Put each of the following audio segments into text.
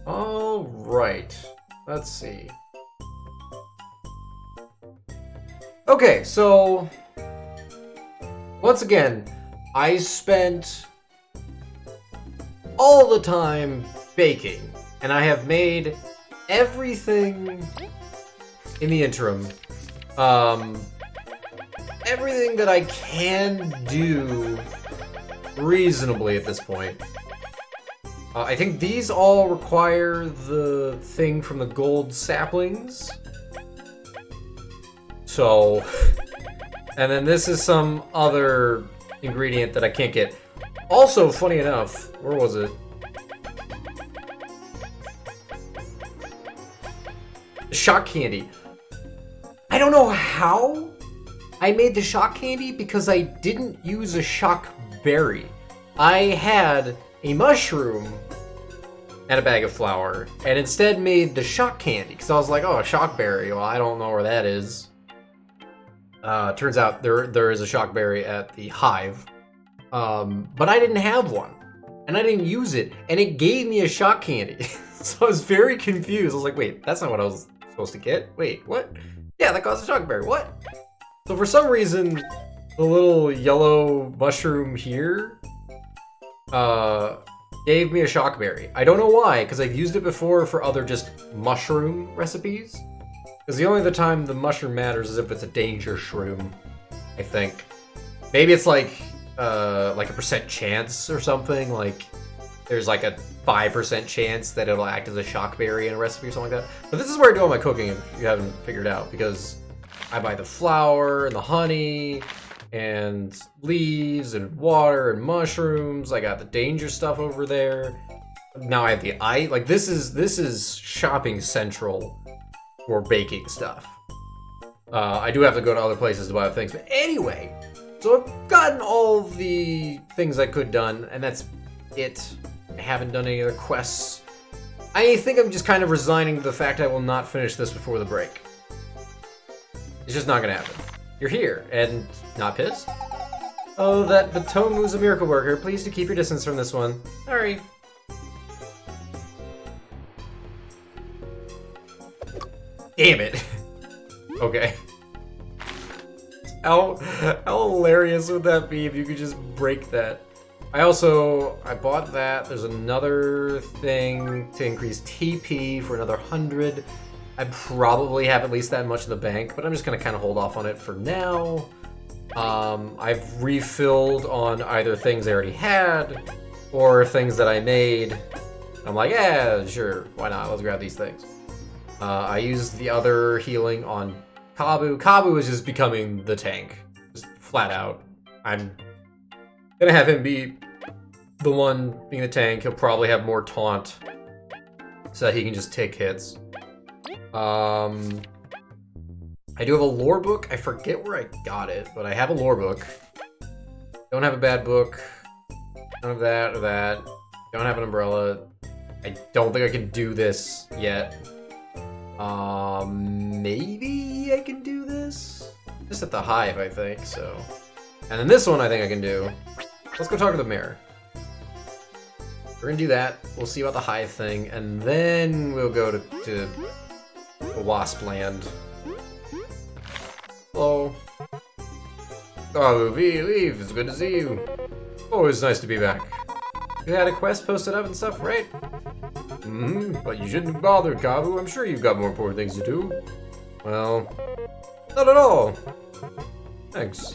All right. Let's see. Okay, so once again, I spent all the time baking, and I have made everything in the interim. Everything that I can do reasonably at this point. I think these all require the thing from the gold saplings. So, and then this is some other ingredient that I can't get. Also, funny enough, where was it? Shock candy. I don't know how I made the shock candy because I didn't use a shock berry. I had a mushroom and a bag of flour, and instead made the shock candy because I was like, oh, a shock berry. Well, I don't know where that is. Turns out there is a shock berry at the hive, but I didn't have one, and I didn't use it, and it gave me a shock candy. So I was very confused. I was like, wait, that's not what I was supposed to get. Wait, what? Yeah, that caused a shock berry. What? So for some reason, the little yellow mushroom here gave me a shock berry. I don't know why, because I've used it before for other just mushroom recipes. Because the only other time the mushroom matters is if it's a danger shroom, I think. Maybe it's like a percent chance or something. Like there's like a 5% chance that it'll act as a shock berry in a recipe or something like that. But this is where I do all my cooking if you haven't figured out, because I buy the flour and the honey and leaves and water and mushrooms. I got the danger stuff over there. Now I have the ice. Like this is shopping central for baking stuff. I do have to go to other places to buy things, but anyway. So I've gotten all the things I could done, and that's it. I haven't done any other quests. I think I'm just kind of resigning to the fact I will not finish this before the break. It's just not gonna happen. You're here, and not pissed? Oh, that Batomu's a miracle worker. Please do keep your distance from this one. Sorry. Damn it. Okay. How hilarious would that be if you could just break that? I bought that. There's another thing to increase TP for another 100. I probably have at least that much in the bank, but I'm just gonna kind of hold off on it for now. I've refilled on either things I already had or things that I made. I'm like, yeah, sure, why not? Let's grab these things. I used the other healing on Kabu. Kabu is just becoming the tank, just flat out. I'm gonna have him be the one being the tank. He'll probably have more taunt so that he can just take hits. I do have a lore book. I forget where I got it, but I have a lore book. Don't have a bad book. None of that or that. Don't have an umbrella. I don't think I can do this yet. Maybe I can do this? Just at the hive, I think, so. And then this one I think I can do. Let's go talk to the mayor. We're gonna do that. We'll see about the hive thing, and then we'll go to the wasp land. Hello. Oh, leave. It's good to see you. Always nice to be back. You had a quest posted up and stuff, right? But you shouldn't bother, Kabu. I'm sure you've got more important things to do. Well, not at all. Thanks.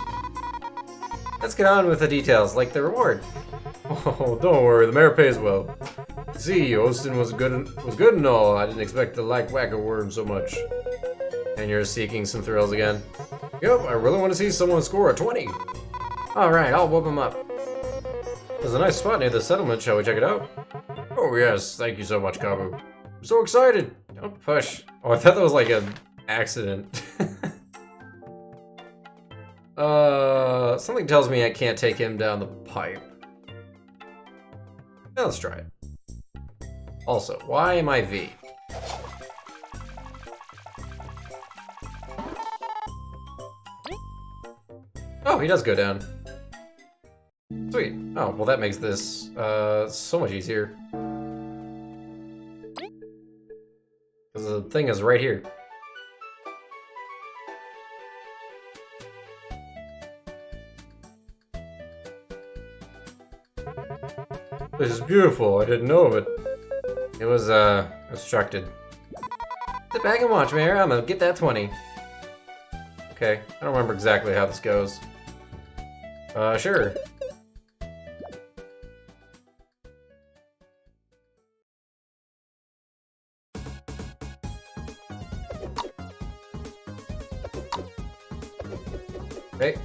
Let's get on with the details, like the reward. Oh, don't worry, the mayor pays well. See, Austin was good and all. I didn't expect to like Whacker Worm so much. And you're seeking some thrills again? Yep, I really want to see someone score a 20. Alright, I'll whoop him up. There's a nice spot near the settlement. Shall we check it out? Oh yes, thank you so much, Kabu. I'm so excited. Don't push. Oh, I thought that was like an accident. Something tells me I can't take him down the pipe. Yeah, let's try it. Also, why am I V? Oh, he does go down. Sweet. Oh, well that makes this so much easier. The thing is right here. This is beautiful. I didn't know of it. It was obstructed. Sit back and watch, Mayor. I'm gonna get that 20. Okay, I don't remember exactly how this goes. Sure. Okay.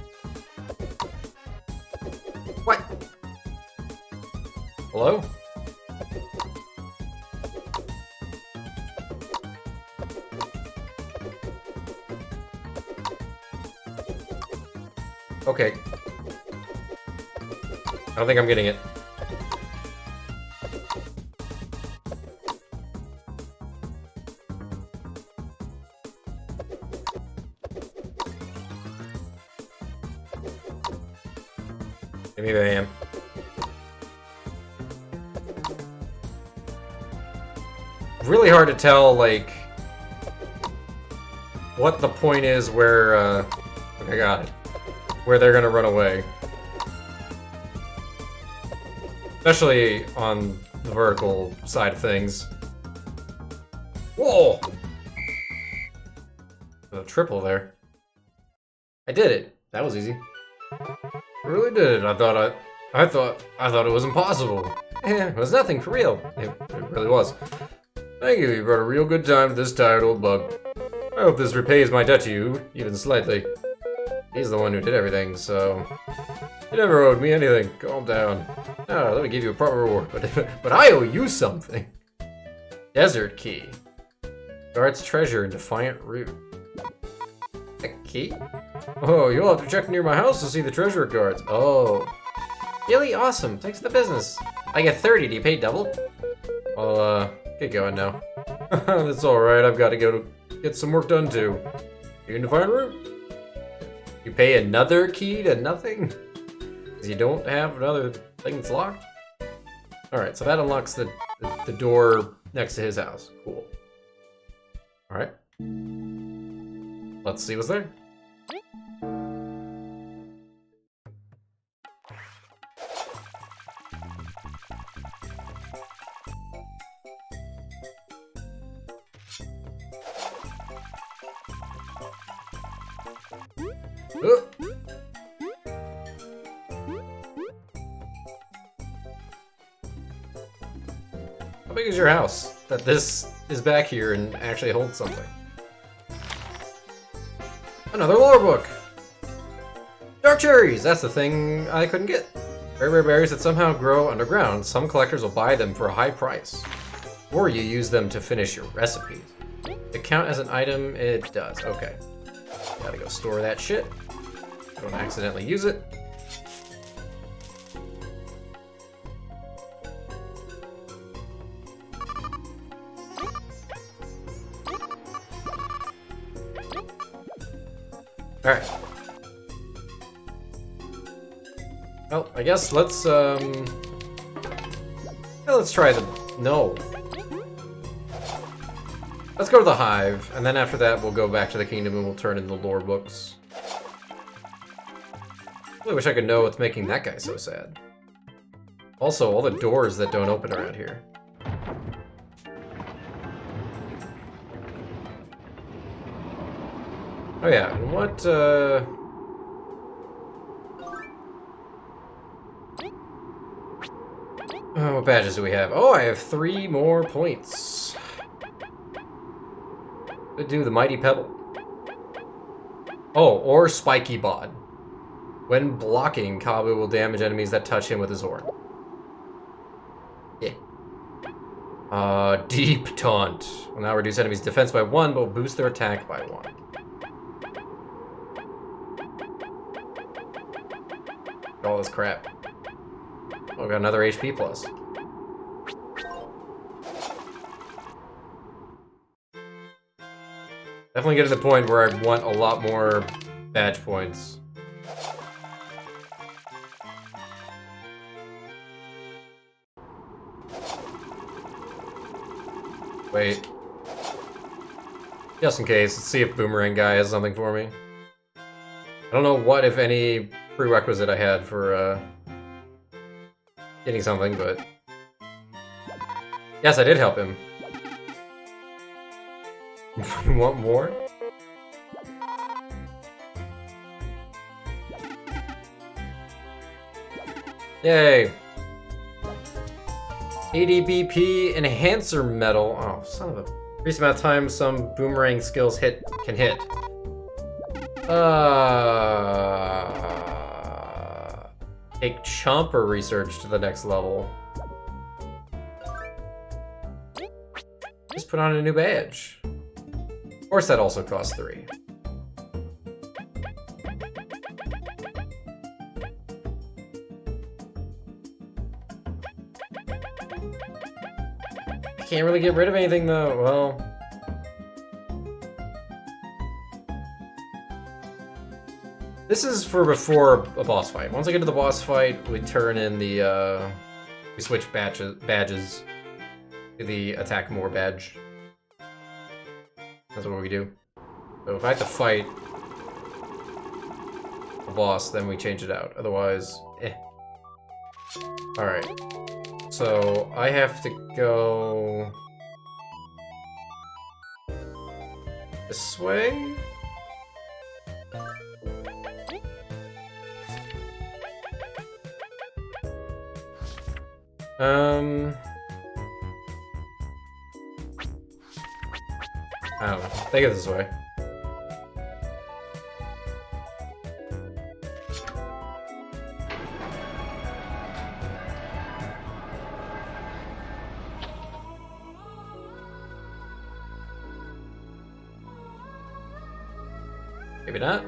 What? Hello? Okay. I don't think I'm getting it. Maybe I am. Really hard to tell, like, what the point is where, okay, I got it. Where they're gonna run away. Especially on the vertical side of things. Whoa! A triple there. I did it. That was easy. I really did it. I thought it was impossible. It was nothing for real. It really was. Thank you. You brought a real good time to this tired old bug. I hope this repays my debt to you, even slightly. He's the one who did everything, so you never owed me anything. Calm down. Now, let me give you a proper reward. But I owe you something. Desert key. Guard's treasure in Defiant Root. A key? Oh, you'll have to check near my house to see the treasure guards. Oh. Really awesome. Thanks for the business. I get 30. Do you pay double? Well, get going now. That's alright. I've got to go to get some work done too. You in Defiant Root? You pay another key to nothing? Because you don't have another thing that's locked? Alright, so that unlocks the door next to his house. Cool. Alright. Let's see what's there. How big is your house that this is back here and actually holds something? Another lore book! Dark cherries! That's the thing I couldn't get. Very rare berries that somehow grow underground. Some collectors will buy them for a high price. Or you use them to finish your recipes. To count as an item, it does. Okay. Gotta go store that shit. Don't accidentally use it. Alright. Well, I guess let's try the... No. Let's go to the hive, and then after that we'll go back to the kingdom and we'll turn in the lore books. I really wish I could know what's making that guy so sad. Also, all the doors that don't open around here. Oh yeah, and what, oh, what badges do we have? Oh, I have 3 more points. Could do the Mighty Pebble. Oh, or Spiky Bod. When blocking, Kabu will damage enemies that touch him with his horn. Yeah. Deep Taunt. Will now reduce enemies' defense by 1, but will boost their attack by 1. All this crap. Oh, we got another HP plus. Definitely getting to the point where I want a lot more badge points. Wait. Just in case, let's see if Boomerang Guy has something for me. I don't know what, if any, prerequisite I had for getting something, but... Yes, I did help him. You want more? Yay! ADBP Enhancer Medal. Oh, son of a... Increased amount of time some boomerang skills can hit. Take Chomper research to the next level. Just put on a new badge. Of course that also costs 3. Can't really get rid of anything though, well... This is for before a boss fight. Once I get to the boss fight, we turn in the, we switch badges to the attack more badge. That's what we do. So if I have to fight a boss, then we change it out. Otherwise, eh. Alright. So I have to go this way. I don't know. Take it this way. Maybe not.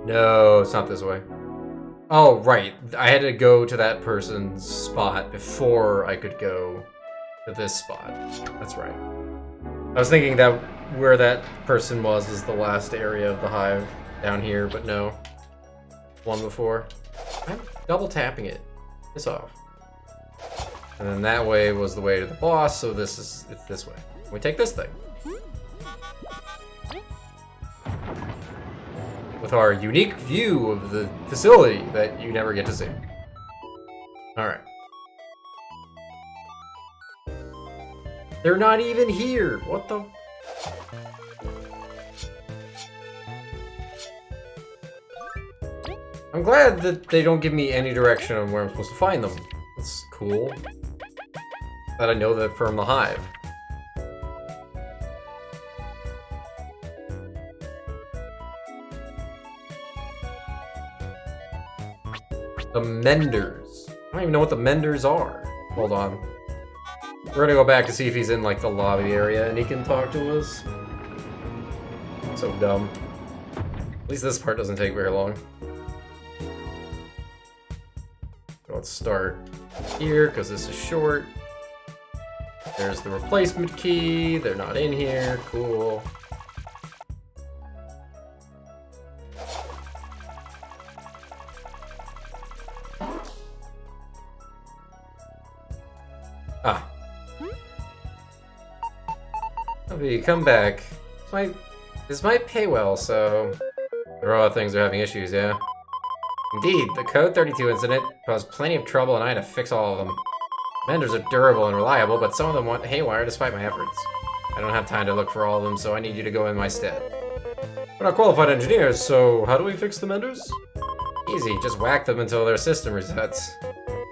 No, it's not this way. Oh, right. I had to go to that person's spot before I could go to this spot. That's right. I was thinking that where that person was is the last area of the hive down here, but no. One before. I'm double tapping it. Piss off. And then that way was the way to the boss, so it's this way. We take this thing. With our unique view of the facility that you never get to see. Alright. They're not even here! What the... I'm glad that they don't give me any direction on where I'm supposed to find them. That's cool. That I know that from the hive. The Menders. I don't even know what the Menders are. Hold on. We're gonna go back to see if he's in like the lobby area and he can talk to us. So dumb. At least this part doesn't take very long. Let's start here because this is short. There's the replacement key. They're not in here. Cool. Ah. Okay, come back. This might pay well, so... There are a lot of things that are having issues, yeah? Indeed, the Code 32 incident caused plenty of trouble and I had to fix all of them. Menders are durable and reliable, but some of them went haywire despite my efforts. I don't have time to look for all of them, so I need you to go in my stead. We're not qualified engineers, so how do we fix the Menders? Easy, just whack them until their system resets.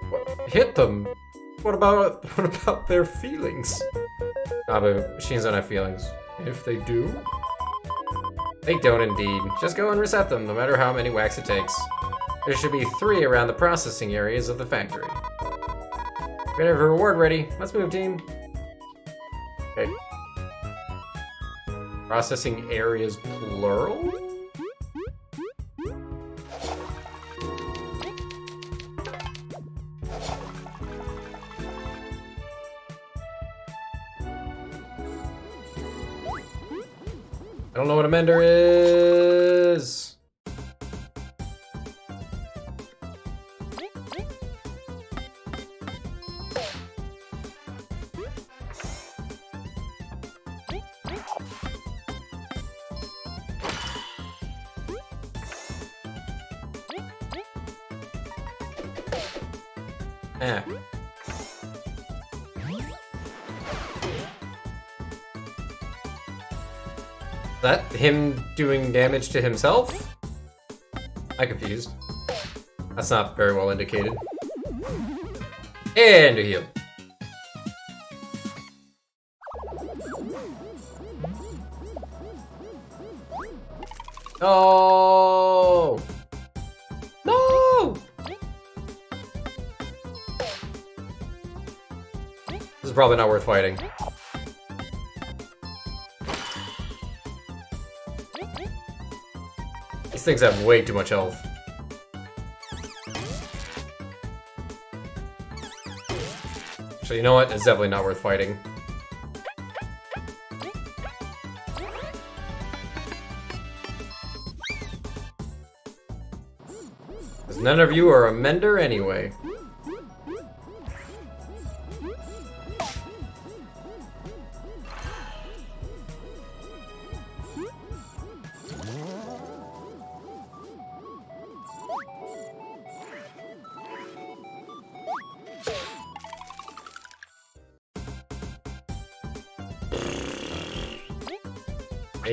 What? Hit them? What about their feelings? Abu, machines don't have feelings. If they do? They don't indeed. Just go and reset them, no matter how many whacks it takes. There should be 3 around the processing areas of the factory. We have a reward ready. Let's move, team. Okay. Processing areas plural? I don't know what a mender is. Eh. Is that him doing damage to himself? I'm confused. That's not very well indicated. And a heal. Oh! No! This is probably not worth fighting. These things have way too much health. So you know what? It's definitely not worth fighting. Because none of you are a mender anyway.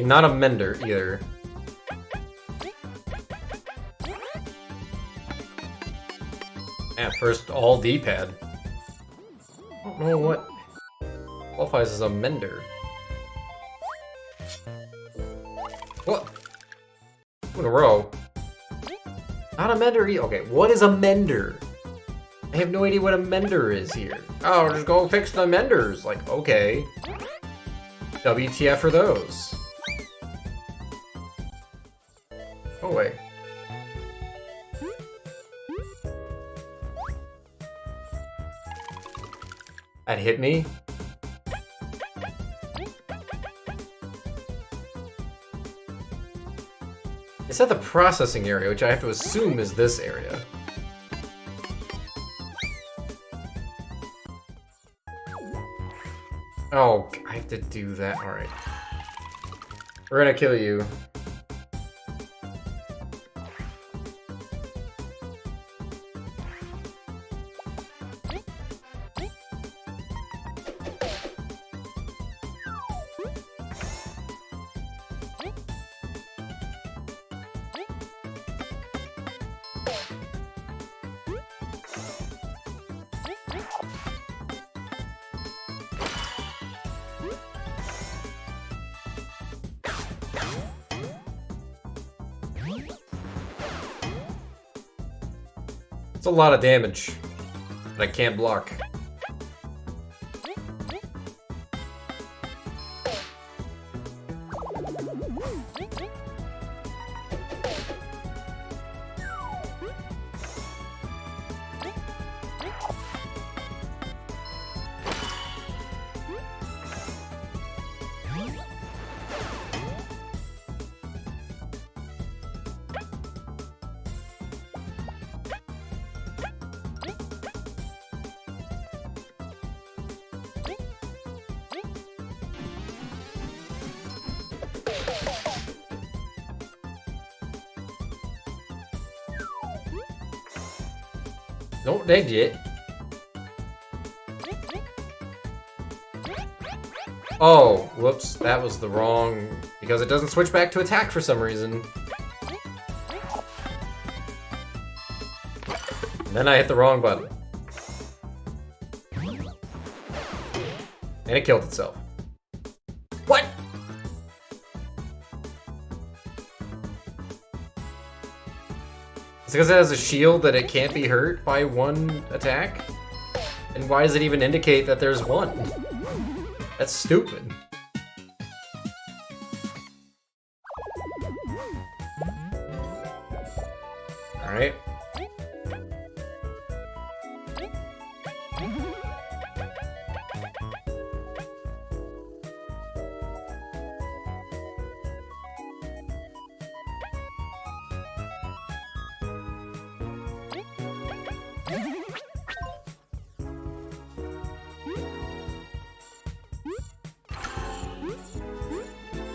Not a mender either. At first, all D-pad. I don't know what qualifies as a mender. What? Two in a row. Not a mender either. Okay, what is a mender? I have no idea what a mender is here. Oh, just go fix the menders. Like, okay. WTF for those? Go away. That hit me? It's at the processing area, which I have to assume is this area. Oh, I have to do that. Alright. We're gonna kill you. It's a lot of damage that I can't block. Don't dead yet. Oh, whoops, that was the wrong... Because it doesn't switch back to attack for some reason. And then I hit the wrong button. And it killed itself. What? It's because it has a shield that it can't be hurt by one attack? And why does it even indicate that there's one? That's stupid. Alright.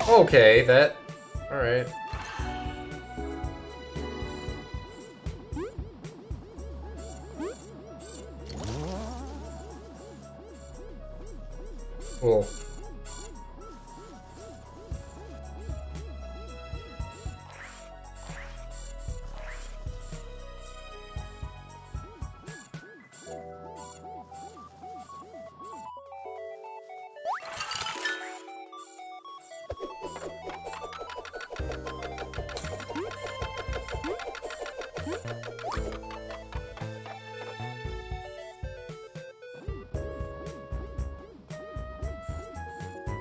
Okay, that... Alright. Cool.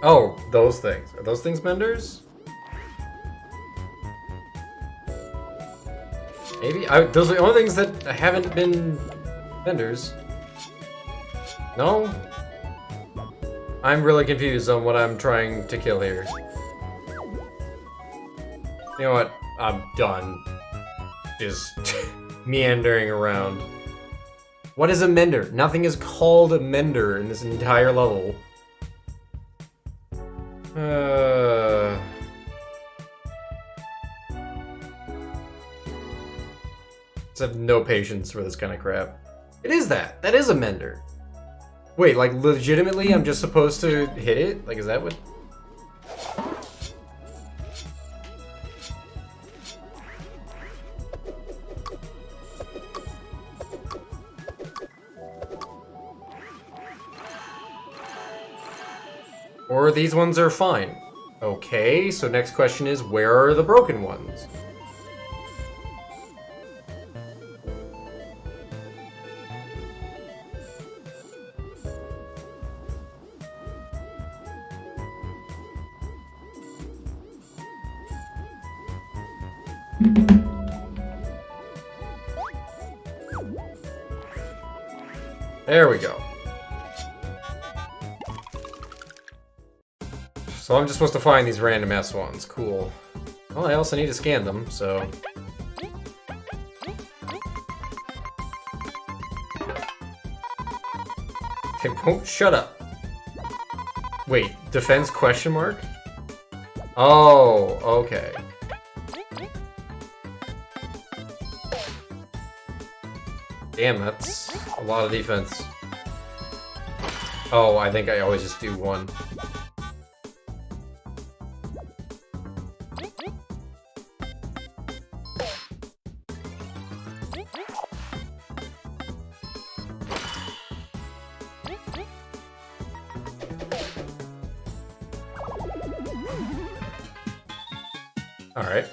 Oh, those things. Are those things menders? Maybe? Those are the only things that haven't been menders. No? I'm really confused on what I'm trying to kill here. You know what? I'm done. Just meandering around. What is a mender? Nothing is called a mender in this entire level. I have no patience for this kind of crap. It is that. That is a mender. Wait, like legitimately I'm just supposed to hit it? Like, is that what... Or these ones are fine. Okay, so next question is, where are the broken ones? There we go. So I'm just supposed to find these random S ones. Cool. Well, I also need to scan them, so... They won't shut up. Wait, defense question mark? Oh, okay. Damn, that's a lot of defense. Oh, I think I always just do one. Alright.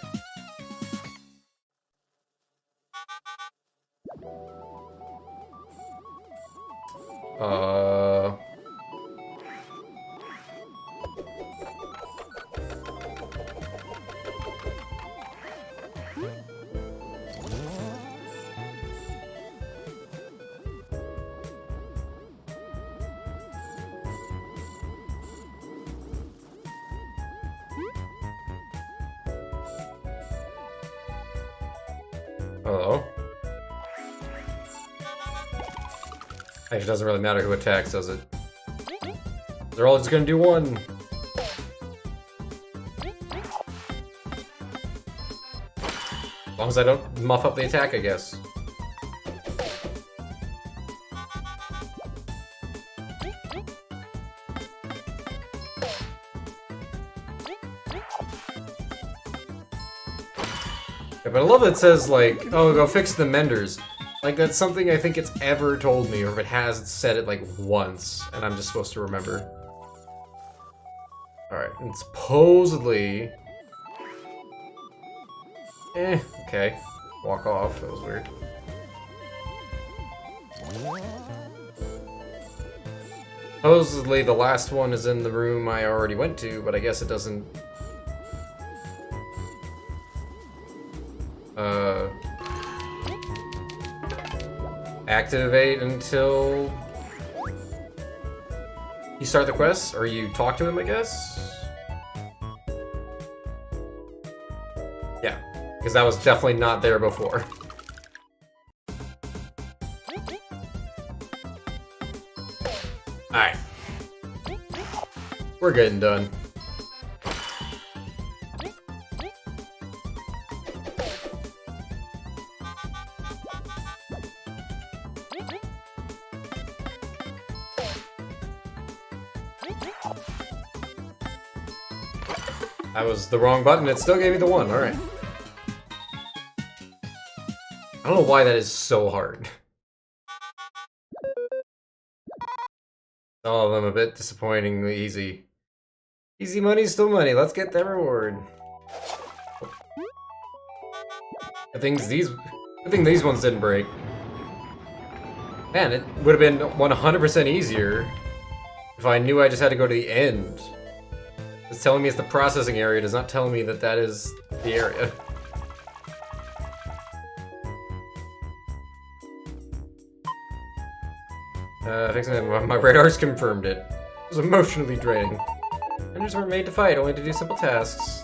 Hello? Actually, it doesn't really matter who attacks, does it? They're all just gonna do one. As long as I don't muff up the attack, I guess. Yeah, but I love that it says, like, oh, go fix the menders. Like, that's something I think it's ever told me, or if it has, it's said it, like, once, and I'm just supposed to remember. Alright, and supposedly... okay. Walk off, that was weird. Supposedly the last one is in the room I already went to, but I guess it doesn't... activate until you start the quest, or you talk to him, I guess? Yeah, because that was definitely not there before. Alright. We're getting done. That was the wrong button. It still gave me the 1. Alright. I don't know why that is so hard. All of them a bit disappointingly easy. Easy money, still money. Let's get that reward. Good thing these ones didn't break. Man, it would have been 100% easier if I knew I just had to go to the end. It's telling me it's the processing area, does not tell me that that is the area. My radar's confirmed it. It was emotionally draining. Vendors weren't made to fight, only to do simple tasks.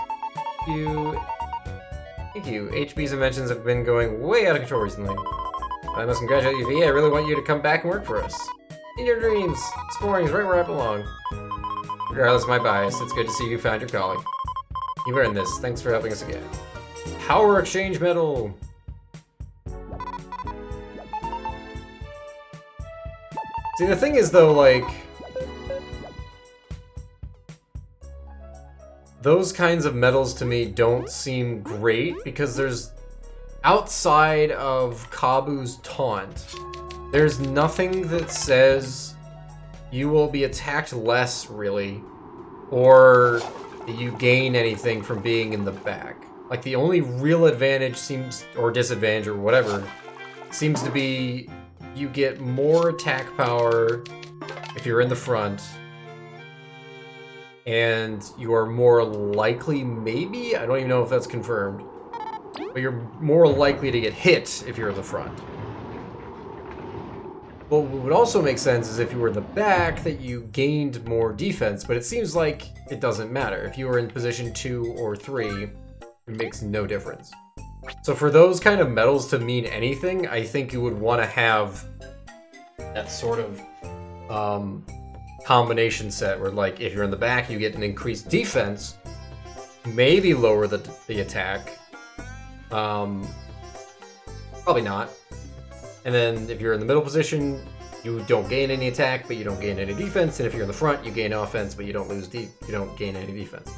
Thank you. HB's inventions have been going way out of control recently. I must congratulate you, V. I really want you to come back and work for us. In your dreams, exploring is right where I belong. Regardless of my bias, it's good to see you found your calling. You've earned this. Thanks for helping us again. Power exchange medal. See, the thing is, though, like, those kinds of medals to me don't seem great because there's, outside of Kabu's taunt, there's nothing that says you will be attacked less, really, or that you gain anything from being in the back. Like, the only real advantage seems, or disadvantage or whatever, seems to be you get more attack power if you're in the front, and you are more likely, maybe? I don't even know if that's confirmed. But you're more likely to get hit if you're in the front. What would also make sense is if you were in the back that you gained more defense, but it seems like it doesn't matter. If you were in position 2 or 3, it makes no difference. So for those kind of medals to mean anything, I think you would want to have that sort of combination set where, like, if you're in the back, you get an increased defense, maybe lower the attack. Probably not. And then if you're in the middle position, you don't gain any attack, but you don't gain any defense. And if you're in the front, you gain offense, but you don't gain any defense.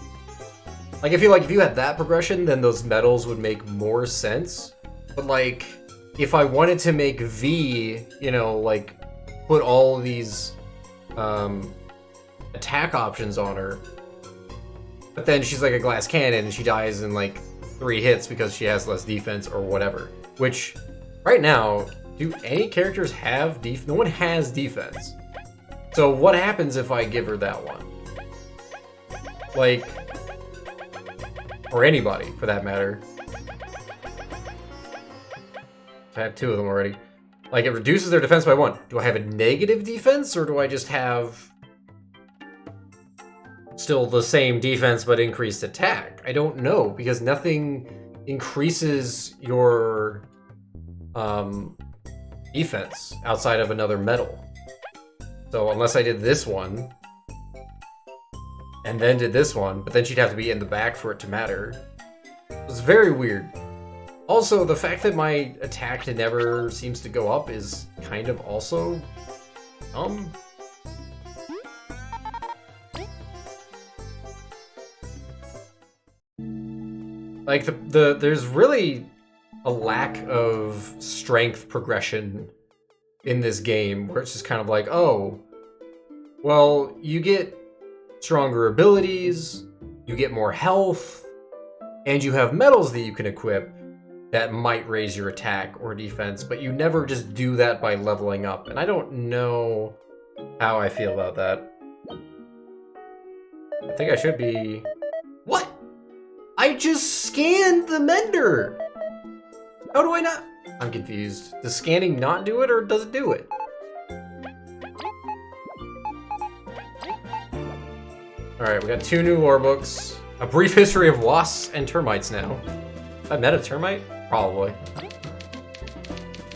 Like, I feel like if you had that progression, then those medals would make more sense. But, like, if I wanted to make V, you know, like, put all of these attack options on her, but then she's like a glass cannon and she dies in, like, 3 hits because she has less defense or whatever. Which, right now, do any characters have defense? No one has defense. So what happens if I give her that one? Like, or anybody, for that matter. I have 2 of them already. Like, it reduces their defense by 1. Do I have a negative defense, or do I just have still the same defense but increased attack? I don't know, because nothing increases your defense outside of another medal. So unless I did this one, and then did this one, but then she'd have to be in the back for it to matter. It's very weird. Also, the fact that my attack never seems to go up is kind of also like there's really a lack of strength progression in this game, where it's just kind of like, oh, well, you get stronger abilities, you get more health, and you have medals that you can equip that might raise your attack or defense, but you never just do that by leveling up. And I don't know how I feel about that. I think I should be... What? I just scanned the mender! How do I not... I'm confused. Does scanning not do it, or does it do it? Alright, we got 2 new lore books. A brief history of wasps and termites now. Have I met a termite? Probably.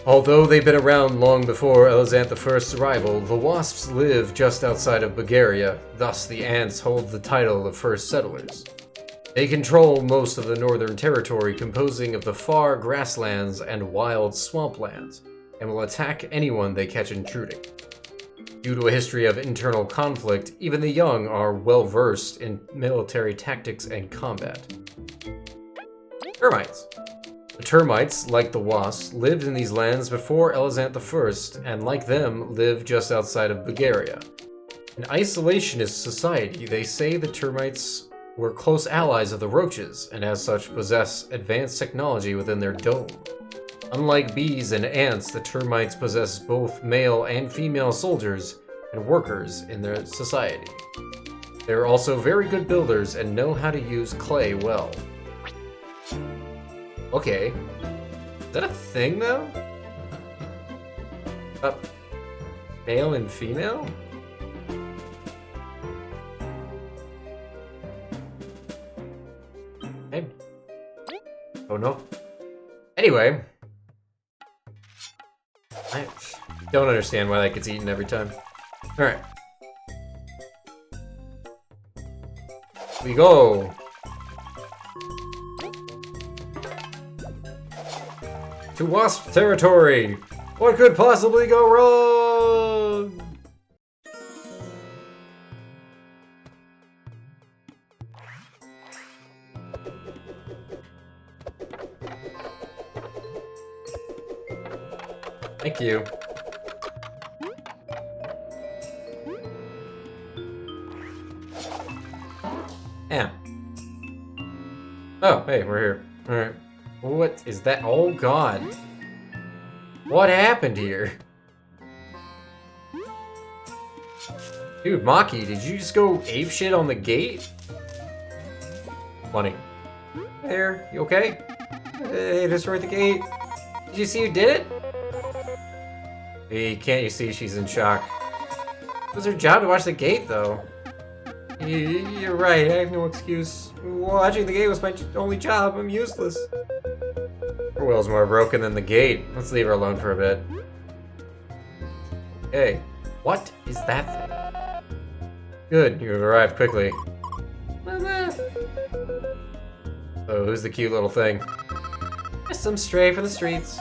Although they've been around long before Elizanthe I's arrival, the wasps live just outside of Bulgaria, thus the ants hold the title of first settlers. They control most of the northern territory, composing of the far grasslands and wild swamplands, and will attack anyone they catch intruding. Due to a history of internal conflict, even the young are well versed in military tactics and combat. Termites. The termites, like the wasps, lived in these lands before Elizant I, and like them, live just outside of Bulgaria. An isolationist society, they say the termites were close allies of the roaches, and as such possess advanced technology within their dome. Unlike bees and ants, the termites possess both male and female soldiers and workers in their society. They are also very good builders and know how to use clay well. Okay. Is that a thing, though? Male and female? I don't know. Anyway. I don't understand why that gets eaten every time. Alright. We go! To Wasp territory! What could possibly go wrong? Thank you. Yeah. Oh, hey, we're here. Alright. What is that? Oh god. What happened here? Dude, Maki, did you just go apeshit on the gate? Funny. Hey there, you okay? Hey, destroyed the gate. Did you see who did it? Hey, can't you see she's in shock? It was her job to watch the gate, though. You're right, I have no excuse. Watching the gate was my only job. I'm useless. Her will's more broken than the gate. Let's leave her alone for a bit. Hey, what is that thing? Good, you have arrived quickly. So, who's the cute little thing? Just some stray from the streets.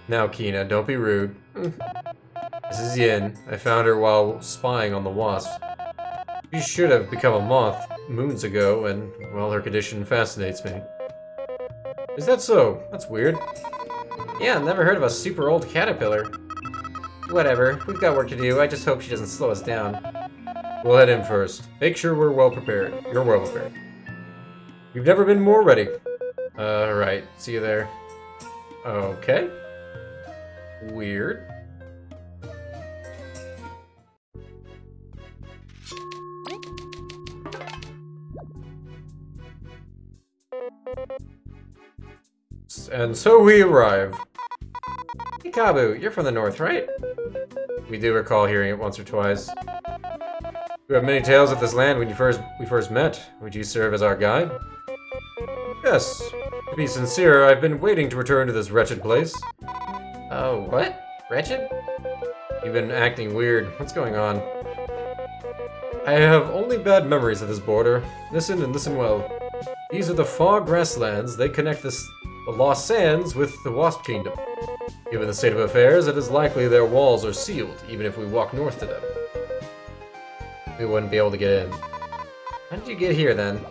Now, Kina, don't be rude. This is Yin. I found her while spying on the wasps. She should have become a moth moons ago, and, well, her condition fascinates me. Is that so? That's weird. Yeah, never heard of a super old caterpillar. Whatever, we've got work to do. I just hope she doesn't slow us down. We'll head in first. Make sure we're well prepared. You're well prepared. You've never been more ready. Right. See you there. Okay. Weird. And so we arrive. Hey Kabu, you're from the north, right? We do recall hearing it once or twice. You have many tales of this land when we first met. Would you serve as our guide? Yes. To be sincere, I've been waiting to return to this wretched place. Oh, what? Wretched? You've been acting weird. What's going on? I have only bad memories of this border. Listen and listen well. These are the far grasslands. They connect the Lost Sands with the Wasp Kingdom. Given the state of affairs, it is likely their walls are sealed, even if we walk north to them. We wouldn't be able to get in. How did you get here, then?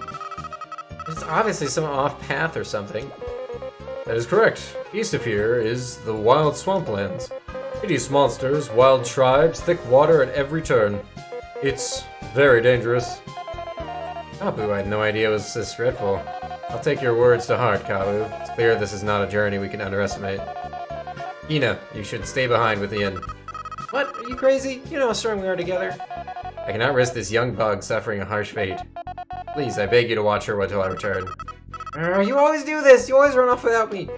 It's obviously some off-path or something. That is correct. East of here is the wild swamplands. Hideous monsters, wild tribes, thick water at every turn. It's very dangerous. Kabu, I had no idea it was this dreadful. I'll take your words to heart, Kabu. It's clear this is not a journey we can underestimate. Ina, you should stay behind with Ian. What? Are you crazy? You know how strong we are together. I cannot risk this young bug suffering a harsh fate. Please, I beg you to watch her until I return. You always do this! You always run off without me!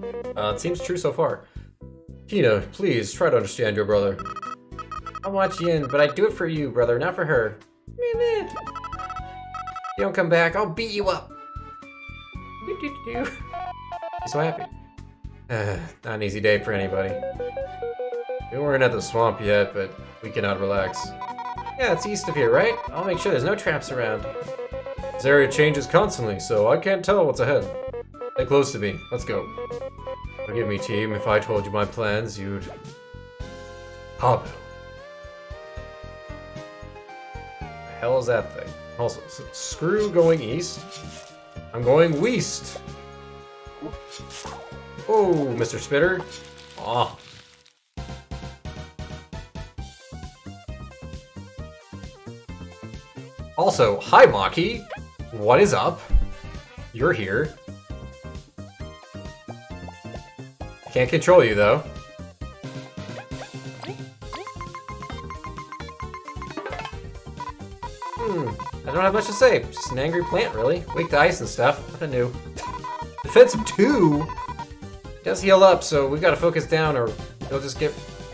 It seems true so far. Kina, please, try to understand your brother. I'll watch Yin, but I do it for you, brother, not for her. If you don't come back, I'll beat you up! He's so happy. Not an easy day for anybody. We weren't at the swamp yet, but we cannot relax. Yeah, it's east of here, right? I'll make sure there's no traps around. This area changes constantly, so I can't tell what's ahead. Stay close to me. Let's go. Forgive me, team. If I told you my plans, you'd... Kabu. hell is that thing? Also, screw going east. I'm going west. Oh, Mr. Spitter. Aw. Also, hi Maki. What is up? You're here. Can't control you though. I don't have much to say. Just an angry plant, really. Weak to ice and stuff. Nothing new. Defensive 2? It does heal up, so we gotta focus down or he'll just get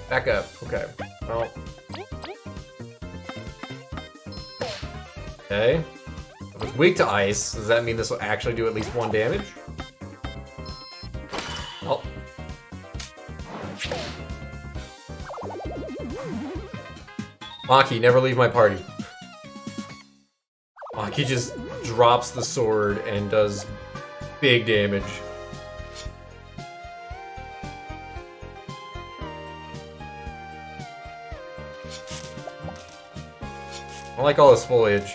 back up. Okay. Well. Okay. If it's weak to ice, does that mean this will actually do at least 1 damage? Oh. Maki, never leave my party. Maki just drops the sword and does big damage. I like all this foliage.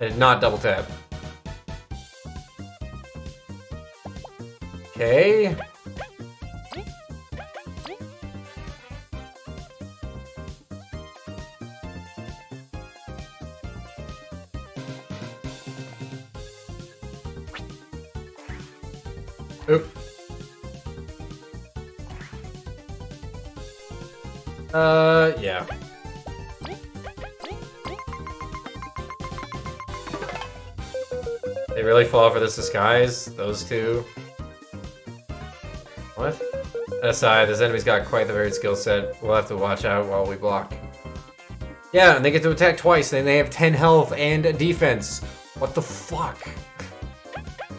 And not double tap. Okay. Oop. Yeah. They really fall for this disguise, those two. What? Aside, this enemy's got quite the varied skill set. We'll have to watch out while we block. Yeah, and they get to attack twice, and they have 10 health and a defense. What the fuck?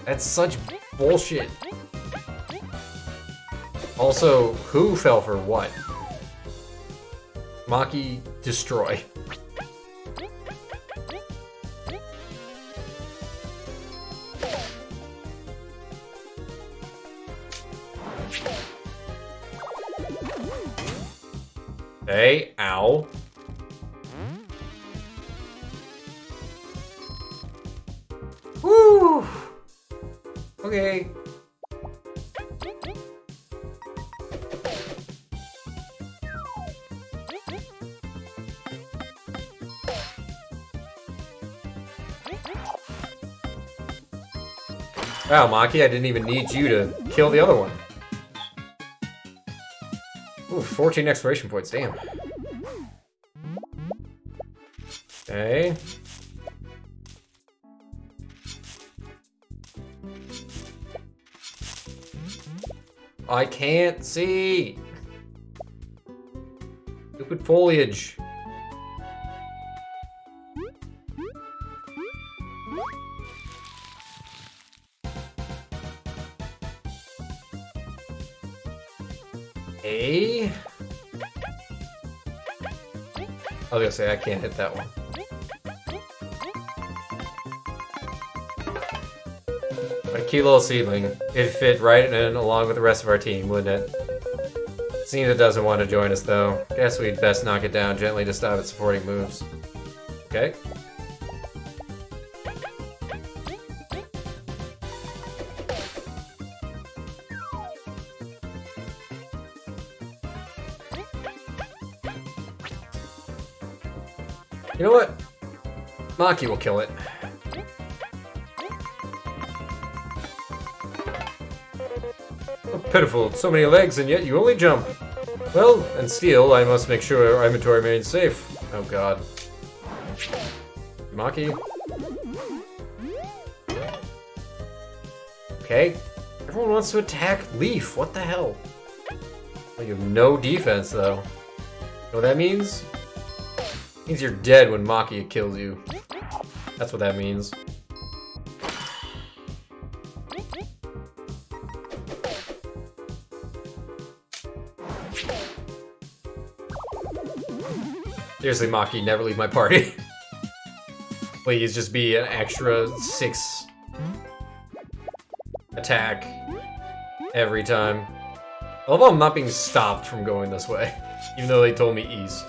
That's such bullshit. Also, who fell for what? Maki, destroy. Okay, ow. Woo! Okay. Wow, Maki, I didn't even need you to kill the other one. Ooh, 14 exploration points, damn. Okay. I can't see! Stupid foliage. A? I was gonna say, I can't hit that one. A cute little seedling. It'd fit right in along with the rest of our team, wouldn't it? Seems it doesn't want to join us, though. Guess we'd best knock it down gently to stop its supporting moves. Okay. You know what? Maki will kill it. Oh, pitiful. So many legs and yet you only jump. Well, and still, I must make sure our inventory remains safe. Oh god. Maki. Okay. Everyone wants to attack Leaf. What the hell? Well, you have no defense, though. You know what that means? It means you're dead when Maki kills you. That's what that means. Seriously, Maki, never leave my party. Please, just be an extra 6 attack. Every time. Although I'm not being stopped from going this way, even though they told me east.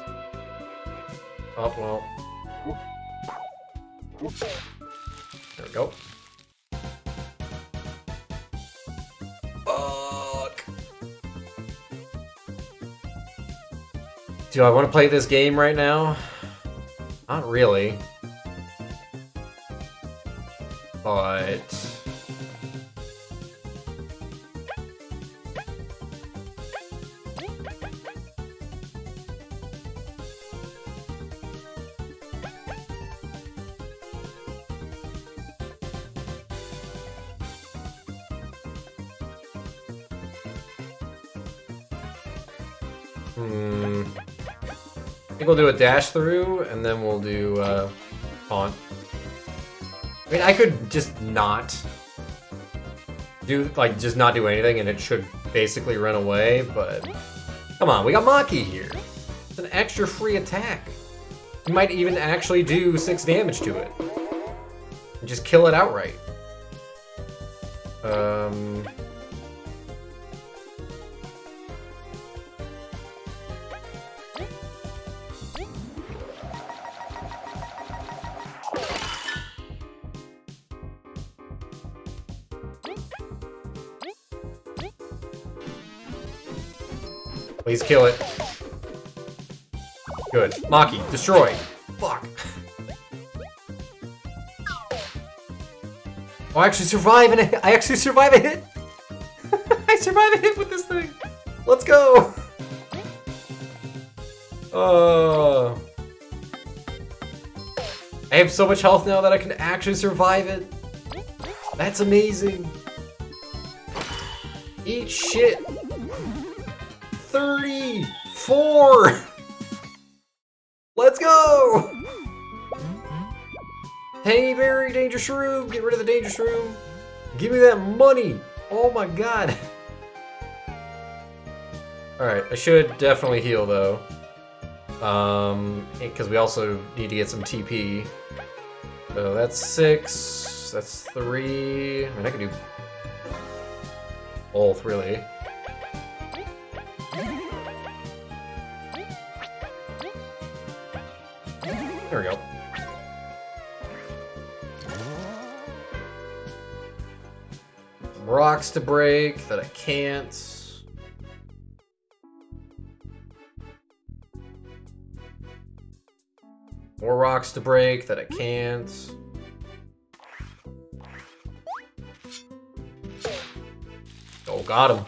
Oh, well. There we go. Fuck. Do I want to play this game right now? Not really. But... I think we'll do a dash through, and then we'll do taunt. I mean, I could just not do, like, just not do anything, and it should basically run away, but... Come on, we got Maki here. It's an extra free attack. You might even actually do 6 damage to it. And just kill it outright. Please kill it. Good. Maki, destroy. Fuck. Oh, I actually survive a hit. I actually survive a hit. I survive a hit with this thing. Let's go. I have so much health now that I can actually survive it. That's amazing. Eat shit. 34! Let's go! Tangy berry, danger shroom, get rid of the danger shroom. Give me that money! Oh my god! Alright, I should definitely heal though. Because we also need to get some TP. So that's 6, that's 3. I mean, I could do both, really. There we go. Some rocks to break that I can't. More rocks to break that I can't. Oh, got him.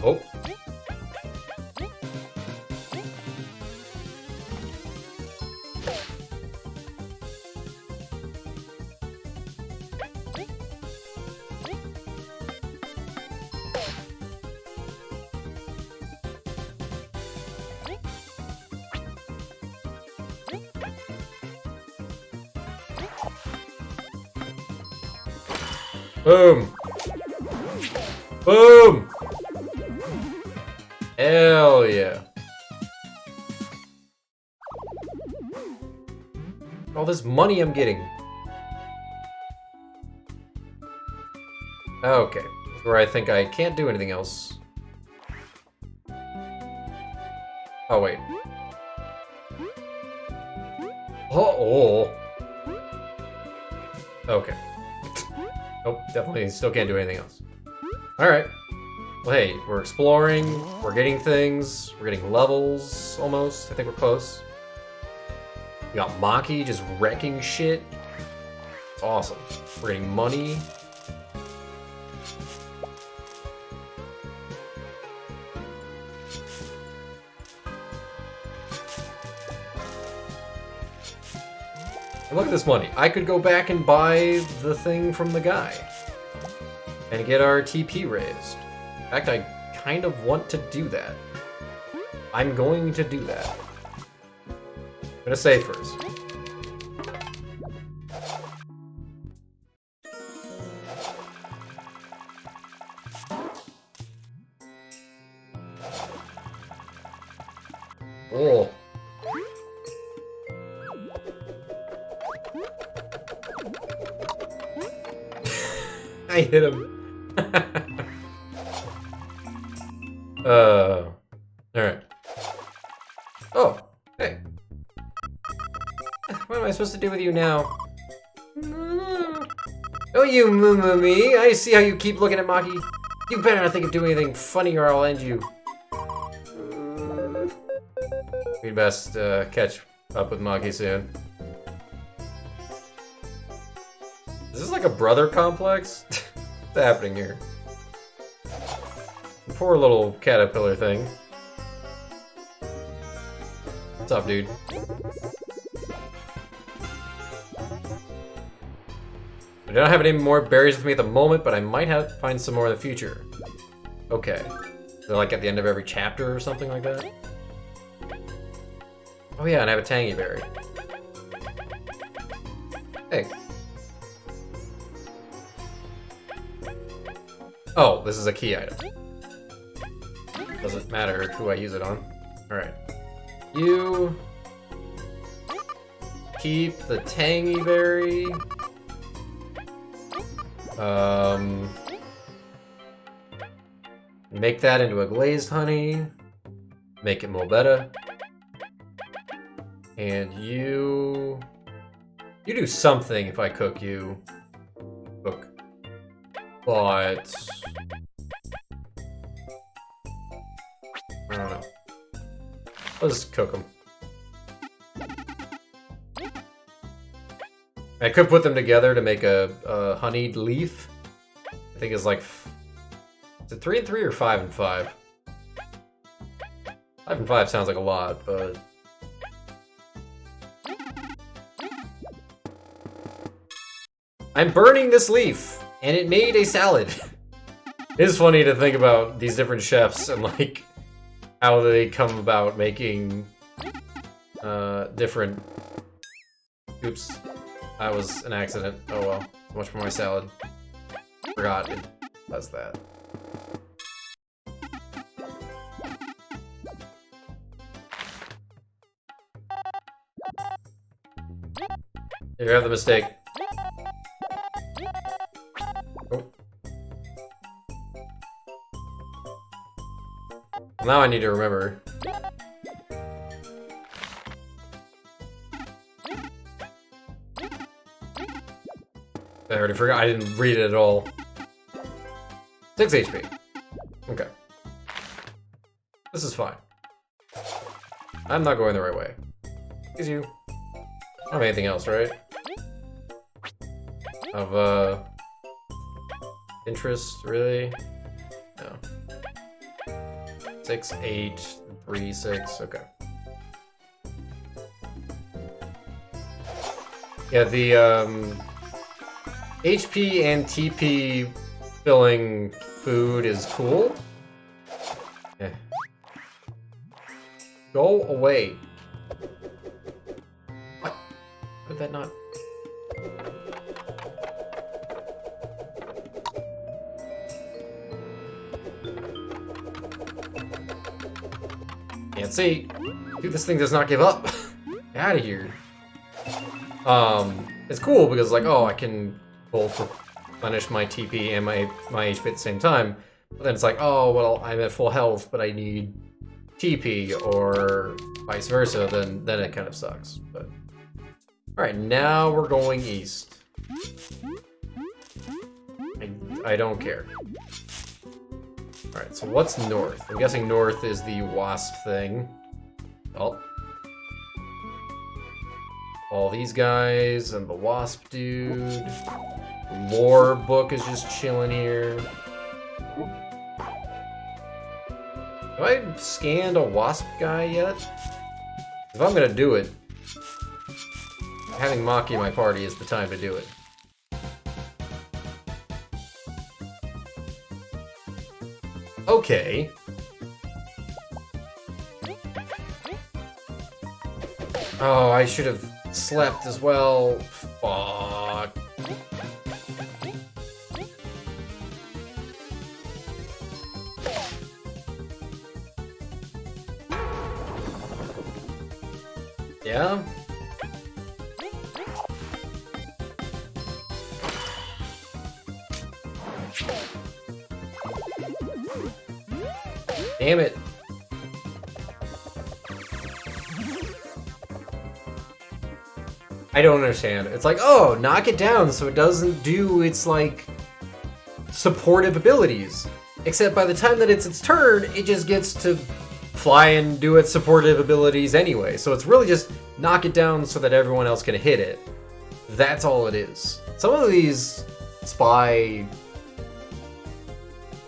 Oh. Boom. Boom. Hell yeah. All this money I'm getting. Okay, that's where I think I can't do anything else. Oh, wait. Oh. Okay. Nope, definitely still can't do anything else. Alright. Well, hey, we're exploring, we're getting things, we're getting levels, almost. I think we're close. We got Maki just wrecking shit. It's awesome. We're getting money. And look at this money. I could go back and buy the thing from the guy. And get our TP raised. In fact, I kind of want to do that. I'm going to do that. I'm gonna save first. Oh. I hit him. Alright. Oh, hey. What am I supposed to do with you now? Oh, you moo me. I see how you keep looking at Maki. You better not think of doing anything funny or I'll end you. We'd best catch up with Maki soon. Is this like a brother complex? What's happening here? Poor little caterpillar thing. What's up, dude? I don't have any more berries with me at the moment, but I might find some more in the future. Okay. They're like at the end of every chapter or something like that? Oh yeah, and I have a tangy berry. Hey. Oh, this is a key item. Doesn't matter who I use it on. Alright. You... keep the tangy berry. Make that into a glazed honey. Make it Molbetta. And you do something if I cook you. Cook. But... I don't know. Let's cook them. I could put them together to make a honeyed leaf. I think it's like... Is it 3 and 3 or 5 and 5? 5 and 5 sounds like a lot, but... I'm burning this leaf, and it made a salad. It is funny to think about these different chefs and like how they come about making different... Oops. That was an accident. Oh well. So much for my salad. Forgot it does that. Here, you have the mistake. Oh. Now I need to remember. I already forgot. I didn't read it at all. 6 HP. Okay. This is fine. I'm not going the right way. Excuse you. I don't have anything else, right? Of, interest, really? No. 6, 8, 3, 6, okay. Yeah, the, HP and TP filling food is cool. Eh. Go away. What? How did that not... Can't see. Dude, this thing does not give up. Get out of here. It's cool because like, oh, I can both replenish my TP and my HP at the same time. But then it's like, oh, well, I'm at full health, but I need TP, or vice versa, then it kind of sucks. But alright, now we're going east. I don't care. Alright, so what's north? I'm guessing north is the wasp thing. Oh. All these guys and the wasp dude. The lore book is just chilling here. Have I scanned a wasp guy yet? If I'm gonna do it, having Maki in my party is the time to do it. Okay. Oh, I should have slept as well. Fuck. Yeah? Damn it. I don't understand. It's like, oh, knock it down so it doesn't do its, like, supportive abilities. Except by the time that it's its turn, it just gets to fly and do its supportive abilities anyway. So it's really just knock it down so that everyone else can hit it. That's all it is. Some of these spy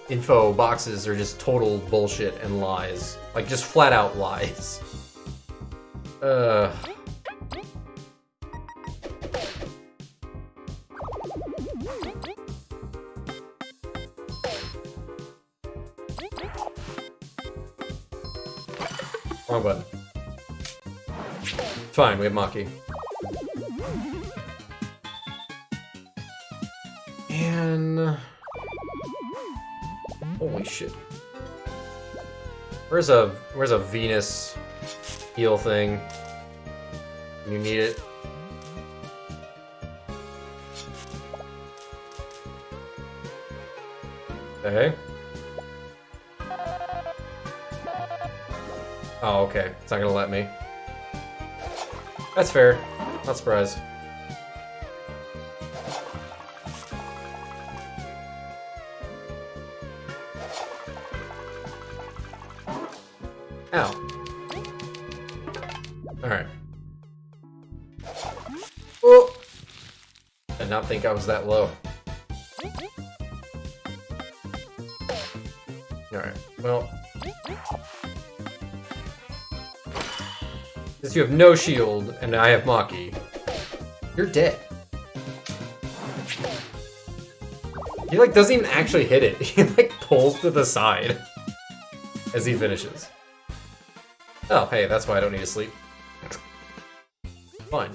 info boxes are just total bullshit and lies. Like, just flat out lies. Wrong button. It's fine, we have Maki. And... holy shit. Where's a Venus heal thing? You need it. Okay. Oh, okay. It's not gonna let me. That's fair. Not surprised. Ow. Alright. Oh! I did not think I was that low. Alright, well. Since you have no shield, and I have Maki, you're dead. He, like, doesn't even actually hit it. He, like, pulls to the side as he finishes. Oh, hey, that's why I don't need to sleep. Fine.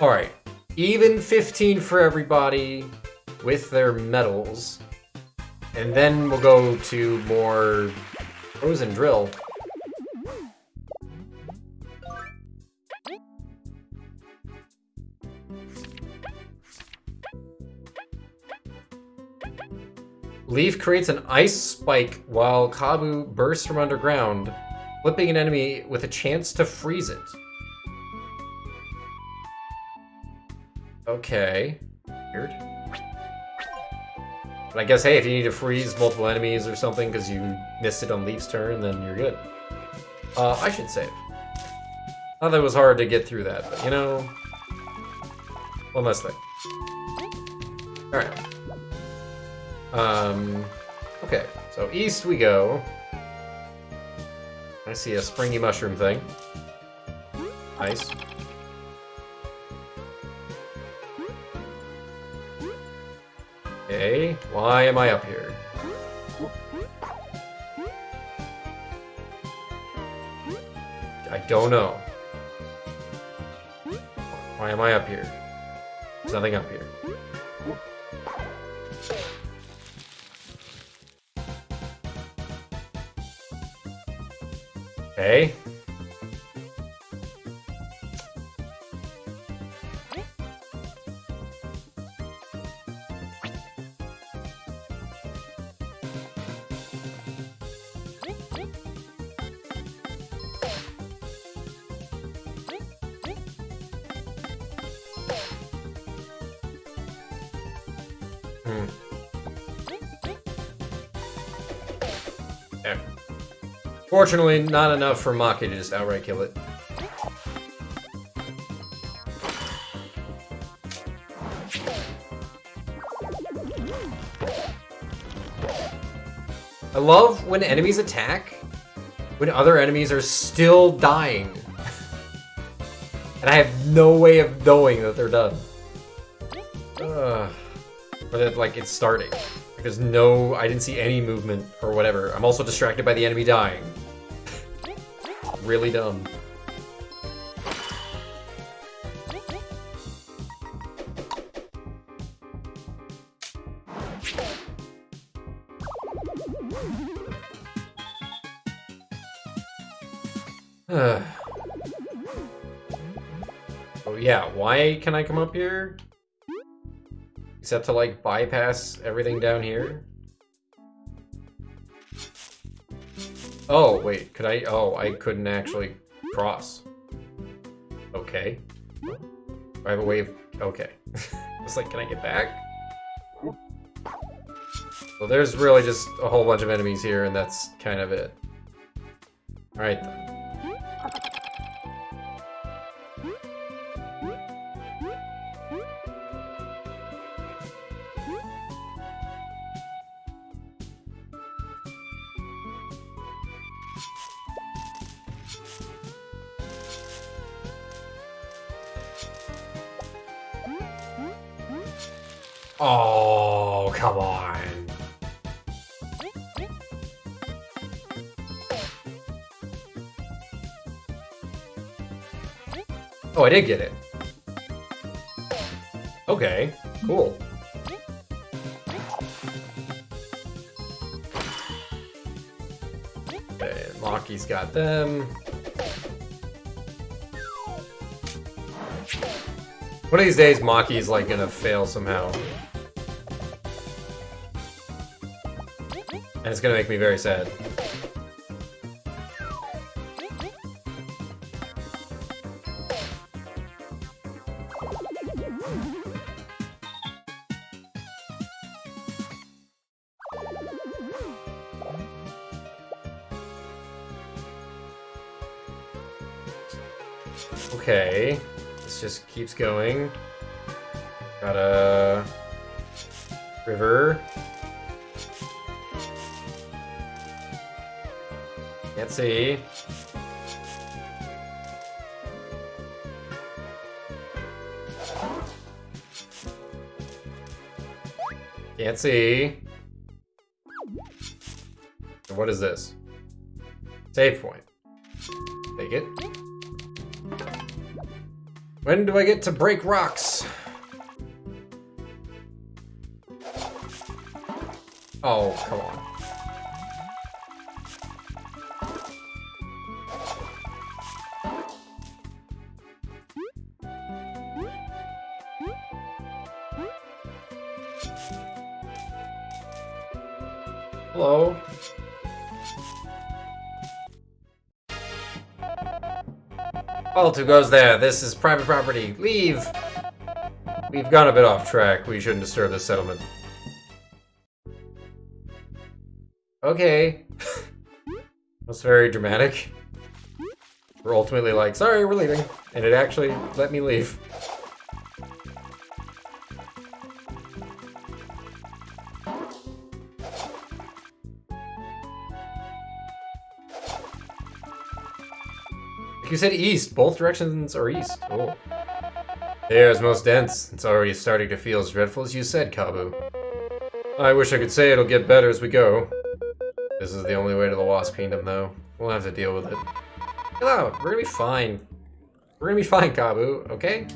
Alright. Even 15 for everybody with their medals. And then we'll go to more frozen drill. Leaf creates an ice spike while Kabu bursts from underground, flipping an enemy with a chance to freeze it. Okay. Weird. But I guess, hey, if you need to freeze multiple enemies or something because you missed it on Leaf's turn, then you're good. I should save. Not that it was hard to get through that, but, you know... one less thing. Alright. Okay, so east we go. I see a springy mushroom thing. Nice. Okay, why am I up here? I don't know. Why am I up here? There's nothing up here. Okay. Okay. Fortunately, not enough for Maki to just outright kill it. I love when enemies attack, when other enemies are still dying. And I have no way of knowing that they're done. Or that, like, it's starting. Because no, I didn't see any movement or whatever. I'm also distracted by the enemy dying. Really dumb. Oh yeah, why can I come up here? Except to like bypass everything down here? Oh, wait, could I? Oh, I couldn't actually cross. Okay. I have a way of... Okay. It's like, can I get back? Well, there's really just a whole bunch of enemies here, and that's kind of it. Alright then. Oh, come on. Oh, I did get it. Okay, cool. Okay, Lockie's got them. One of these days, Maki's like gonna fail somehow. And it's gonna make me very sad. Okay, this just keeps going. Got a river. Can't see. Can't see. And what is this? Save point. Take it. When do I get to break rocks? Oh, come on. Hello? Halt, who goes there? This is private property. Leave! We've gone a bit off track. We shouldn't disturb this settlement. Okay. That's very dramatic. We're ultimately like, sorry, we're leaving. And it actually let me leave. You said east. Both directions are east. Oh. The air is most dense. It's already starting to feel as dreadful as you said, Kabu. I wish I could say it'll get better as we go. This is the only way to the Wasp Kingdom, though. We'll have to deal with it. Chill out. We're gonna be fine. We're gonna be fine, Kabu, okay?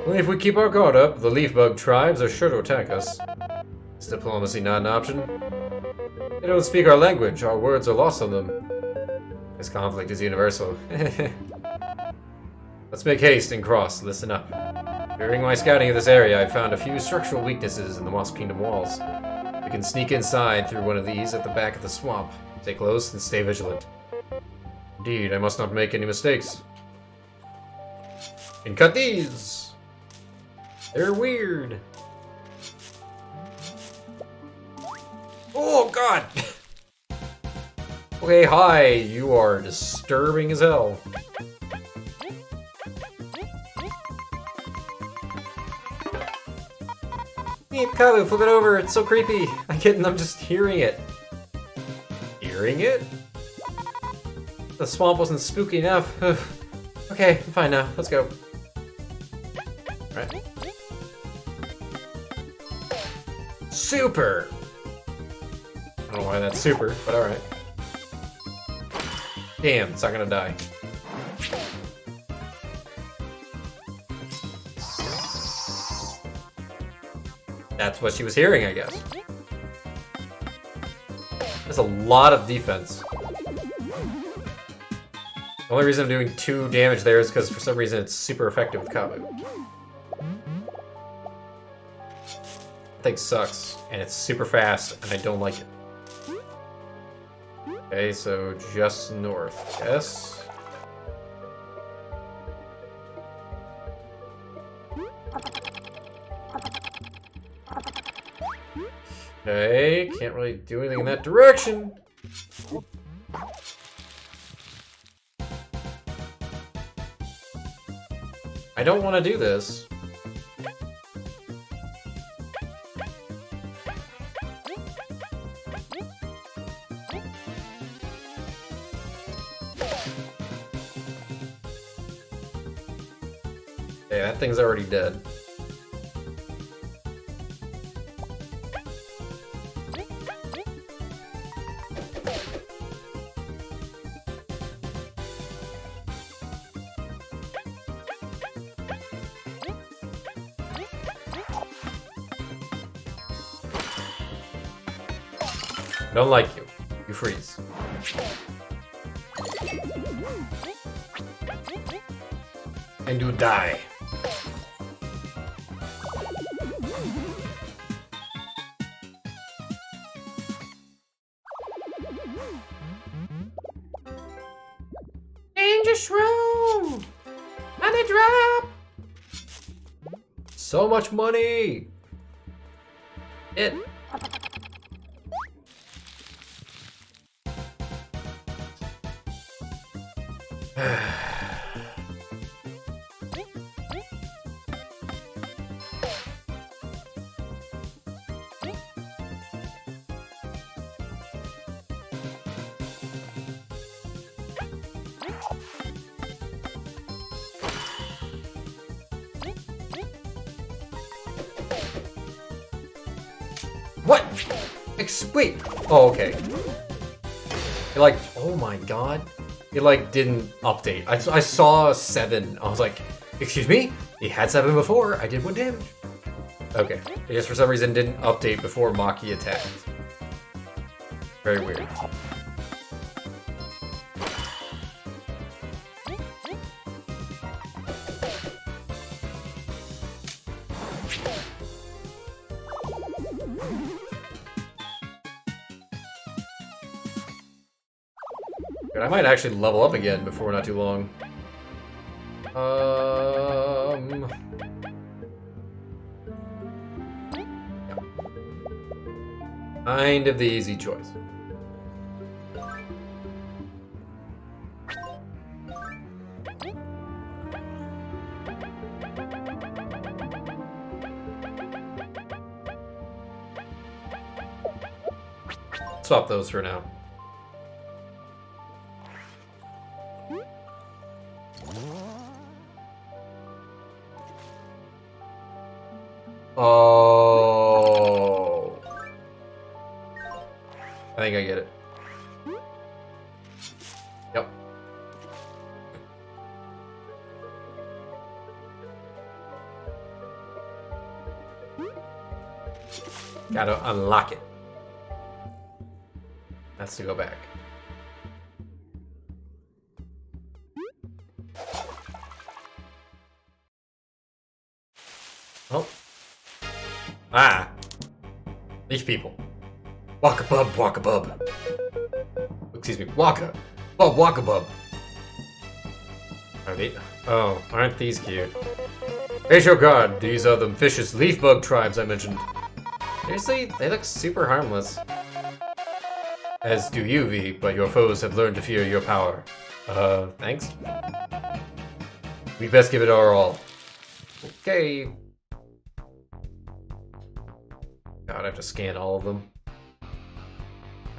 Only if we keep our guard up, the leaf bug tribes are sure to attack us. Is diplomacy not an option? They don't speak our language. Our words are lost on them. This conflict is universal. Let's make haste and cross. Listen up. During my scouting of this area, I found a few structural weaknesses in the Wasp Kingdom walls. We can sneak inside through one of these at the back of the swamp. Stay close and stay vigilant. Indeed, I must not make any mistakes. And cut these! They're weird. Oh, God! Okay, hi, you are disturbing as hell. Kabu, flip it over, it's so creepy. I'm just hearing it. Hearing it? The swamp wasn't spooky enough. Okay, I'm fine now, let's go. Alright. Super! I don't know why that's super, but alright. Damn, it's not gonna die. That's what she was hearing, I guess. That's a lot of defense. The only reason I'm doing 2 damage there is because for some reason it's super effective with Kabu. That thing sucks, and it's super fast, and I don't like it. Okay, so just north, yes. Okay, can't really do anything in that direction. I don't want to do this. Okay, that thing's already dead. Don't like you. You freeze. And you die. Danger shroom! Money drop! So much money! It. What? Wait. Oh, okay. It like, oh my god. It like didn't update. I saw 7. I was like, excuse me? He had 7 before. I did 1 damage. Okay. It just for some reason didn't update before Maki attacked. Very weird. I might actually level up again before not too long. Kind of the easy choice. Swap those for now. Oh. I think I get it. Yep. Gotta unlock it. That's to go back. Oh. Ah. These people. Waka bub, waka bub. Excuse me, waka. Bub, waka bub. Are they? Oh, aren't these cute? Face your guard, these are the vicious leaf bug tribes I mentioned. Seriously, they look super harmless. As do you, V, but your foes have learned to fear your power. Thanks? We best give it our all. Okay. God, I have to scan all of them.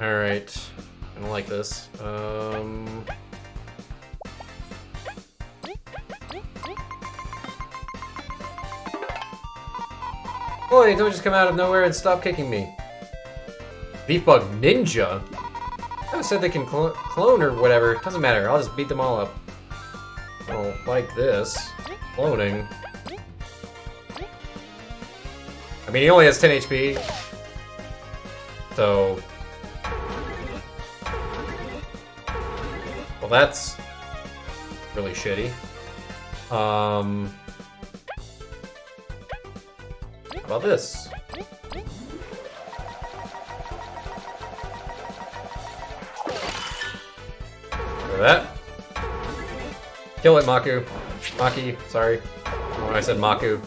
Alright. I don't like this. Boy, don't just come out of nowhere and stop kicking me. Leaf bug ninja? I said they can clone or whatever. Doesn't matter. I'll just beat them all up. Oh, like this. Cloning. I mean, he only has 10 HP. So... well, that's really shitty. How about this? Look at that. Kill it, Maku. Maki, sorry. When I said Maku.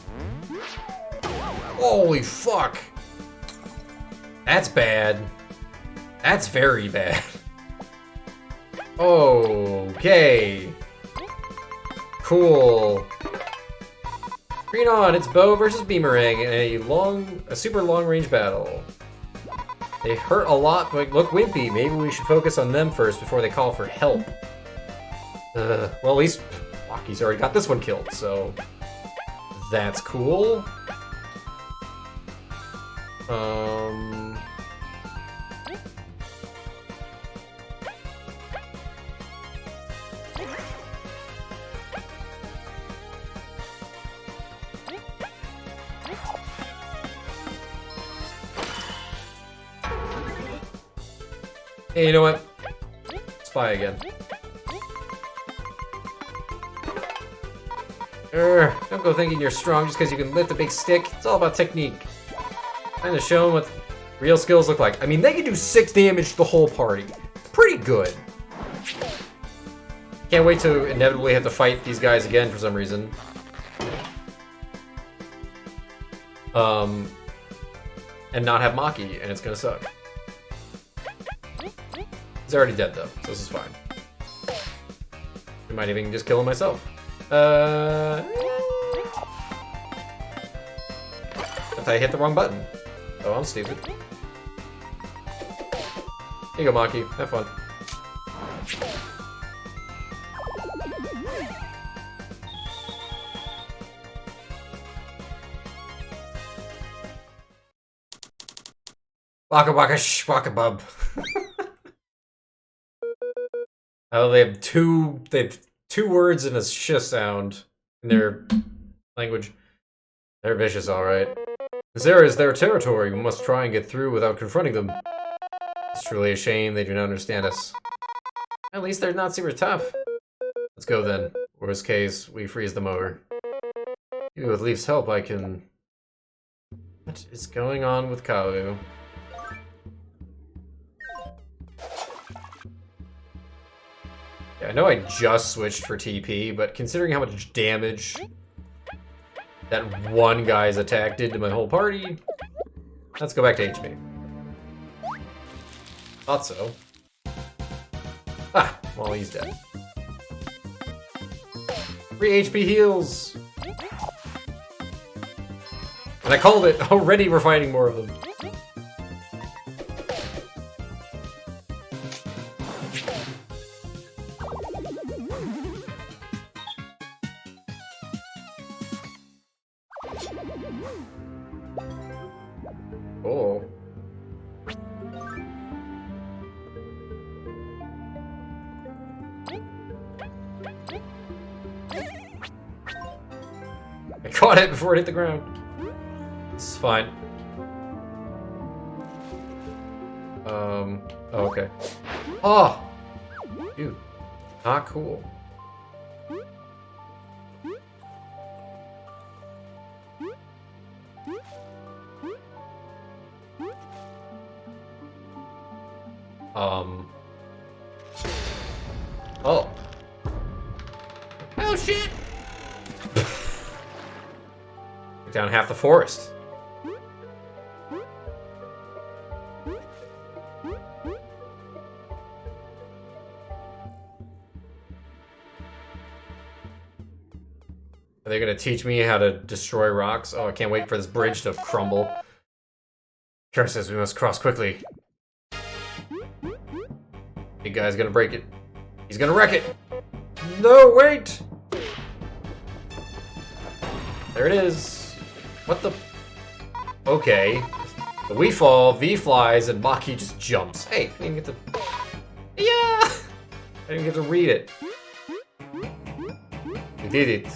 Holy fuck! That's bad. That's very bad. Okay. Cool. Green on, it's Bow versus Beamerang in a super long-range battle. They hurt a lot, but look wimpy. Maybe we should focus on them first before they call for help. Well, at least Maki's already got this one killed, so that's cool. Hey, you know what? Spy again. Don't go thinking you're strong just because you can lift a big stick. It's all about technique. Trying to show them what real skills look like. I mean, they can do 6 damage to the whole party. Pretty good. Can't wait to inevitably have to fight these guys again for some reason. And not have Maki, and it's gonna suck. He's already dead though, so this is fine. I might even just kill him myself. If I hit the wrong button. Oh, I'm stupid. Here you go, Maki. Have fun. Waka waka sh waka bub. Oh, they have two words and a sh sound in their language. They're vicious, alright. This area is their territory. We must try and get through without confronting them. It's truly a shame they do not understand us. At least they're not super tough. Let's go then. Worst case, we freeze them over. Maybe with Leaf's help, I can... What is going on with Kawu? Yeah, I know I just switched for TP, but considering how much damage that one guy's attack did to my whole party, let's go back to HP. Thought so. Ah, well, he's dead. 3 HP heals! And I called it! Already we're fighting more of them. Cool. I caught it before it hit the ground. It's fine. Oh, okay. Oh! Dude. Not cool. Oh. Oh shit! Took down half the forest. Are they gonna teach me how to destroy rocks? Oh, I can't wait for this bridge to crumble. Curses, we must cross quickly. Big guy's gonna break it. He's gonna wreck it! No, wait! There it is. What the... Okay. But we fall, V flies, and Maki just jumps. Hey, I didn't get to... Yeah! I didn't get to read it. We did it.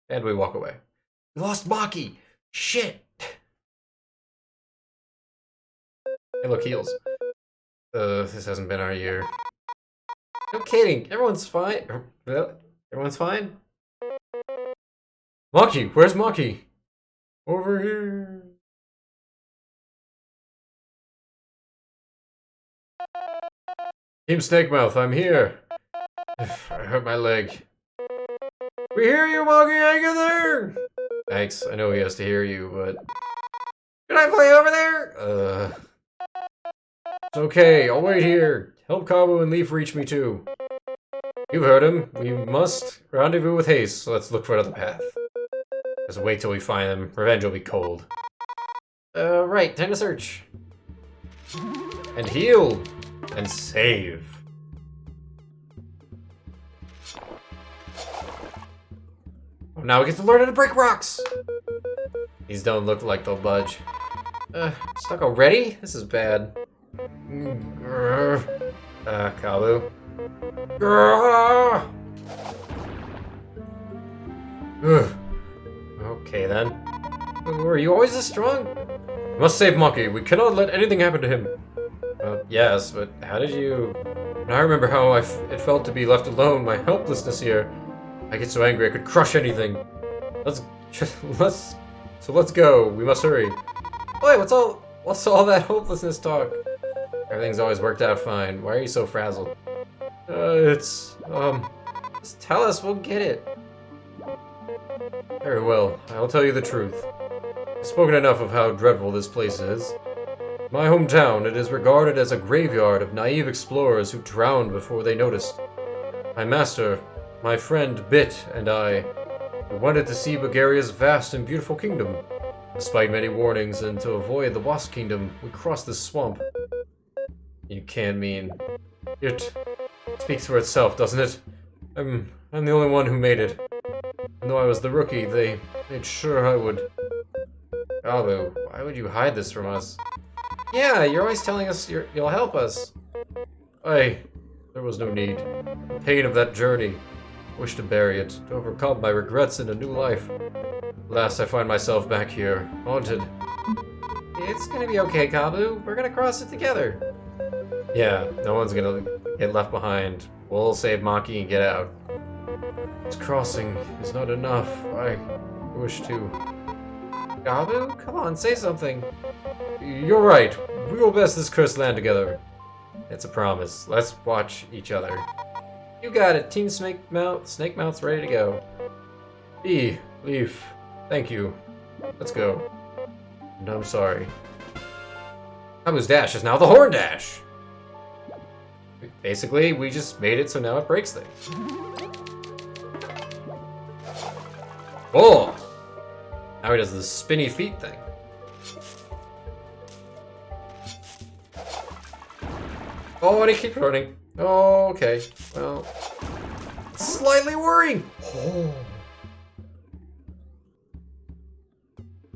And we walk away. We lost Maki! Shit! Hey, look, heals. This hasn't been our year. No kidding. Everyone's fine. Everyone's fine? Monkey, where's Monkey? Over here. Team Snakemouth, I'm here. I hurt my leg. We hear you, Monkey, hang in there! Thanks, I know he has to hear you, but... Can I play over there? It's okay, I'll wait here. Help Kabu and Leaf reach me too. You've heard him. We must rendezvous with haste, so let's look for another path. Just wait till we find them. Revenge will be cold. Right, time to search. And heal. And save. Oh, now we get to learn how to break rocks! These don't look like they'll budge. Stuck already? This is bad. Kabu. Okay then. Were you always this strong? We must save Monkey. We cannot let anything happen to him. Yes, but how did you... I remember how it felt to be left alone, my helplessness here. I get so angry I could crush anything. Let's go. We must hurry. Wait, what's all that hopelessness talk? Everything's always worked out fine. Why are you so frazzled? Just tell us, we'll get it. Very well, I'll tell you the truth. I've spoken enough of how dreadful this place is. In my hometown, it is regarded as a graveyard of naive explorers who drowned before they noticed. My master, my friend Bit, and I wanted to see Bulgaria's vast and beautiful kingdom. Despite many warnings and to avoid the Wasp Kingdom, we crossed this swamp. You can't mean... It speaks for itself, doesn't it? I'm the only one who made it. Even though I was the rookie, they made sure I would. Kabu, why would you hide this from us? Yeah, you're always telling us you'll help us. There was no need. The pain of that journey. I wish to bury it, to overcome my regrets in a new life. Last, I find myself back here, haunted. It's gonna be okay, Kabu. We're gonna cross it together. Yeah, no one's gonna get left behind. We'll save Maki and get out. This crossing is not enough. I wish to... Kabu? Come on, say something. You're right. We will best this cursed land together. It's a promise. Let's watch each other. You got it. Team Snakemouth's ready to go. Leaf. Thank you. Let's go. And I'm sorry. Kabu's dash is now the horn dash. Basically, we just made it so now it breaks things. Oh! Now he does the spinny feet thing. Oh, and he keeps running. Oh, okay. Well, slightly worrying. Oh.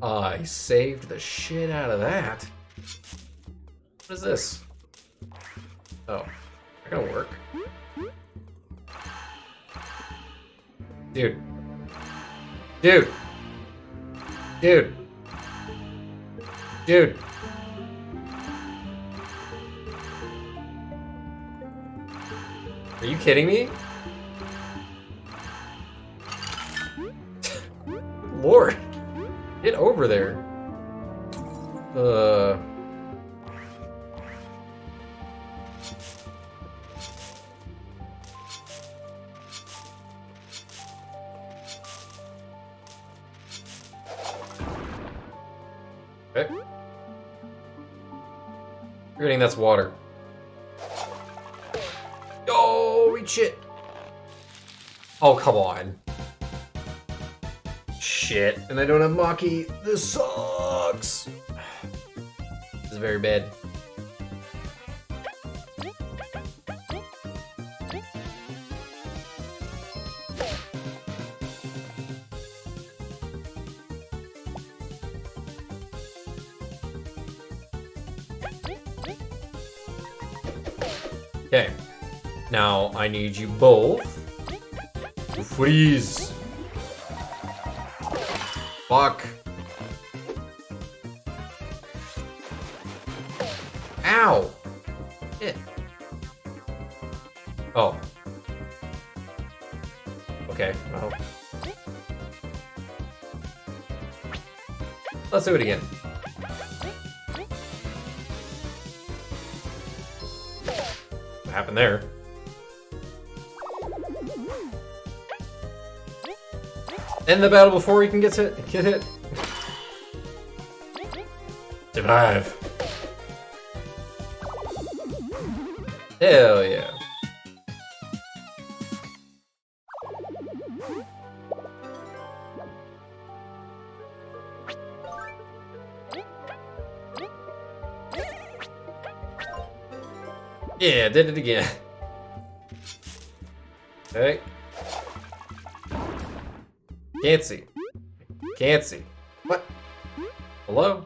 I saved the shit out of that. What is this? Oh, that gonna work. Dude. Are you kidding me? Lord, get over there. Okay. Forgetting that's water. Oh, reach it. Oh, come on. Shit. And I don't have Maki. This sucks. This is very bad. Okay. Now I need you both to freeze. Fuck. Ow. Shit. Oh, Let's do it again. What happened there? End the battle before he can get hit. Survive. Hell yeah. Yeah, did it again. Okay. Can't see. Can't see. What? Hello?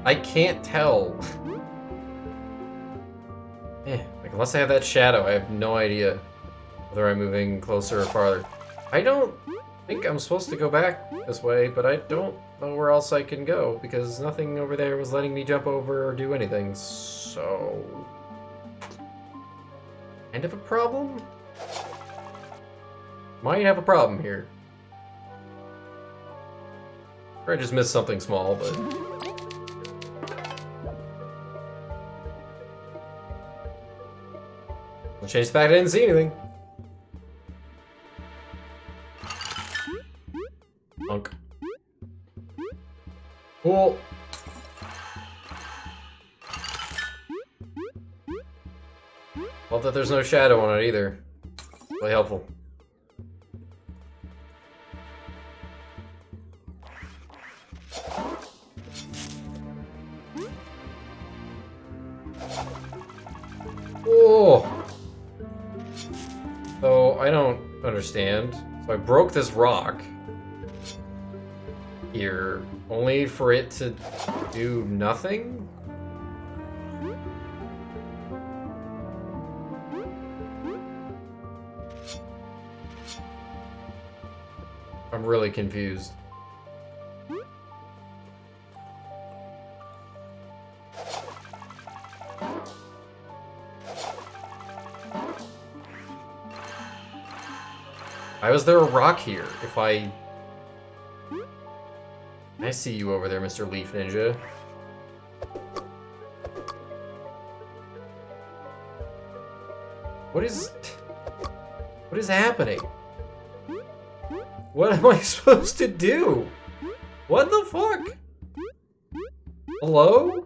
I can't tell. Like unless I have that shadow, I have no idea whether I'm moving closer or farther. I don't think I'm supposed to go back this way, but I don't know where else I can go because nothing over there was letting me jump over or do anything, so... Kind of a problem? Might have a problem here. Or I just missed something small, but... Don't change the fact I didn't see anything. Monk. Cool. Love that there's no shadow on it either. Really helpful. Oh! So, I don't understand. So I broke this rock here, only for it to do nothing? I'm really confused. Why was there a rock here? If I see you over there, Mr. Leaf Ninja. What is happening? What am I supposed to do? What the fuck? Hello?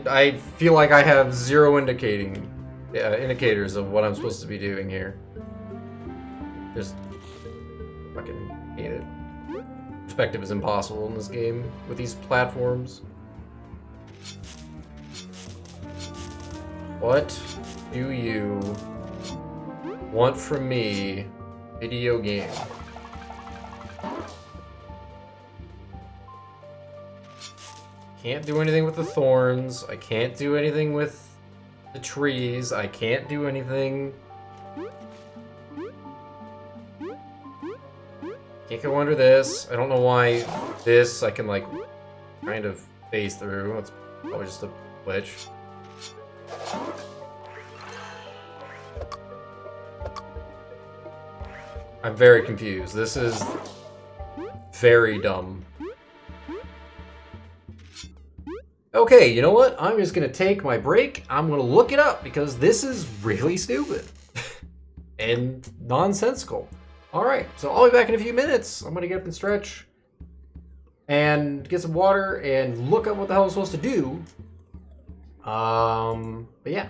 I feel like I have zero indicators of what I'm supposed to be doing here. Just fucking hate it. Perspective is impossible in this game with these platforms. What do you want from me, video game? Can't do anything with the thorns. I can't do anything with the trees. I can't do anything. Can't go under this. I don't know why this I can like kind of phase through. It's probably just a glitch. I'm very confused. This is very dumb. Okay, you know what? I'm just gonna take my break. I'm gonna look it up because this is really stupid and nonsensical. All right, so I'll be back in a few minutes. I'm gonna get up and stretch and get some water and look up what the hell I'm supposed to do. But yeah,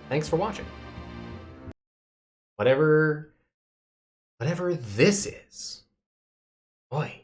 thanks for watching. Whatever this is. Boy.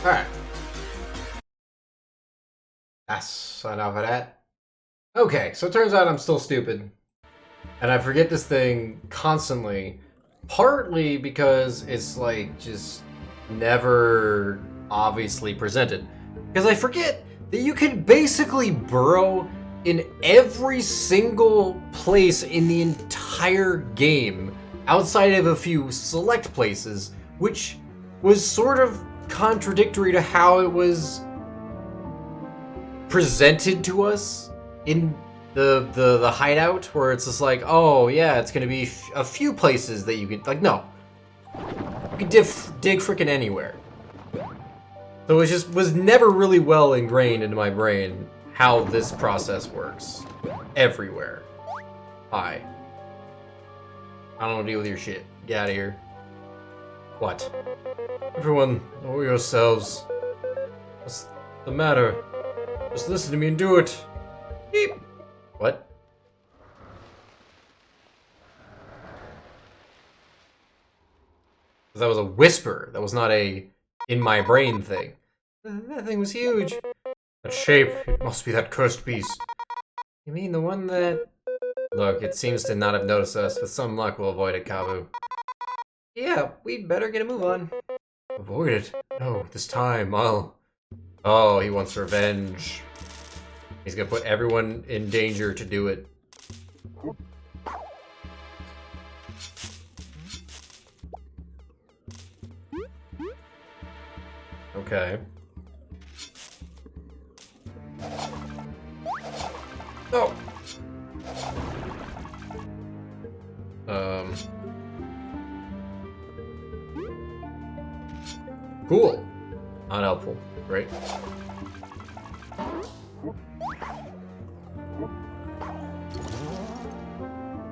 Alright. That's enough of that. Okay, so it turns out I'm still stupid. And I forget this thing constantly. Partly because it's like just never obviously presented. Because I forget that you can basically burrow in every single place in the entire game outside of a few select places, which was sort of contradictory to how it was presented to us in the hideout, where it's just like, oh yeah, it's gonna be a few places that you can, like, no, you can dig freaking anywhere. So it just was never really well ingrained into my brain how this process works everywhere. Hi. I don't want to deal with your shit. Get out of here. What? Everyone, know yourselves. What's the matter? Just listen to me and do it. Beep. What? That was a whisper. That was not a in my brain thing. That thing was huge. That shape, it must be that cursed beast. You mean the one that... Look, it seems to not have noticed us. With some luck, we'll avoid it, Kabu. Yeah, we'd better get a move on. Avoid it? No, this time, I'll... Oh, he wants revenge. He's gonna put everyone in danger to do it. Okay. Oh! Cool. Not helpful, right?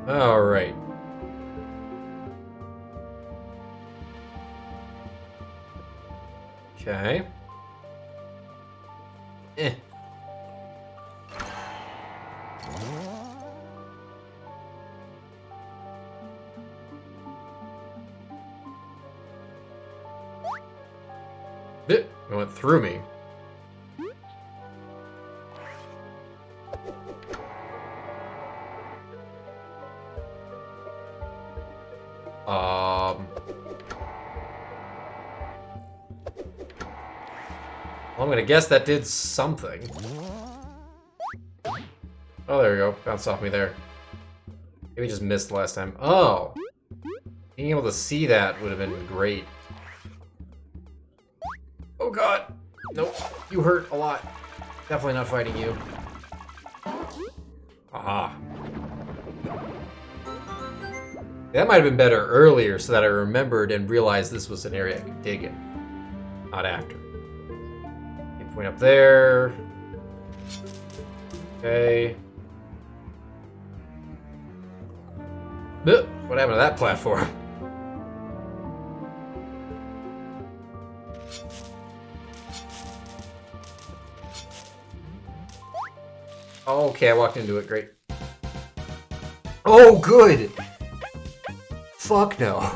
Alright. Okay. Eh. It went through me. Well, I'm gonna guess that did something. Oh, there we go. Bounced off me there. Maybe just missed last time. Oh! Being able to see that would have been great. Oh god! Nope. You hurt a lot. Definitely not fighting you. Aha. That might have been better earlier so that I remembered and realized this was an area I could dig in. Not after. Okay, point up there. Okay. What happened to that platform? Okay, I walked into it. Great. Oh, good! Fuck no.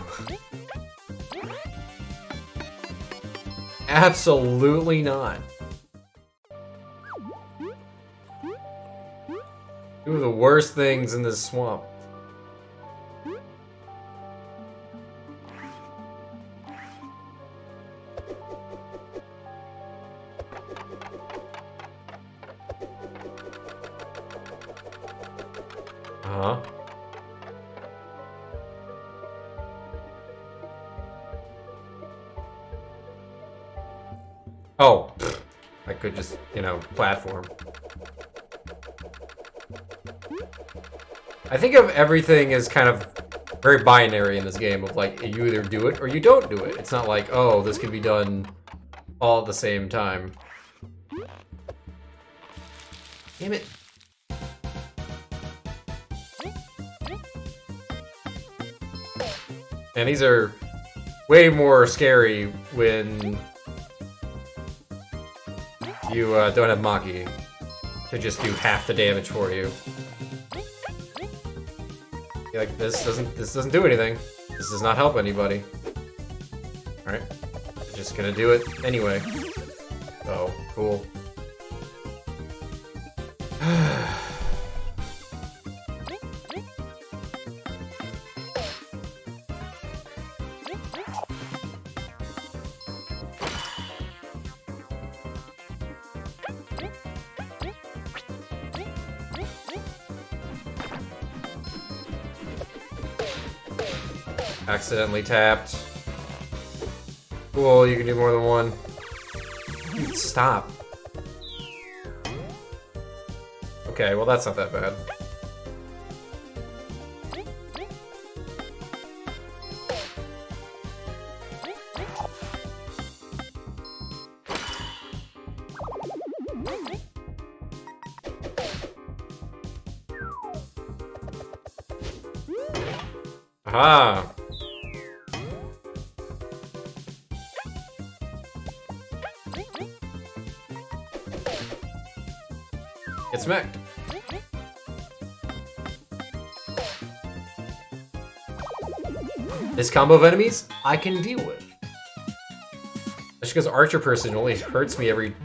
Absolutely not. Two of the worst things in this swamp. Uh-huh. Oh, I could just, you know, platform. I think of everything as kind of very binary in this game of like, you either do it or you don't do it. It's not like, oh, this can be done all at the same time. Damn it. And these are way more scary when you don't have Maki to just do half the damage for you. You're like, this doesn't do anything. This does not help anybody. Alright. Just gonna do it anyway. Oh, cool. Accidentally tapped. Cool, you can do more than one. Dude, stop. Okay, well that's not that bad. Aha! Get smacked. This combo of enemies, I can deal with. That's because Archer Person only hurts me every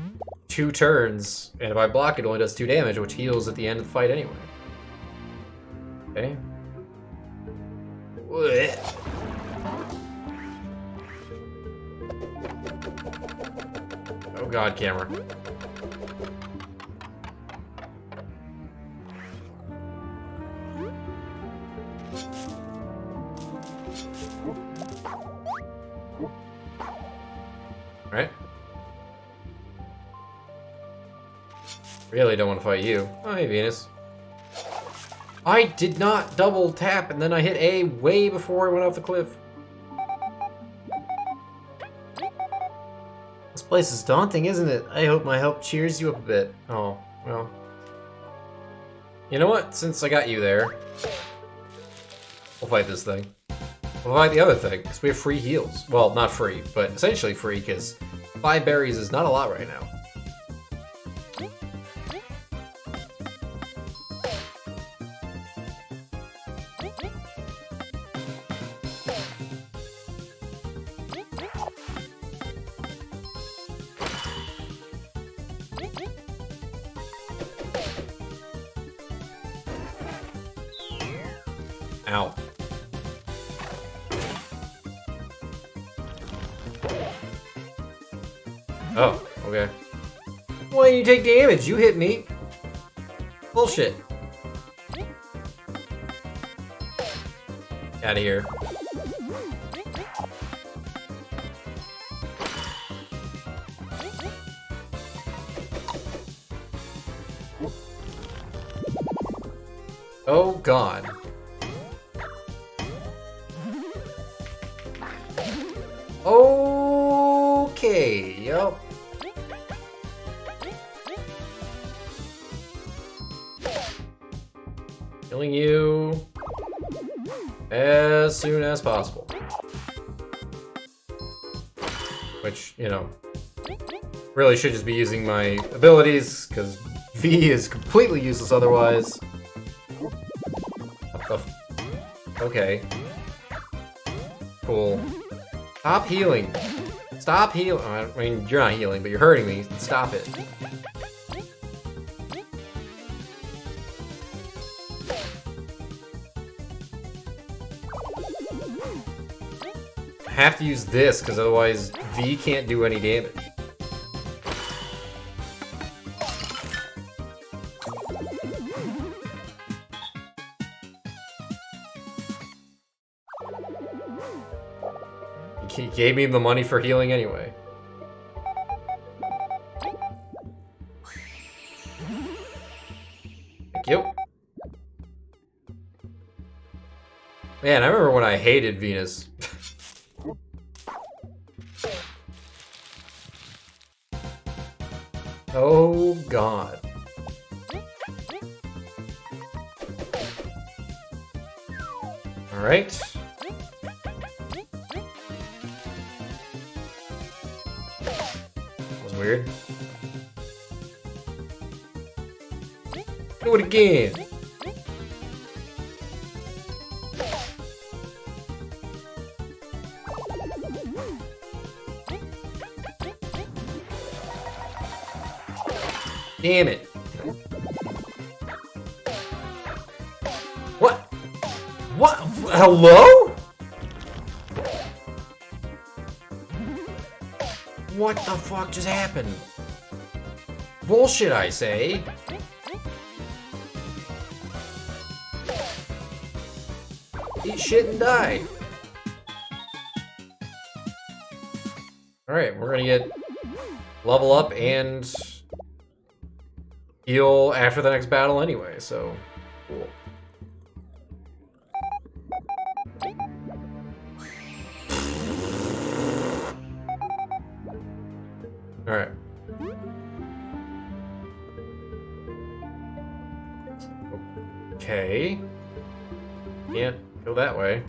2 turns, and if I block it only does 2 damage, which heals at the end of the fight anyway. Okay. Oh god, camera. Alright. Really don't want to fight you. Oh, hey, Venus. I did not double tap, and then I hit A way before I went off the cliff. This place is daunting, isn't it? I hope my help cheers you up a bit. Oh, well. You know what? Since I got you there, we'll fight this thing. We'll fight the other thing, because we have free heals. Well, not free, but essentially free, because 5 berries is not a lot right now. Ow. Oh, okay. Why didn't you take damage? You hit me. Bullshit. Out of here. Oh god. Okay, yep. Killing you as soon as possible. Which, you know, really should just be using my abilities, because V is completely useless otherwise. What the okay. Cool. Stop healing. Stop healing. I mean, you're not healing, but you're hurting me. Stop it. I have to use this, because otherwise V can't do any damage. He gave me the money for healing anyway. Thank you. Man, I remember when I hated Venus. Oh god. Alright. That was weird. Do it again. Damn it. What? What? Hello? What the fuck just happened? Bullshit, I say. Eat shit and die. Alright, we're gonna get level up and heal after the next battle anyway, so cool. Alright. Okay. Can't go that way.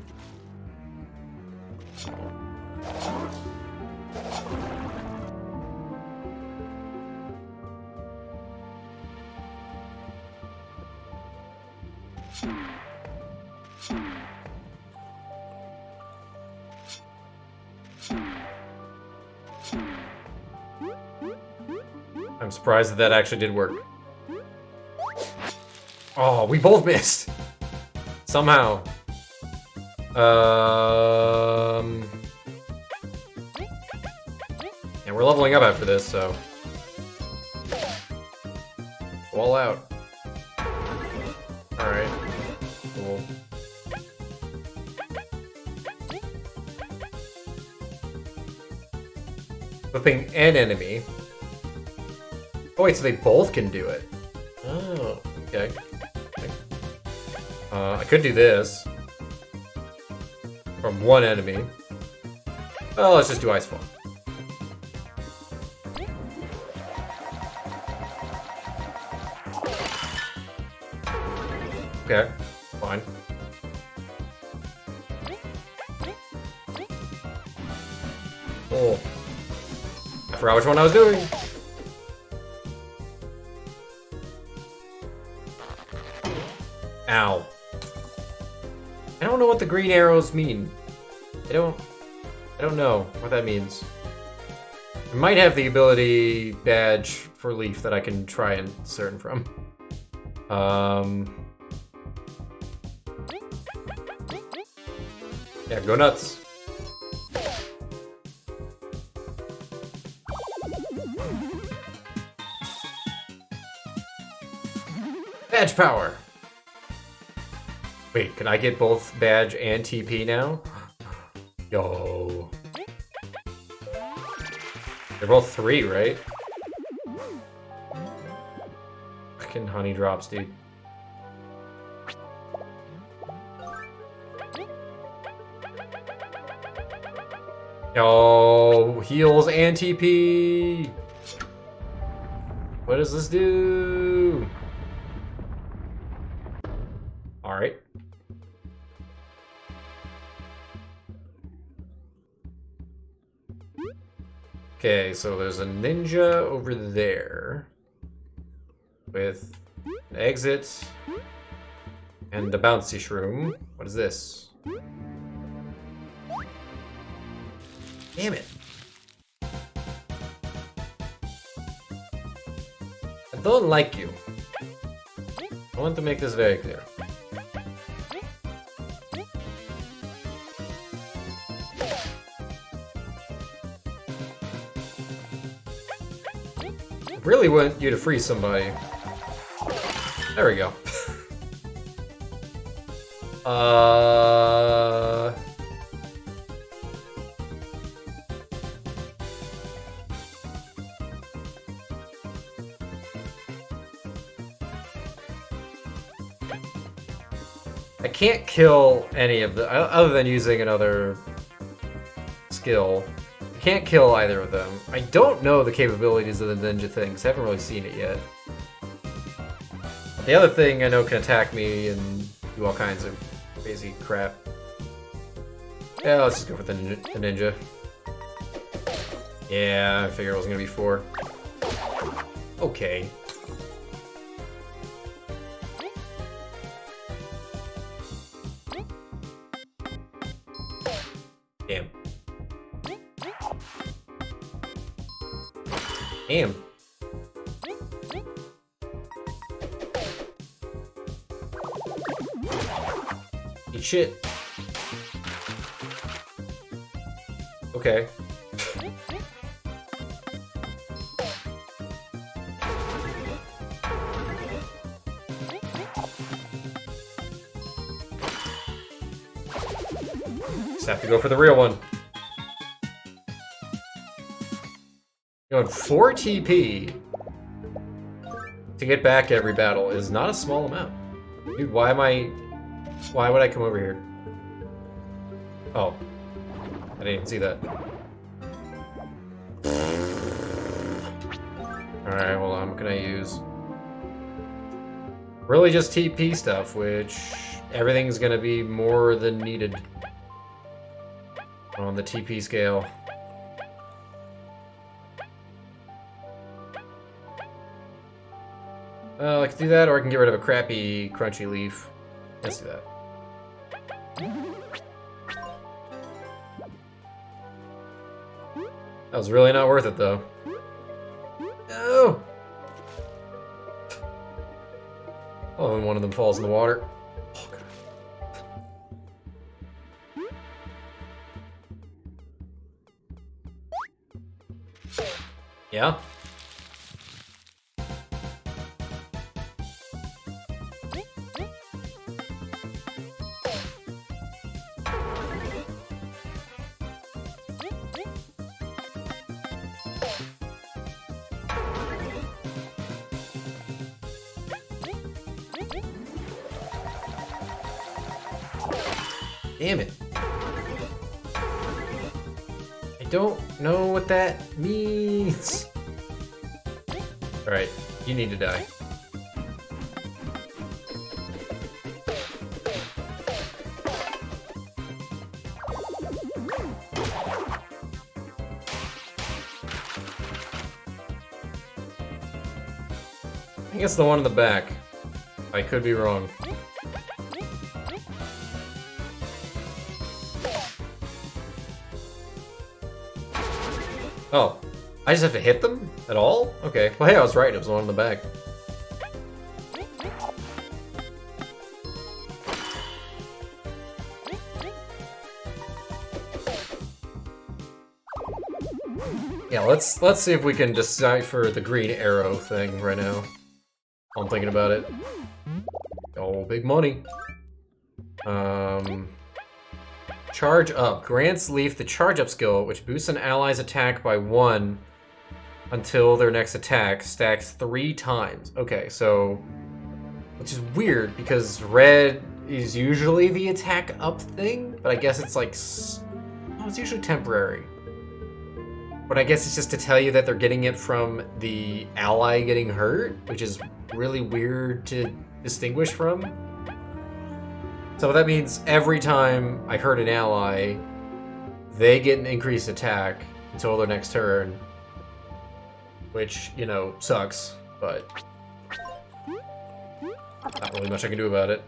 I'm surprised that that actually did work. Oh, we both missed! Somehow. And we're leveling up after this, so... All out. Alright. Cool. Flipping an enemy. Oh wait, so they both can do it. Oh, okay. I could do this. From one enemy. Well, let's just do Ice Fall. Okay, fine. Oh. I forgot which one I was doing. Ow. I don't know what the green arrows mean. I don't know what that means. I might have the ability badge for Leaf that I can try and discern from. Yeah, go nuts. Badge power! Wait, can I get both badge and TP now? Yo. They're both 3, right? Fucking honey drops, dude. Yo, heals and TP! What does this do? Alright. Okay, so there's a ninja over there with an exit and the bouncy shroom. What is this? Damn it. I don't like you. I want to make this very clear. Really want you to freeze somebody. There we go. I can't kill any of the other than using another skill. Can't kill either of them. I don't know the capabilities of the ninja things. I haven't really seen it yet. The other thing I know can attack me and do all kinds of crazy crap. Yeah, let's just go for the ninja. Yeah, I figured it was gonna be 4. Okay. Damn. Damn. Eat shit. Okay. Just have to go for the real one. Going 4 TP to get back every battle is not a small amount. Dude, why would I come over here? Oh. I didn't even see that. Alright, well, I'm gonna use really just TP stuff, which everything's gonna be more than needed on the TP scale. I can do that, or I can get rid of a crappy crunchy leaf. Let's do that. That was really not worth it, though. No! Oh, and one of them falls in the water. Oh, God. Yeah? Damn it. I don't know what that means. Alright, you need to die. I think it's the one in the back. I could be wrong. Oh, I just have to hit them at all? Okay. Well, hey, I was right. It was the one in the back. Yeah, let's see if we can decipher the green arrow thing right now. I'm thinking about it. Oh, big money. Charge up. Grants Leaf the charge up skill, which boosts an ally's attack by 1 until their next attack stacks 3 times. Okay, so, which is weird because red is usually the attack up thing, but I guess it's like, oh, it's usually temporary. But I guess it's just to tell you that they're getting it from the ally getting hurt, which is really weird to distinguish from. So that means every time I hurt an ally, they get an increased attack until their next turn. Which, you know, sucks, but not really much I can do about it.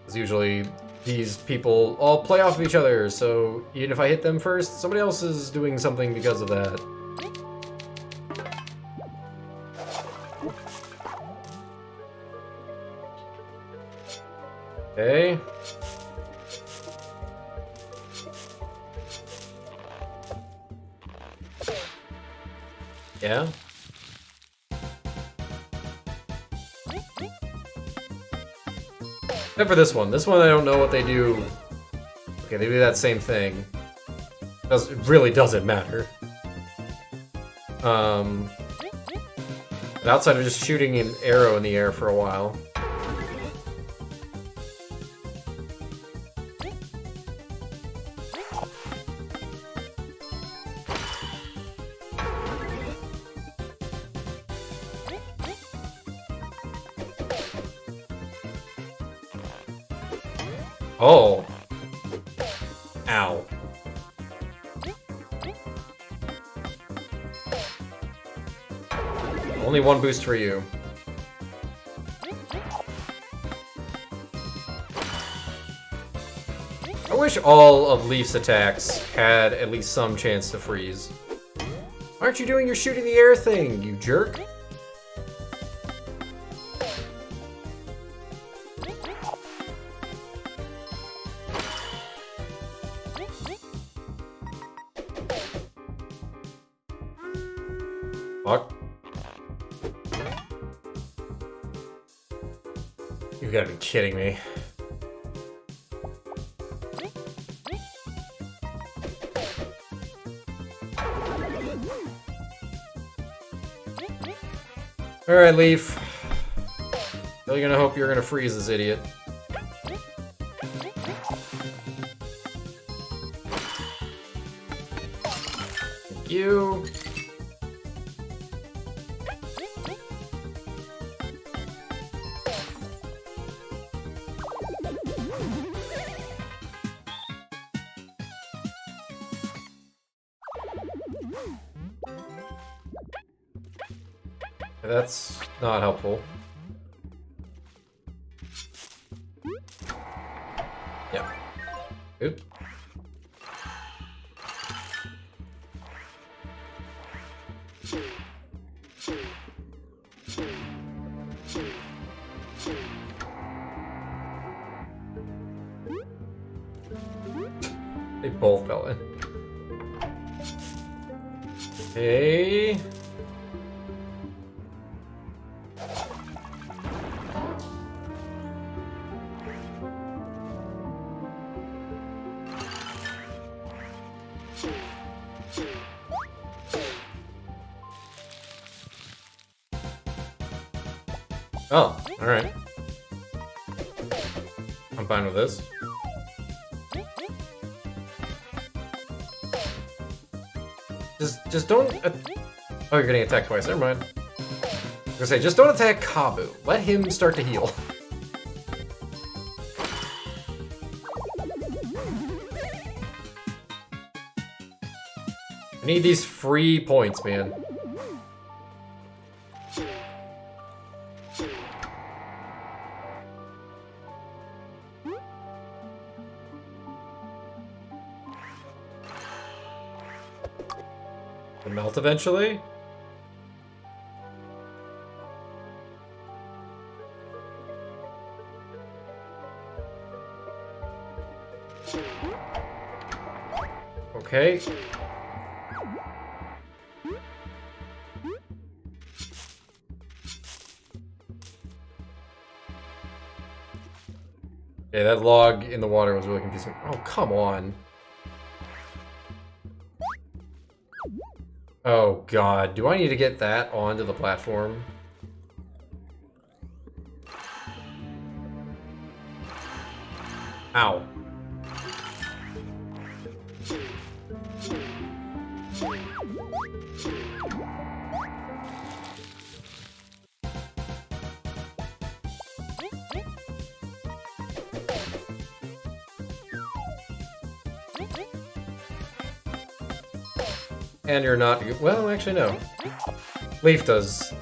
Because usually these people all play off of each other, so even if I hit them first, somebody else is doing something because of that. Okay. Yeah. Except for this one. This one I don't know what they do. Okay, they do that same thing. It really doesn't matter. But outside of just shooting an arrow in the air for a while. Oh. Ow. Only one boost for you. I wish all of Leaf's attacks had at least some chance to freeze. Aren't you doing your shooting the air thing, you jerk? Fuck. You gotta be kidding me. Alright, Leaf. Really gonna hope you're gonna freeze this idiot. Thank you. That's not helpful. Yeah. Oop. They both fell in. Okay. Oh, alright. I'm fine with this. Just don't... oh, you're getting attacked twice. Never mind. I was gonna say, just don't attack Kabu. Let him start to heal. I need these free points, man. It'll melt eventually. Okay. Yeah, that log in the water was really confusing. Oh, come on. Oh god, do I need to get that onto the platform? Ow. And you're not... well, actually, no. Leaf does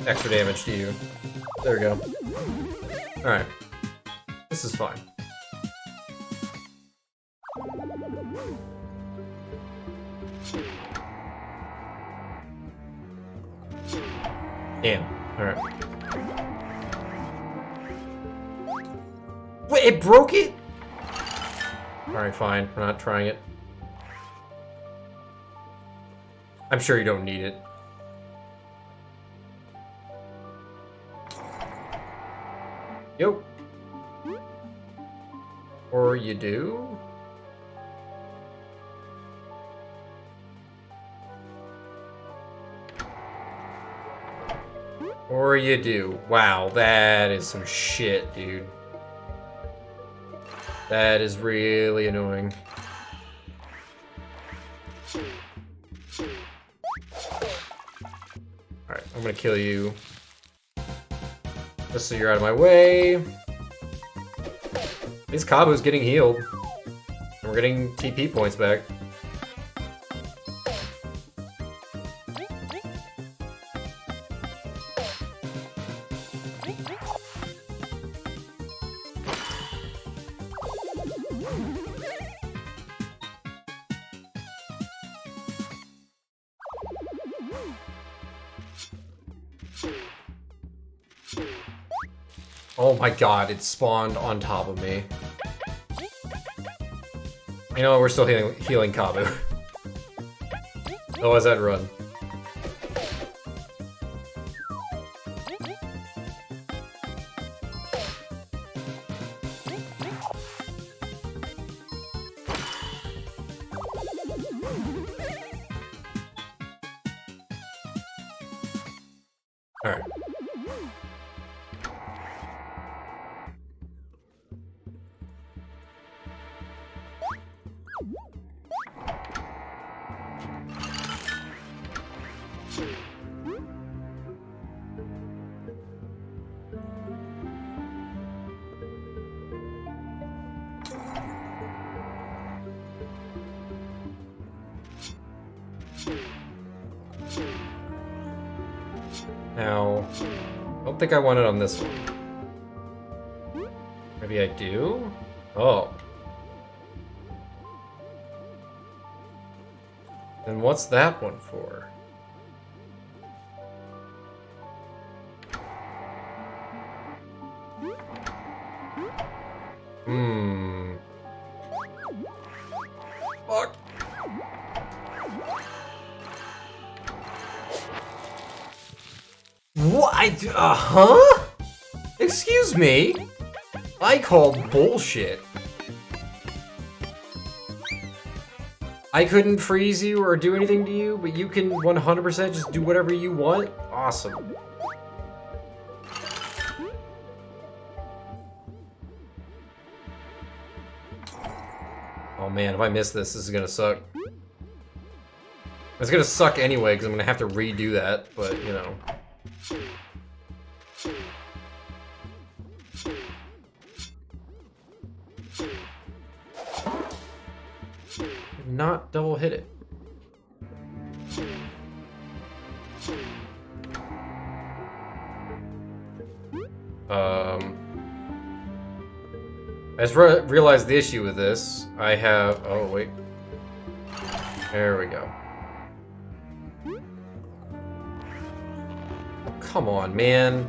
extra damage to you. There we go. Alright. This is fine. Damn. Alright. Wait, it broke it?! Alright, fine. We're not trying it. I'm sure you don't need it. Yo. Or you do? Or you do. Wow, that is some shit, dude. That is really annoying. Alright, I'm gonna kill you. Just so you're out of my way. At least Kabu's getting healed. And we're getting TP points back. Oh my god, it spawned on top of me. You know, we're still healing Kabu. Otherwise I'd run. Alright. Now, I don't think I want it on this one. Maybe I do? Oh. Then what's that one for? Fuck. What? Huh? Excuse me? I called bullshit. I couldn't freeze you or do anything to you, but you can 100% just do whatever you want? Awesome. Oh man, if I miss this, this is gonna suck. It's gonna suck anyway, because I'm gonna have to redo that, but, you know. Not double hit it. I just realized the issue with this. I have... Oh, wait. There we go. Oh, come on, man.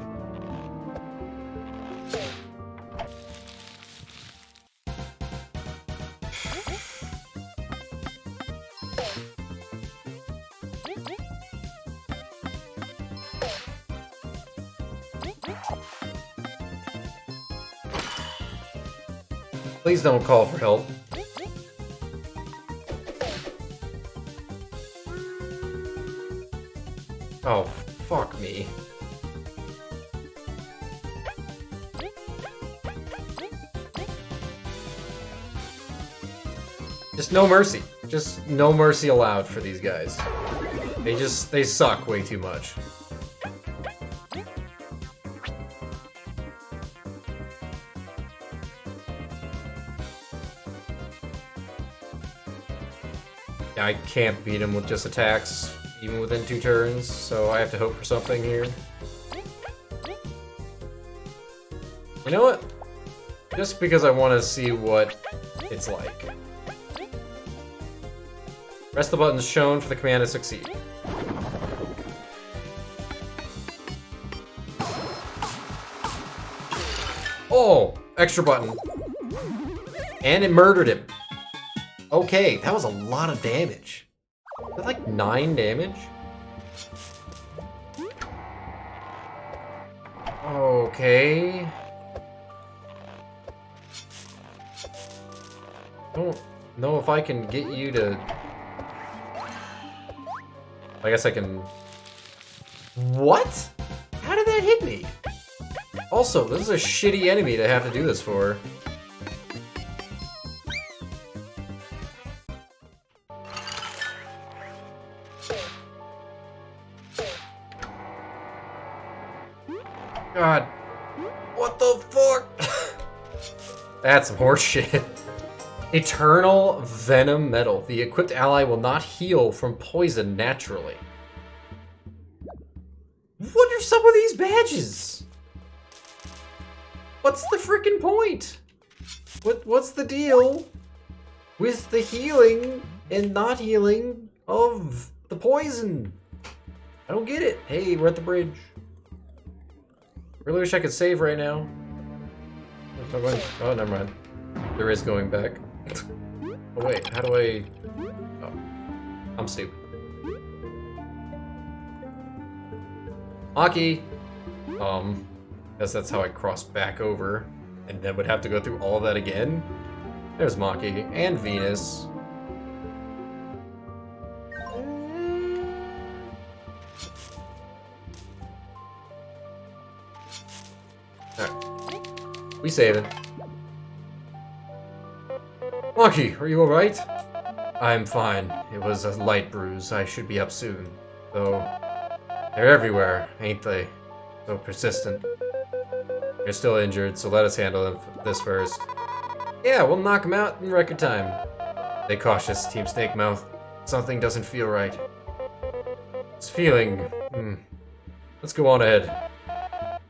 Please don't call for help. Oh, fuck me. Just no mercy. Just no mercy allowed for these guys. They suck way too much. I can't beat him with just attacks, even within 2 turns, so I have to hope for something here. You know what? Just because I want to see what it's like. Press the buttons shown for the command to succeed. Oh! Extra button. And it murdered him. Okay, that was a lot of damage. Is that like 9 damage? Okay. I don't know if I can get you to... I guess I can... What? How did that hit me? Also, this is a shitty enemy to have to do this for. God. What the fuck? That's some horse shit. Eternal Venom Metal. The equipped ally will not heal from poison naturally. What are some of these badges? What's the frickin' point? What's the deal with the healing and not healing of the poison? I don't get it. Hey, we're at the bridge. Really wish I could save right now. Oh, never mind. There is going back. Oh wait, how do I... Oh, I'm stupid. Maki! Guess that's how I cross back over. And then would have to go through all of that again? There's Maki and Venus. We saving. Monkey, are you alright? I'm fine. It was a light bruise. I should be up soon. Though, they're everywhere, ain't they? So persistent. You're still injured, so let us handle this first. Yeah, we'll knock him out in record time. Stay cautious, Team Snake Mouth. Something doesn't feel right. It's feeling... Let's go on ahead.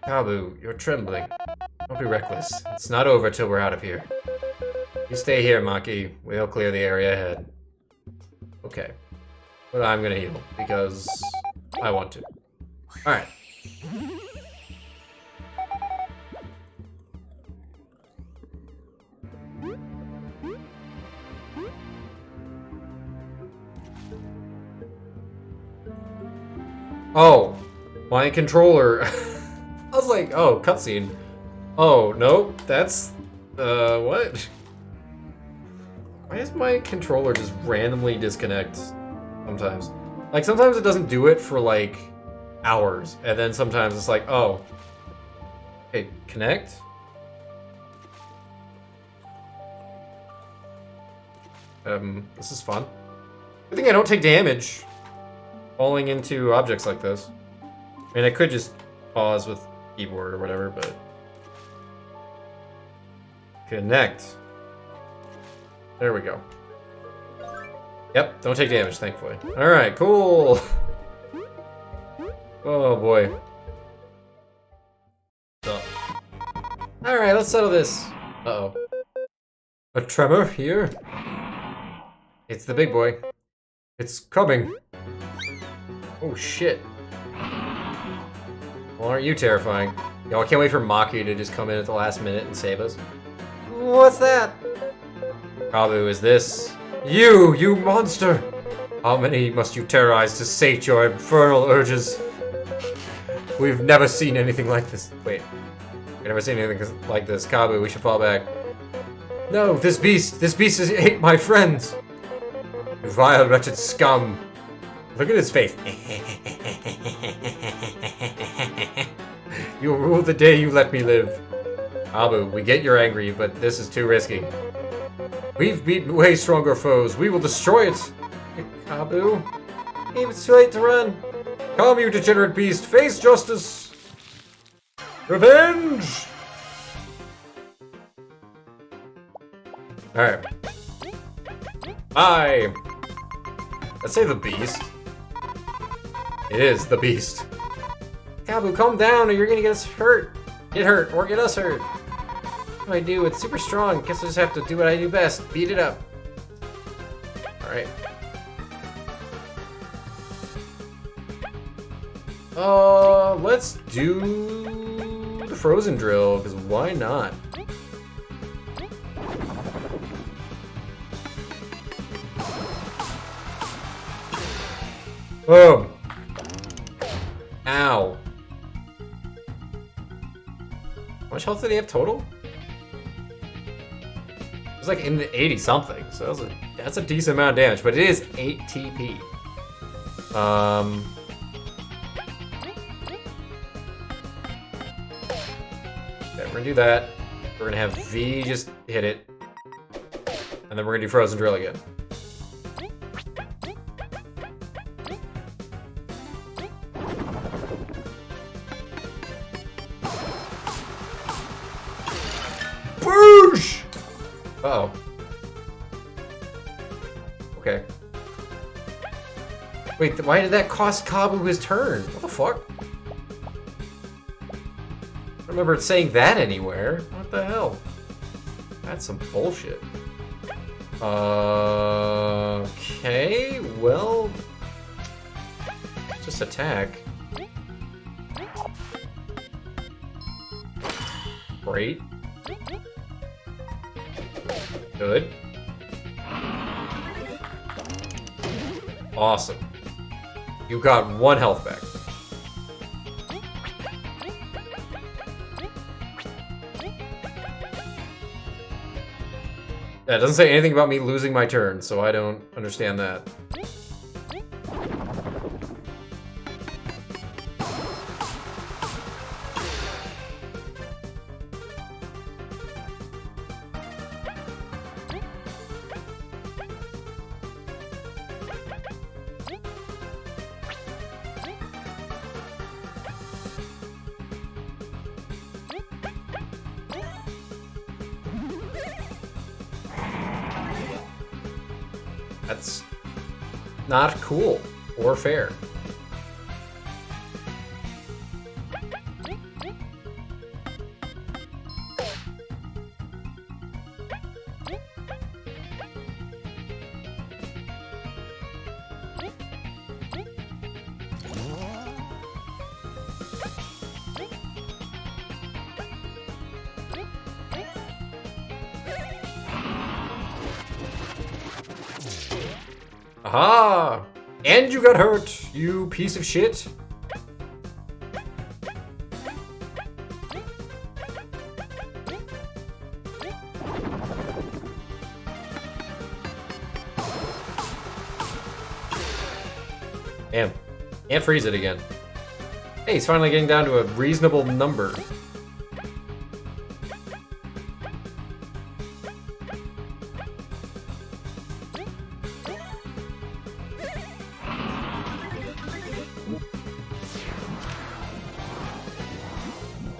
Kabu, you're trembling. Don't be reckless. It's not over till we're out of here. You stay here, Maki. We'll clear the area ahead. Okay. But I'm gonna heal, because I want to. Alright. Oh, my controller. I was like, oh, cutscene. Oh, no, that's, what? Why does my controller just randomly disconnect sometimes? Like, sometimes it doesn't do it for, like, hours, and then sometimes it's like, oh. Okay, connect? This is fun. Good thing I don't take damage falling into objects like this. I mean, I could just pause with keyboard or whatever, but... Connect. There we go. Yep, don't take damage, thankfully. Alright, cool! Oh boy. Alright, let's settle this. Uh-oh. A tremor here? It's the big boy. It's coming. Oh shit. Well, aren't you terrifying? Yo, I can't wait for Maki to just come in at the last minute and save us. What's that? Kabu, is this? You monster! How many must you terrorize to sate your infernal urges? We've never seen anything like this. Wait. We've never seen anything like this. Kabu, we should fall back. No, this beast ate my friends! You vile, wretched scum! Look at his face. You'll rule the day you let me live. Abu, we get you're angry, but this is too risky. We've beaten way stronger foes. We will destroy it. Abu, it's too late to run. Come, you degenerate beast. Face justice. Revenge. Alright. Bye. Let's say the beast. It is the beast. Kabu, calm down or you're gonna get us hurt. Get hurt or get us hurt. What do I do? It's super strong. Guess I just have to do what I do best. Beat it up. Alright. Let's do the frozen drill, because why not? Boom! Ow. How much health did he have total? It was like in the 80 something, so that's a decent amount of damage, but it is 8 TP. Okay, we're gonna do that. We're gonna have V just hit it. And then we're gonna do frozen drill again. Boosh! Uh-oh. Okay. Wait, why did that cost Kabu his turn? What the fuck? I don't remember it saying that anywhere. What the hell? That's some bullshit. Okay, well... just attack. Great. Good. Awesome. You got 1 health back. That doesn't say anything about me losing my turn, so I don't understand that. That's not cool or fair. Aha! And you got hurt, you piece of shit. Damn. Can't freeze it again. Hey, he's finally getting down to a reasonable number.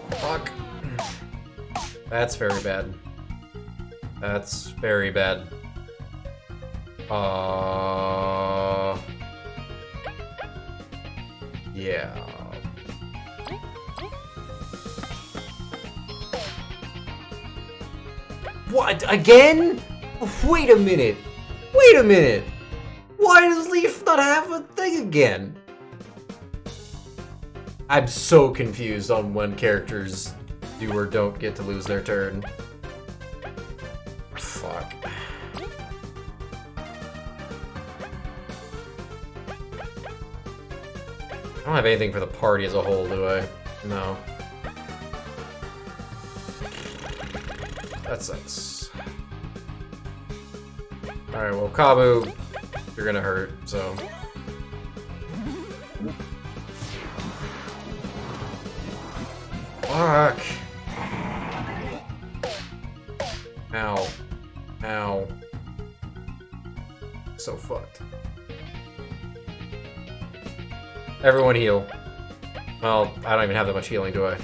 Fuck. That's very bad. That's very bad. Yeah. What? Again? Wait a minute. Wait a minute. Why does Leaf not have a thing again? I'm so confused on when characters do or don't get to lose their turn. Fuck. I don't have anything for the party as a whole, do I? No. That sucks. Alright, well, Kabu, you're gonna hurt, so... Fuck! Ow. Ow. So fucked. Everyone heal. Well, I don't even have that much healing, do I?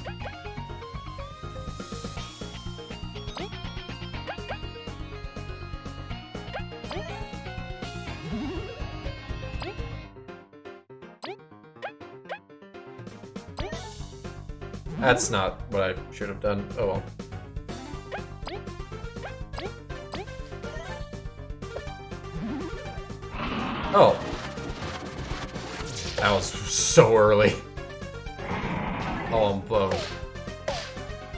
That's not what I should have done. Oh well. Oh. That was so early. Oh, I'm boned.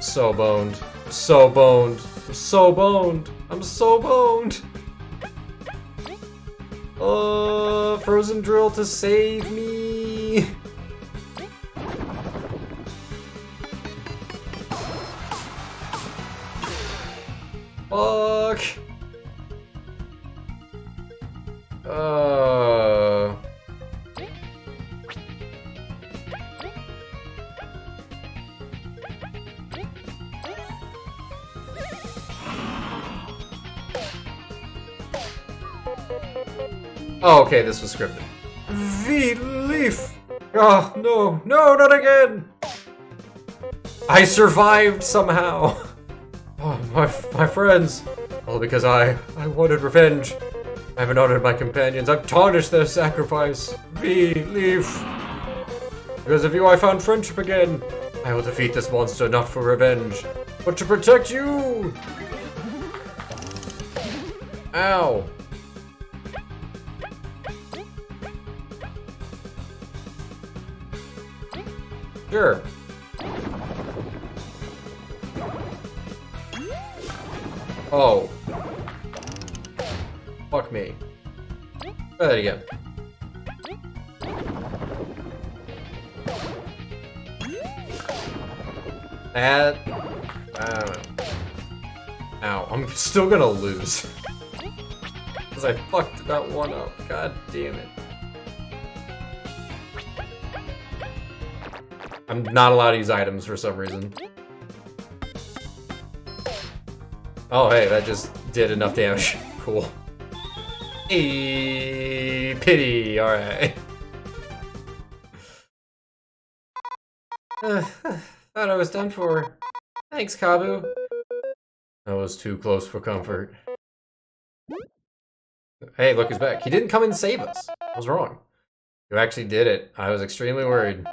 So boned. So boned. I'm so boned. I'm so boned. Frozen drill to save me. Fuck. Oh, okay, this was scripted. V-Leaf! Oh, no, no, not again! I survived somehow! Oh, my friends! All because I wanted revenge. I haven't honored my companions. I've tarnished their sacrifice. V-Leaf! Because of you, I found friendship again. I will defeat this monster not for revenge, but to protect you! Ow. Sure. Oh. Fuck me. Try that again. That... I don't know. Ow, I'm still gonna lose. Because I fucked that one up. God damn it. I'm not allowed to use items for some reason. Oh, hey, that just did enough damage. Cool. Hey, pity, alright. Thought I was done for. Thanks, Kabu. That was too close for comfort. Hey, look who's back. He didn't come and save us. I was wrong. You actually did it. I was extremely worried.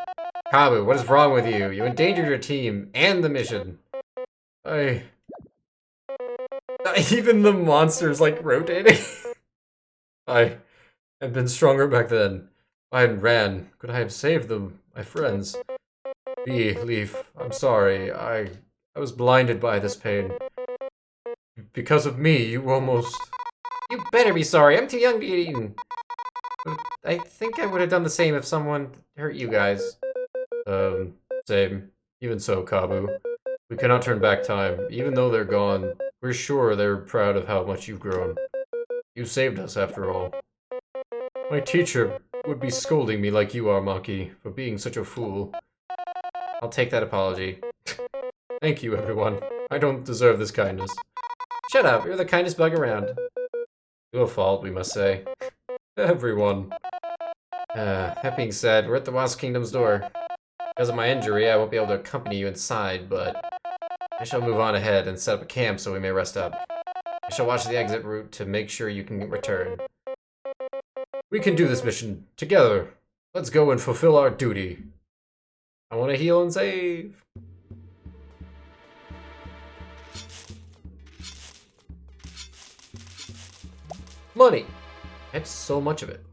Kabu, what is wrong with you? You endangered your team and the mission. Even the monster's like rotating. I had been stronger back then. I had ran. Could I have saved them, my friends? Leaf, I'm sorry. I was blinded by this pain. Because of me, you almost... You better be sorry. I'm too young to get eaten. But I think I would have done the same if someone hurt you guys. Same. Even so, Kabu. We cannot turn back time. Even though they're gone, we're sure they're proud of how much you've grown. You saved us, after all. My teacher would be scolding me like you are, Maki, for being such a fool. I'll take that apology. Thank you, everyone. I don't deserve this kindness. Shut up, you're the kindest bug around. Your fault, we must say. Everyone. That being said, we're at the Wasp Kingdom's door. Because of my injury, I won't be able to accompany you inside, but I shall move on ahead and set up a camp so we may rest up. I shall watch the exit route to make sure you can return. We can do this mission together. Let's go and fulfill our duty. I want to heal and save. Money. I have so much of it.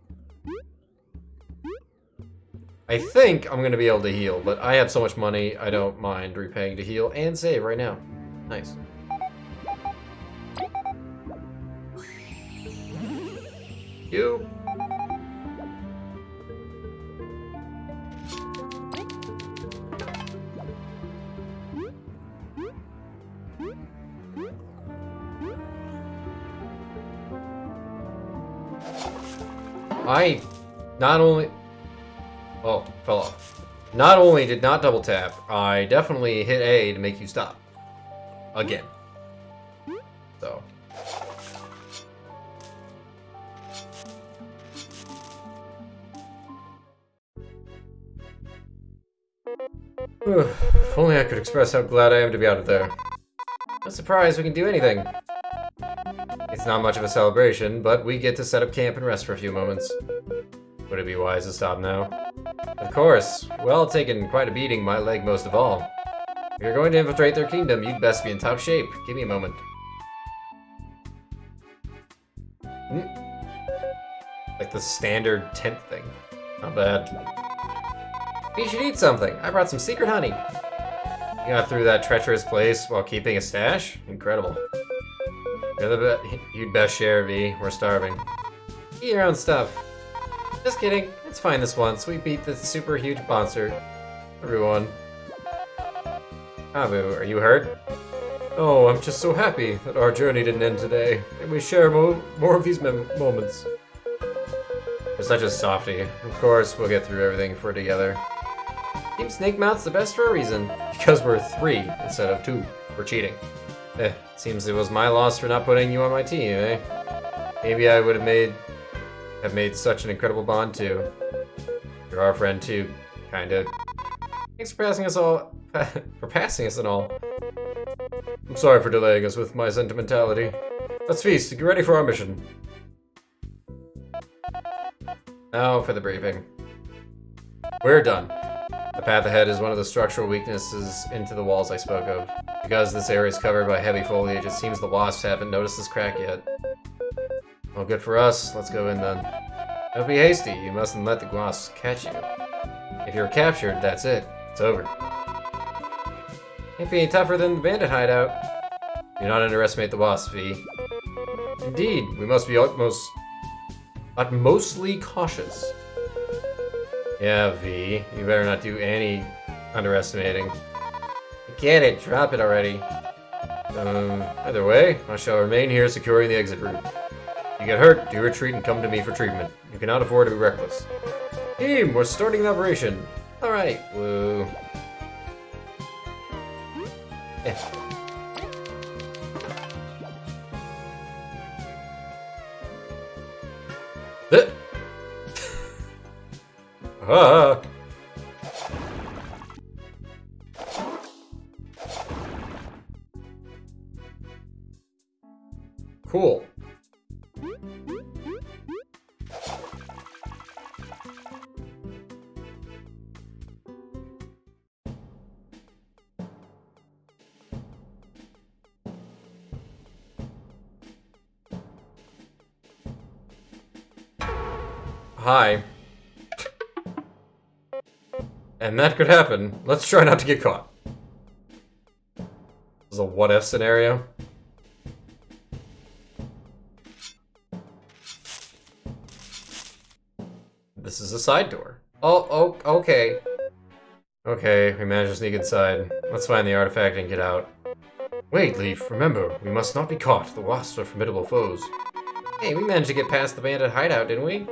I think I'm going to be able to heal, but I have so much money, I don't mind repaying to heal and save right now. Nice. You. I not only... Oh, fell off. Not only did not double tap, I definitely hit A to make you stop. Again. So. If only I could express how glad I am to be out of there. No surprise, we can do anything. It's not much of a celebration, but we get to set up camp and rest for a few moments. Would it be wise to stop now? Of course. Well taken, quite a beating, my leg most of all. If you're going to infiltrate their kingdom, you'd best be in top shape. Give me a moment. Like the standard tent thing. Not bad. You should eat something. I brought some secret honey. You got through that treacherous place while keeping a stash? Incredible. You'd best share, V. We're starving. Eat your own stuff. Just kidding. It's fine this once. We beat this super huge monster. Everyone. Abu, are you hurt? Oh, I'm just so happy that our journey didn't end today, and we share more of these moments. You're such a softie. Of course, we'll get through everything if we're together. Team Snake Mouth's the best for a reason. Because we're 3 instead of 2. We're cheating. Seems it was my loss for not putting you on my team, eh? Maybe I would have made such an incredible bond too. You're our friend too, kinda. Thanks for passing us and all. I'm sorry for delaying us with my sentimentality. Let's feast and get ready for our mission. Now for the briefing. We're done. The path ahead is one of the structural weaknesses into the walls I spoke of. Because this area is covered by heavy foliage, it seems the wasps haven't noticed this crack yet. Well, good for us. Let's go in then. Don't be hasty. You mustn't let the wasps catch you. If you're captured, that's it. It's over. Can't be any tougher than the bandit hideout. Do not underestimate the wasps, V. Indeed, we must be utmostly cautious. Yeah, V. You better not do any underestimating. Get it. Drop it already. Either way, I shall remain here securing the exit route. If you get hurt, do retreat and come to me for treatment. You cannot afford to be reckless. Team, we're starting the operation. Alright, woo. Ah. Cool. hi. And that could happen. Let's try not to get caught. This is a what-if scenario. This is a side door. Oh, okay. Okay, we managed to sneak inside. Let's find the artifact and get out. Wait, Leaf, remember, we must not be caught. The wasps are formidable foes. Hey, we managed to get past the bandit hideout, didn't we?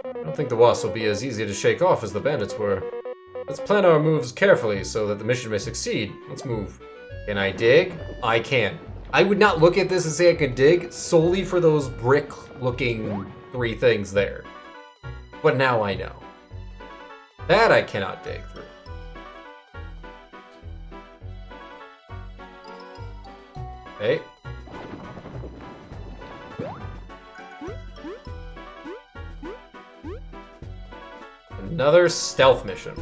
I don't think the wasps will be as easy to shake off as the bandits were. Let's plan our moves carefully so that the mission may succeed. Let's move. Can I dig? I can. I would not look at this and say I can dig solely for those brick-looking 3 things there. But now I know. That I cannot dig through. Okay. Another stealth mission.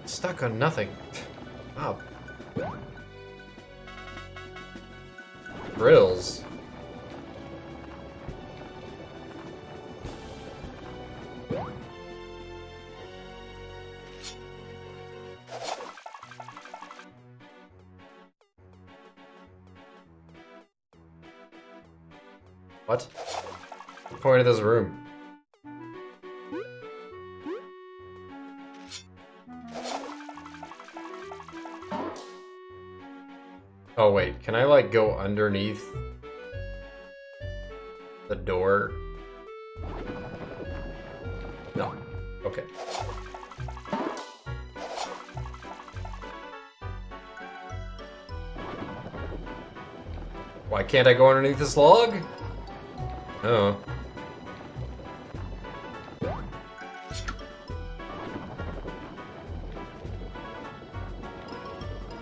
Stuck on nothing. Wow. Grills. What? What's the point of this room? Oh wait, can I like go underneath the door? No. Okay. Why can't I go underneath this log? Oh.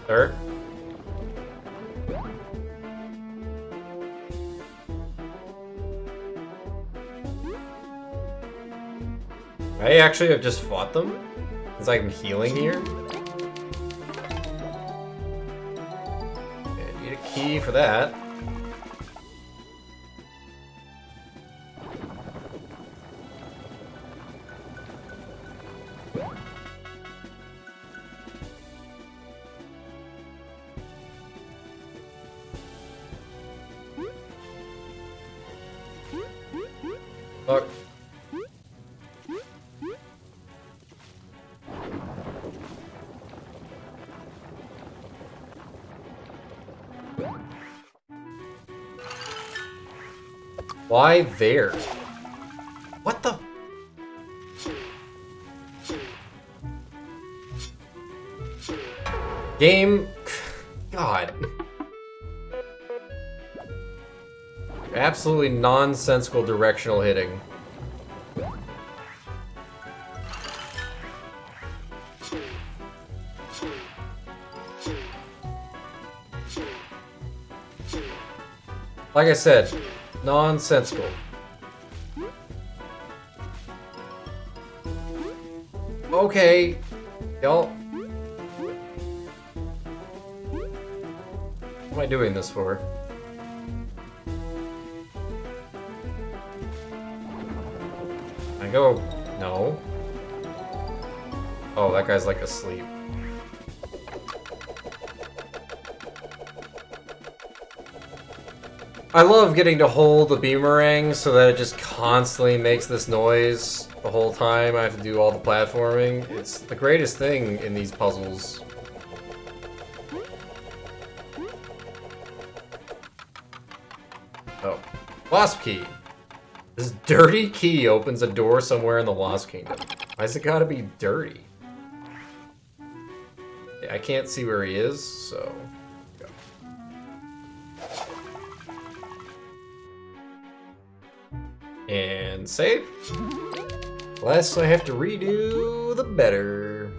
Third. I actually have just fought them? It's like I'm healing here? Okay, I need a key for that. Fuck. Why there? What the? Game. God. Absolutely nonsensical directional hitting. Like I said, nonsensical. Okay, y'all. What am I doing this for? I go. No. Oh, that guy's like asleep. I love getting to hold the boomerang so that it just constantly makes this noise the whole time I have to do all the platforming. It's the greatest thing in these puzzles. Oh. Wasp key. This dirty key opens a door somewhere in the Wasp Kingdom. Why's it gotta be dirty? Yeah, I can't see where he is, so... go. And save. Less I have to redo, the better.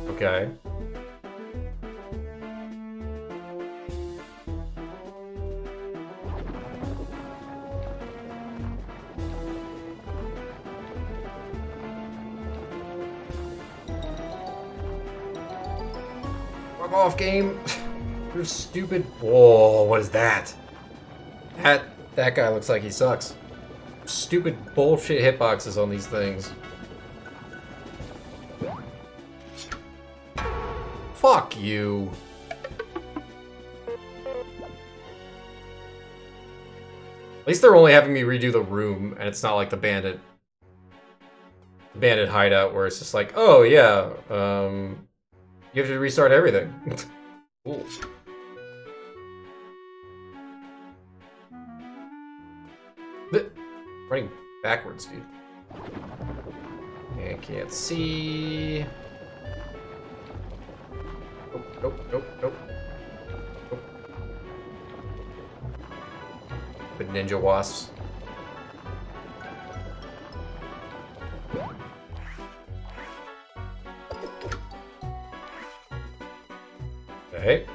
Okay. Fuck off, game. You're stupid. Whoa, what is that? That guy looks like he sucks. Stupid bullshit hitboxes on these things. Fuck you. At least they're only having me redo the room, and it's not like the bandit hideout where it's just like, oh yeah, you have to restart everything. Cool. Running backwards, dude. I can't see. Nope. With ninja wasps. Okay.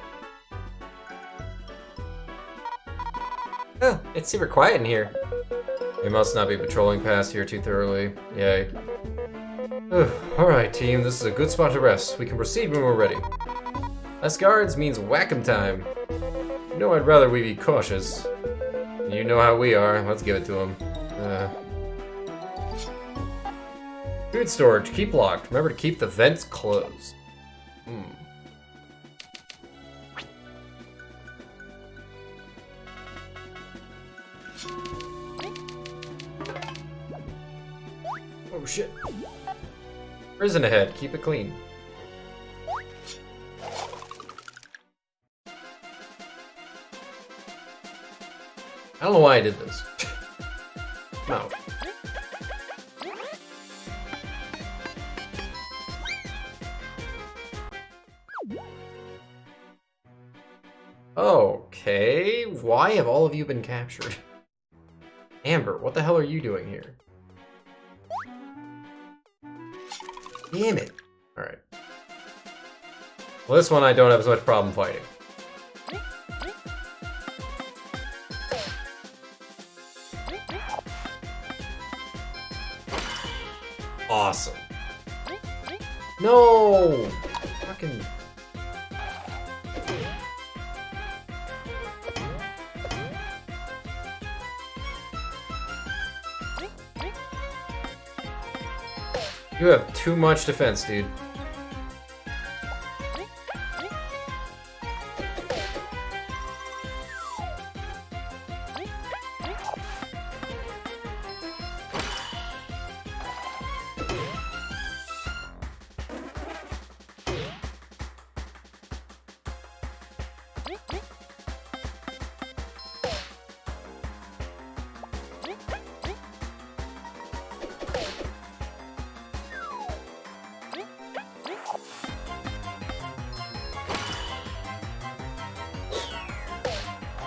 Oh, it's super quiet in here. We must not be patrolling past here too thoroughly. Yay. Alright, team, this is a good spot to rest. We can proceed when we're ready. Less guards means whack-em time. You know I'd rather we be cautious. You know how we are. Let's give it to them. Food storage, keep locked. Remember to keep the vents closed. Oh shit. Prison ahead, keep it clean. I don't know why I did this. No. Okay, why have all of you been captured? Amber, what the hell are you doing here? Damn it. Alright. Well, this one I don't have as much problem fighting. Awesome. No! Fucking... You have too much defense, dude.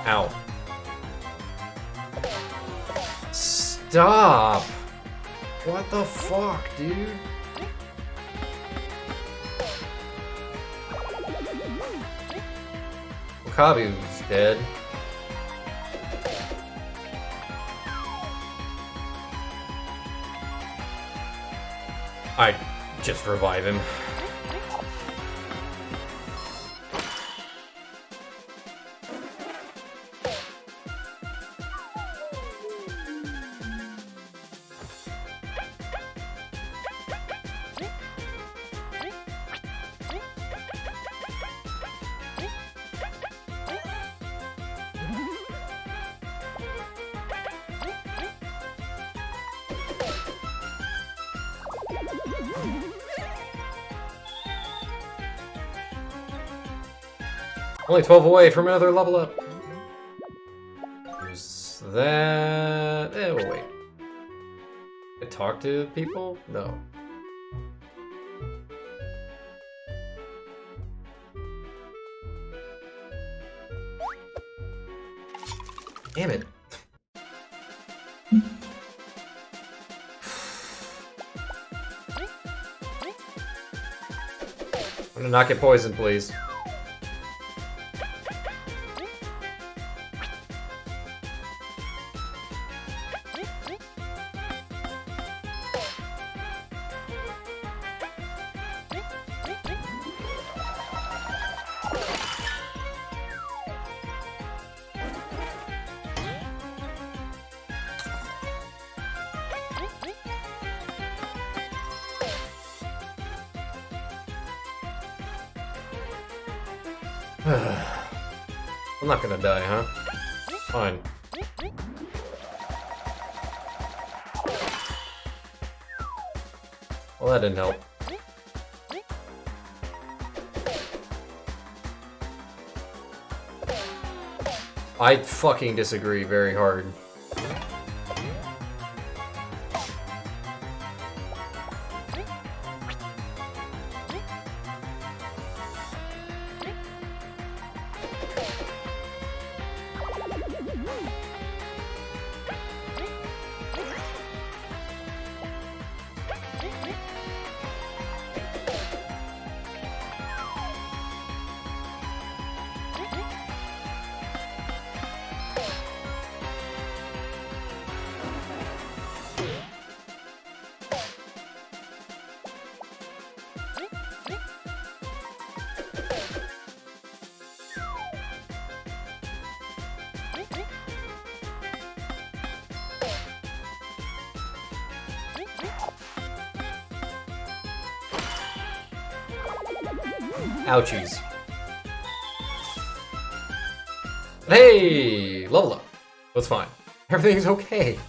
Ow. Stop! What the fuck, dude? Wakabu's dead. I just revive him. Only 12 away from another level up. There's that. Oh, wait. I talk to people? No. Damn it. gonna not get poisoned, please. I'm not gonna die, huh? Fine. Well, that didn't help. I fucking disagree very hard. Ouchies. Hey! Level up. That's fine. Everything's okay.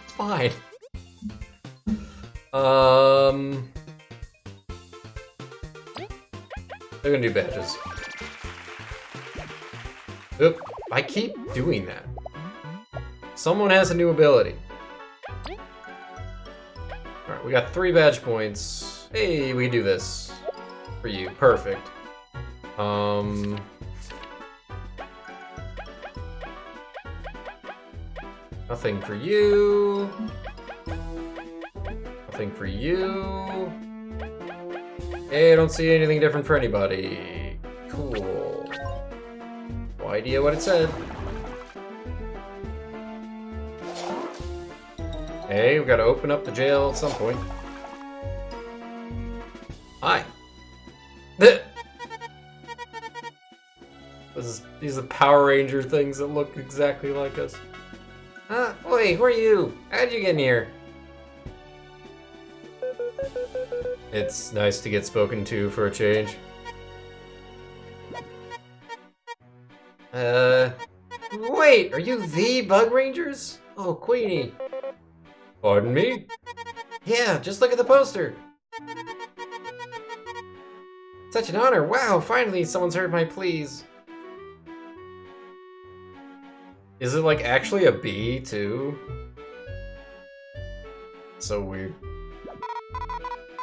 It's fine. They're gonna do badges. Oop. I keep doing that. Someone has a new ability. Alright, we got 3 badge points. Hey, we can do this. For you. Perfect. Nothing for you. Nothing for you. Hey, I don't see anything different for anybody. Cool. No idea what it said. Hey, we gotta open up the jail at some point. Hi. These are Power Ranger things that look exactly like us. Wait, who are you? How'd you get in here? It's nice to get spoken to for a change. Wait, are you the Bug Rangers? Oh, Queenie. Pardon me? Yeah, just look at the poster. Such an honor. Wow, finally someone's heard my pleas. Is it like actually a bee too? So weird.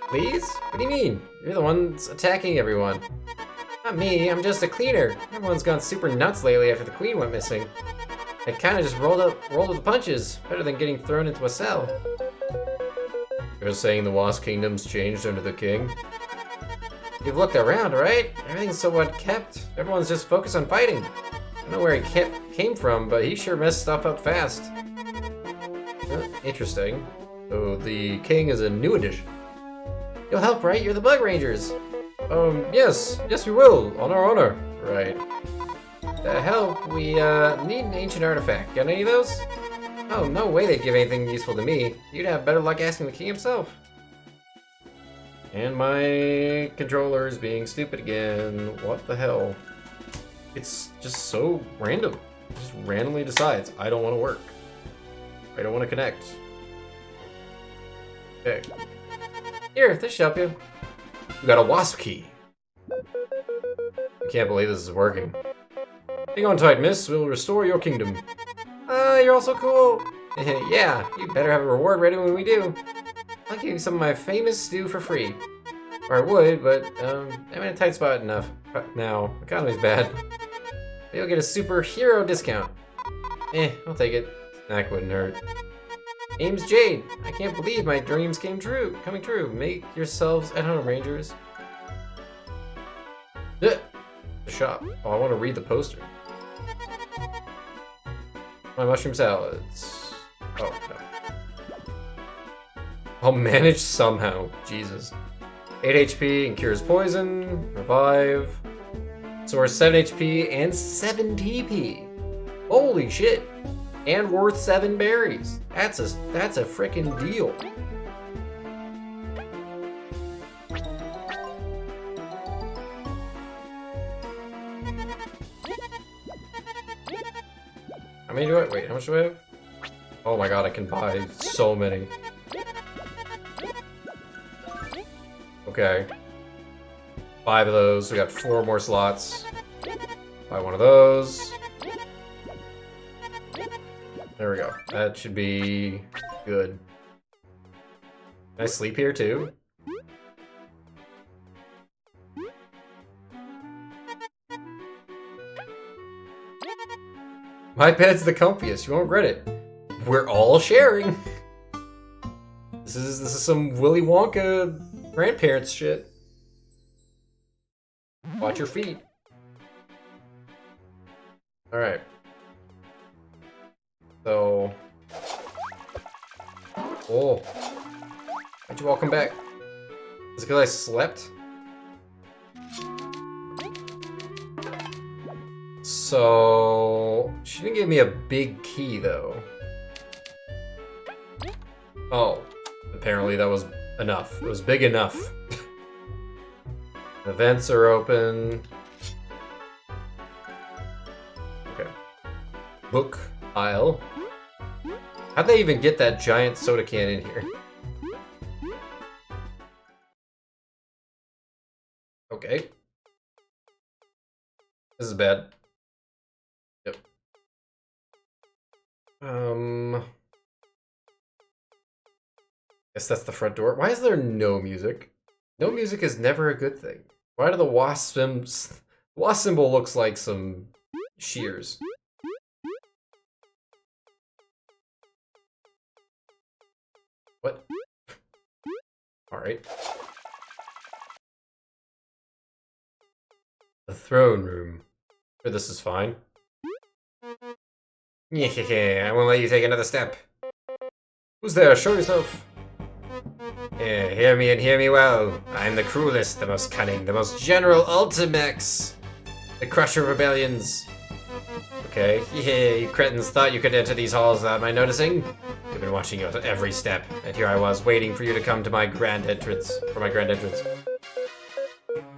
Please? What do you mean? You're the ones attacking everyone. Not me, I'm just a cleaner. Everyone's gone super nuts lately after the queen went missing. I kinda just rolled with the punches. Better than getting thrown into a cell. You're saying the Wasp Kingdom's changed under the king? You've looked around, right? Everything's so what kept. Everyone's just focused on fighting. I don't know where he came from, but he sure messed stuff up fast. Interesting. So the king is a new addition. You'll help, right? You're the Bug Rangers. Yes we will, on our honor. Right. To help, we need an ancient artifact. Got any of those? Oh, no way they'd give anything useful to me. You'd have better luck asking the king himself. And my controller is being stupid again. What the hell? It's just so random. It just randomly decides, I don't want to work. I don't want to connect. Okay. Here, this should help you. We got a wasp key. I can't believe this is working. Hang on tight, miss. We'll restore your kingdom. You're also cool. Yeah, you better have a reward ready when we do. I'll give you some of my famous stew for free. Or I would, but I'm in a tight spot enough. Now, economy's bad. But you'll get a superhero discount. I'll take it. Snack wouldn't hurt. Name's Jade. I can't believe my dreams coming true. Make yourselves at home, Rangers. The shop. Oh, I want to read the poster. My mushroom salads. Oh, no. I'll manage somehow. Jesus. 8 HP and cures poison. Revive. Source 7 HP and 7 TP. Holy shit. And worth 7 berries. That's a frickin' deal. How many do I... Wait, how much do I have? Oh my god, I can buy so many. Okay. 5 of those. We got 4 more slots. Buy one of those. There we go. That should be good. Can I sleep here too? My bed's the comfiest. You won't regret it. We're all sharing. This is some Willy Wonka grandparents shit. Watch your feet. All right. So. Oh. Why'd you all come back? Is it because I slept? So, she didn't give me a big key, though. Oh, apparently that was enough. It was big enough. The vents are open. Okay. Book aisle. How'd they even get that giant soda can in here? Okay. This is bad. Yep. Guess that's the front door. Why is there no music? No music is never a good thing. Why do the wasp symbol looks like some shears? What? Alright. The throne room. Sure, this is fine. Yeah, I won't let you take another step. Who's there? Show yourself. Yeah, hear me and hear me well. I'm the cruelest, the most cunning, the most general Ultimex. The crusher of rebellions. Okay, yeah, you cretins thought you could enter these halls without my noticing. I've been watching you at every step, and here I was, waiting for you to come to my grand entrance.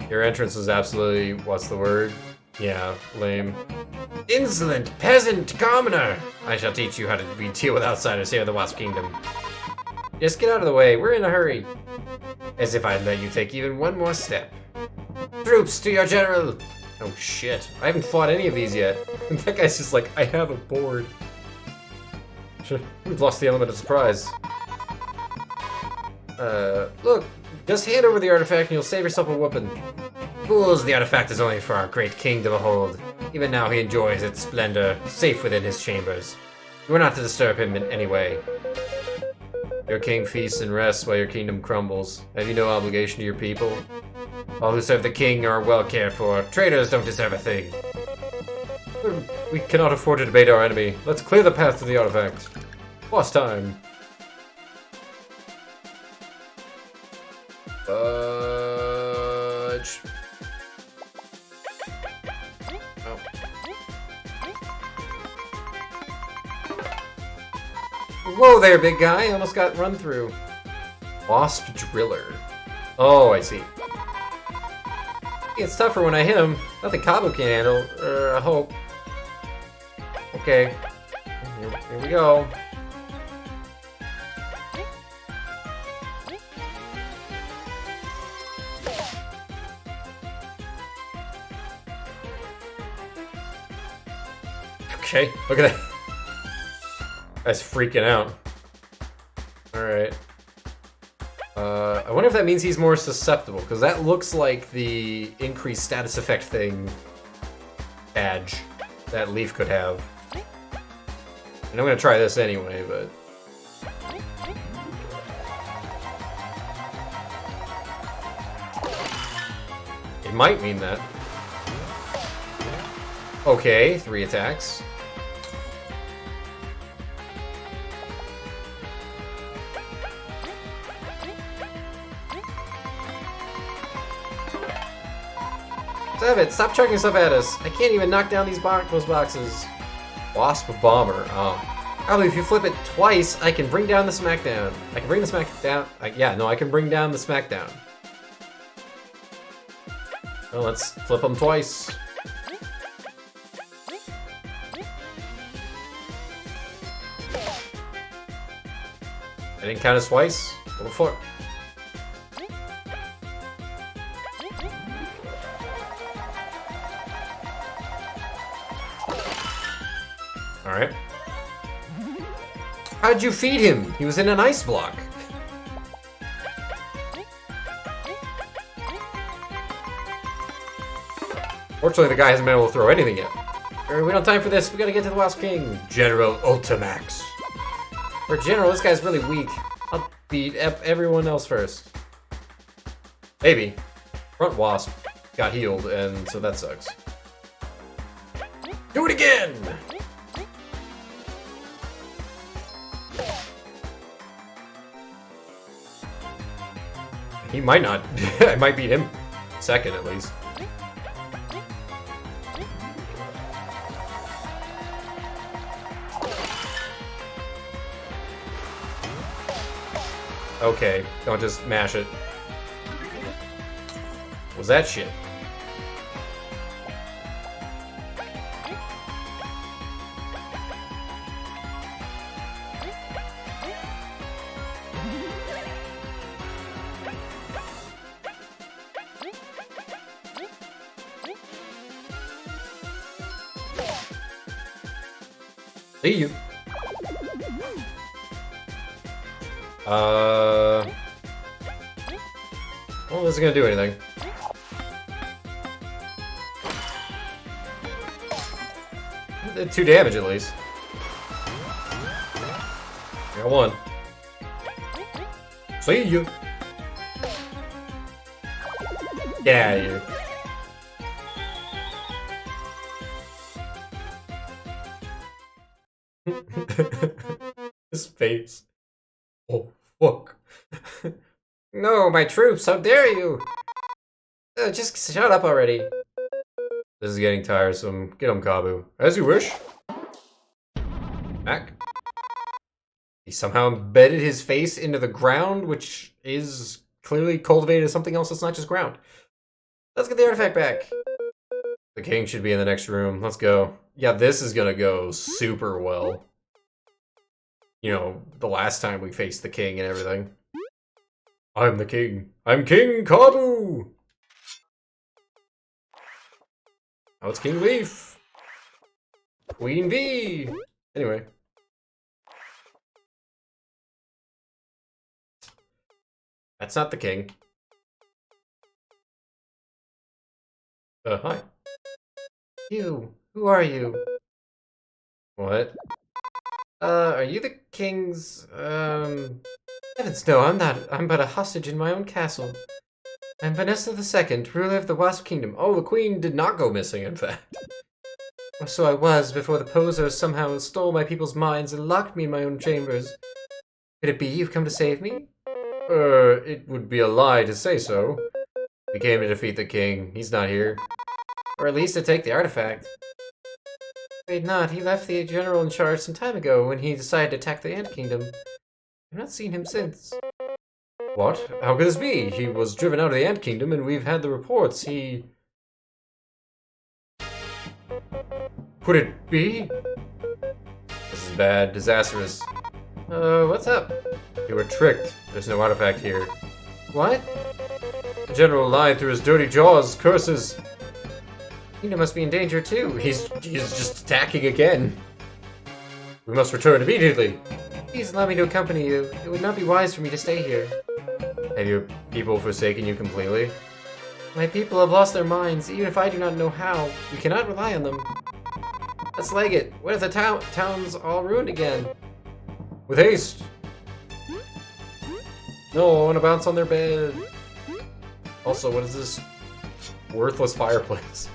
Your entrance was absolutely, what's the word? Yeah, lame. Insolent peasant commoner! I shall teach you how to deal with outsiders here in the Wasp Kingdom. Just get out of the way, we're in a hurry. As if I'd let you take even one more step. Troops, to your general! Oh shit, I haven't fought any of these yet. That guy's just like, I have a board. We've lost the element of surprise. Look, just hand over the artifact and you'll save yourself a whooping. Fools, the artifact is only for our great king to behold. Even now he enjoys its splendor, safe within his chambers. You are not to disturb him in any way. Your king feasts and rests while your kingdom crumbles. Have you no obligation to your people? All who serve the king are well cared for. Traitors don't deserve a thing. We cannot afford to debate our enemy. Let's clear the path to the artifact. Boss time. Fudge. Oh. Whoa there, big guy. I almost got run through. Wasp driller. Oh, I see. It's tougher when I hit him. Nothing Cabo can handle. I hope. Okay. Here we go. Okay, look at that. Guy's freaking out. Alright. I wonder if that means he's more susceptible, because that looks like the increased status effect thing badge that Leaf could have. And I'm gonna try this anyway, but... It might mean that. Okay, 3 attacks. Stop it! Stop chucking stuff at us! I can't even knock down those boxes. Wasp Bomber. Probably if you flip it twice, I can bring down the smackdown. I can bring the smackdown. I can bring down the smackdown. Well, let's flip them twice. I didn't count as twice. Go for it. Alright. How'd you feed him? He was in an ice block. Fortunately, the guy hasn't been able to throw anything yet. We don't have time for this. We gotta get to the Wasp King. General Ultimax. For General, this guy's really weak. I'll beat everyone else first. Maybe. Front Wasp got healed, and so that sucks. Do it again! He might not. I might beat him second at least. Okay, don't just mash it. What was that shit? See you. Well, this isn't gonna do anything. It did 2 damage at least. I got 1. See you. Get out of here. His face. Oh, fuck. No, my troops, how dare you! Just shut up already. This is getting tiresome. Get him, Kabu. As you wish. Back. He somehow embedded his face into the ground, which is clearly cultivated as something else that's not just ground. Let's get the artifact back. The king should be in the next room. Let's go. Yeah, this is gonna go super well. You know, the last time we faced the king and everything. I'm the king. I'm King Kabu! Now it's King Leaf. Queen Bee! Anyway. That's not the king. Hi. You. Who are you? What? Are you the king's, Heavens no, I'm not. I'm but a hostage in my own castle. I'm Vanessa II, ruler of the Wasp Kingdom. Oh, the queen did not go missing, in fact. Or so I was, before the posers somehow stole my people's minds and locked me in my own chambers. Could it be you've come to save me? It would be a lie to say so. We came to defeat the king. He's not here. Or at least to take the artifact. Afraid not. He left the general in charge some time ago when he decided to attack the Ant Kingdom. I've not seen him since. What? How could this be? He was driven out of the Ant Kingdom and we've had the reports. He... Could it be? This is bad. Disastrous. What's up? You were tricked. There's no artifact here. What? The general lied through his dirty jaws. Curses. Kingdom must be in danger too. He's just attacking again. We must return immediately. Please allow me to accompany you. It would not be wise for me to stay here. Have your people forsaken you completely? My people have lost their minds, even if I do not know how. We cannot rely on them. Let's leg it. What if the town's all ruined again? With haste. No, I want to bounce on their bed. Also, what is this worthless fireplace?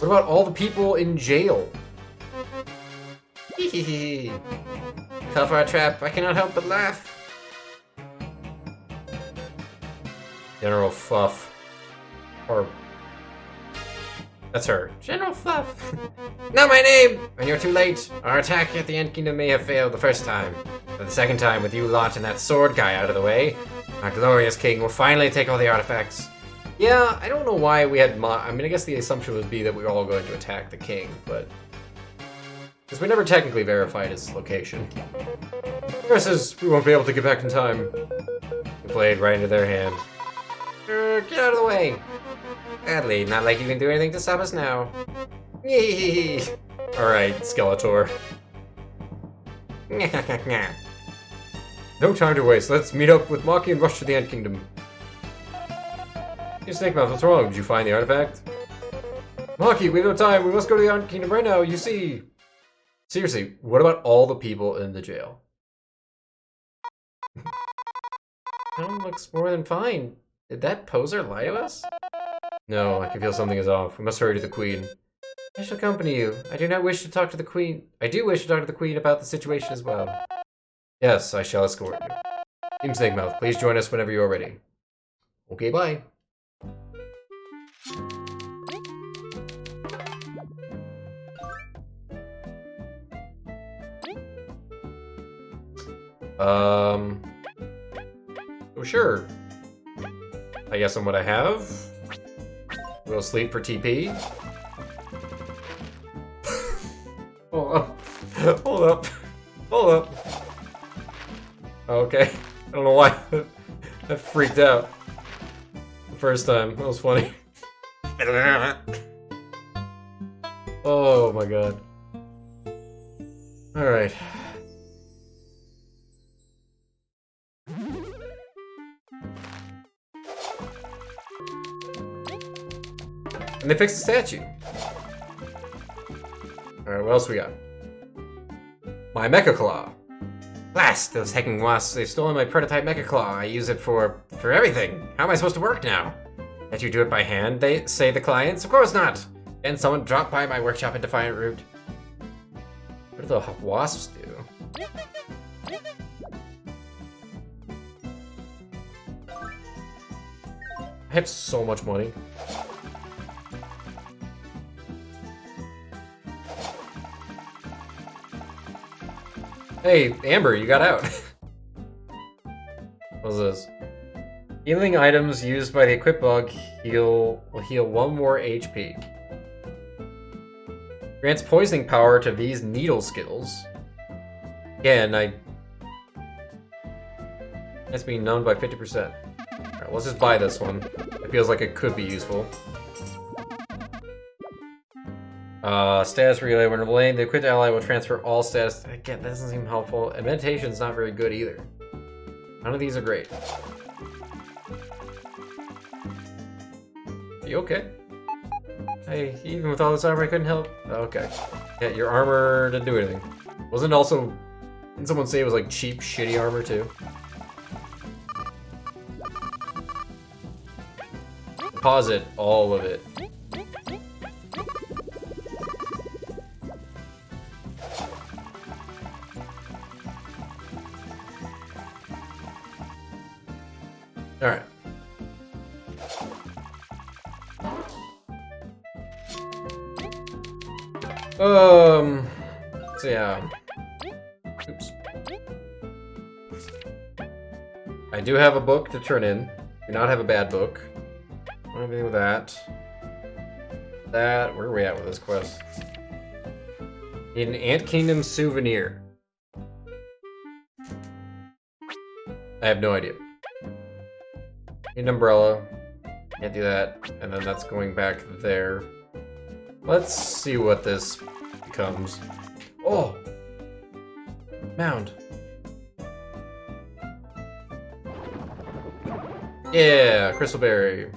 What about all the people in jail? Hehehe. Fell for a trap. I cannot help but laugh. General Fluff. Or... That's her. General Fluff. Not my name! When you're too late. Our attack at the Ant Kingdom may have failed the first time. But the second time, with you lot and that sword guy out of the way, our glorious king will finally take all the artifacts. Yeah, I don't know why we had I mean, I guess the assumption would be that we were all going to attack the king, but... Because we never technically verified his location. Versus, we won't be able to get back in time. We played right into their hand. Get out of the way! Badly, not like you can do anything to stop us now. Yee. Alright, Skeletor. No time to waste, let's meet up with Maki and rush to the Ant Kingdom. Hey Snake Mouth, what's wrong? Did you find the artifact? Maki, we have no time, we must go to the Ant Kingdom right now, you see. Seriously, what about all the people in the jail? That looks more than fine. Did that poser lie to us? No, I can feel something is off. We must hurry to the Queen. I shall accompany you. I do not wish to talk to the Queen. I do wish to talk to the Queen about the situation as well. Yes, I shall escort you. Team Snake Mouth, please join us whenever you are ready. Okay, bye. Oh, sure. I guess I'm what I have. We'll sleep for TP. Hold up. Hold up. Hold up. Okay. I don't know why that freaked out the first time. That was funny. Oh my god. Alright. And they fixed the statue. Alright, what else we got? My Mecha Claw. Blast! Those hecking wasps, they've stolen my prototype Mecha Claw. I use it for everything. How am I supposed to work now? Can't you do it by hand, they say the clients? Of course not! And someone dropped by my workshop in Defiant Root. What do the wasps do? I have so much money. Hey, Amber, you got out. What's this? Healing items used by the equip bug will heal 1 more HP. Grants poisoning power to these needle skills. Again, it's being numbed by 50%. Alright, let's just buy this one. It feels like it could be useful. Status relay. When relaying, the equipped ally will transfer all status. Again, that doesn't seem helpful. And meditation's not very good either. None of these are great. Are you okay? Hey, even with all this armor, I couldn't help. Okay. Yeah, your armor didn't do anything. Wasn't also... Didn't someone say it was like cheap, shitty armor too? Pause it, all of it. Alright. So yeah. Oops. I do have a book to turn in. Do not have a bad book. I don't have anything with that. Where are we at with this quest? Need an Ant Kingdom souvenir. I have no idea. Need an umbrella. Can't do that. And then that's going back there. Let's see what this becomes. Oh! Mound. Yeah, Crystal Berry.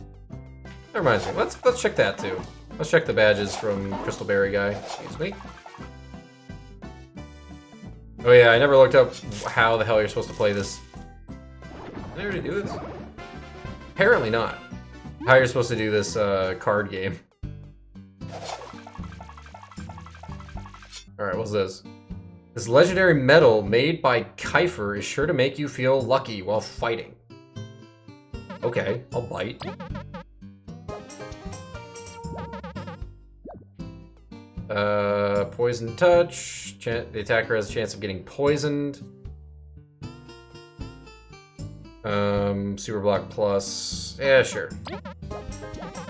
That reminds me. Let's check that too. Let's check the badges from Crystal Berry guy. Excuse me. Oh yeah, I never looked up how the hell you're supposed to play this. Did I already do this? Apparently not. How you're supposed to do this card game. Alright, what's this? This legendary metal made by Kiefer is sure to make you feel lucky while fighting. Okay, I'll bite. Poison touch. The attacker has a chance of getting poisoned. Super block plus. Yeah, sure.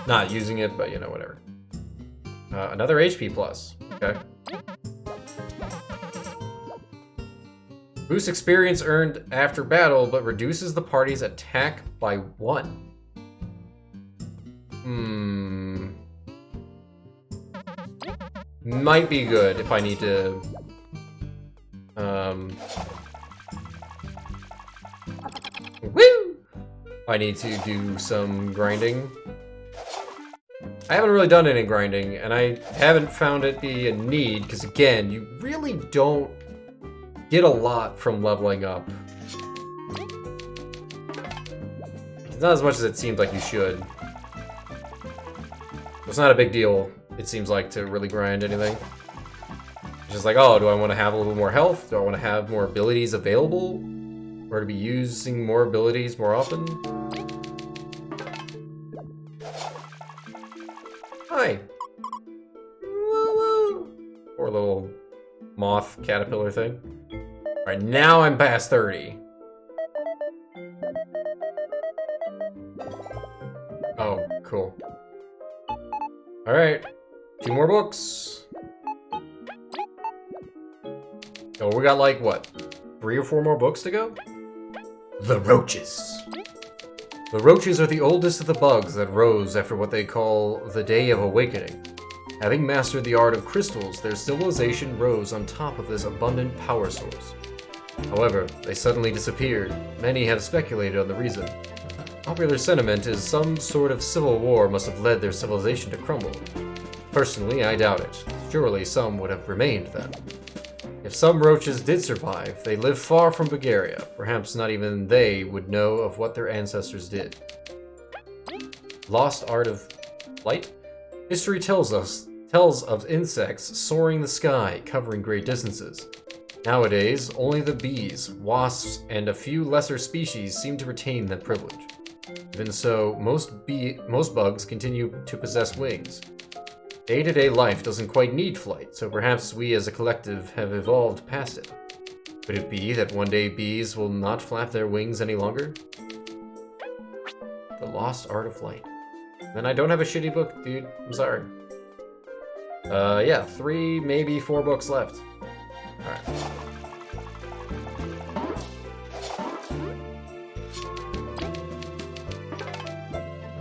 Not using it, but you know, whatever. Another HP plus. Okay. Boosts experience earned after battle, but reduces the party's attack by 1. Might be good if I need to... Woo! I need to do some grinding. I haven't really done any grinding, and I haven't found it be a need, because again, you really don't get a lot from leveling up. It's not as much as it seems like you should. It's not a big deal, it seems like, to really grind anything. It's just like, oh, do I want to have a little more health? Do I want to have more abilities available? Or to be using more abilities more often? Hi! Woo-woo. Poor little moth caterpillar thing. Alright, now I'm past 30. Oh, cool. Alright, 2 more books. Oh, we got like, what, 3 or 4 more books to go? The roaches. The roaches are the oldest of the bugs that rose after what they call the Day of Awakening. Having mastered the art of crystals, their civilization rose on top of this abundant power source. However, they suddenly disappeared. Many have speculated on the reason. Popular sentiment is some sort of civil war must have led their civilization to crumble. Personally, I doubt it. Surely some would have remained then. If some roaches did survive, they live far from Bulgaria. Perhaps not even they would know of what their ancestors did. Lost art of flight? History tells of insects soaring the sky, covering great distances. Nowadays, only the bees, wasps, and a few lesser species seem to retain that privilege. Even so, most bugs continue to possess wings. Day-to-day life doesn't quite need flight, so perhaps we as a collective have evolved past it. Could it be that one day bees will not flap their wings any longer? The lost art of flight. Then I don't have a shitty book, dude. I'm sorry. Yeah, 3, maybe 4 books left. Alright.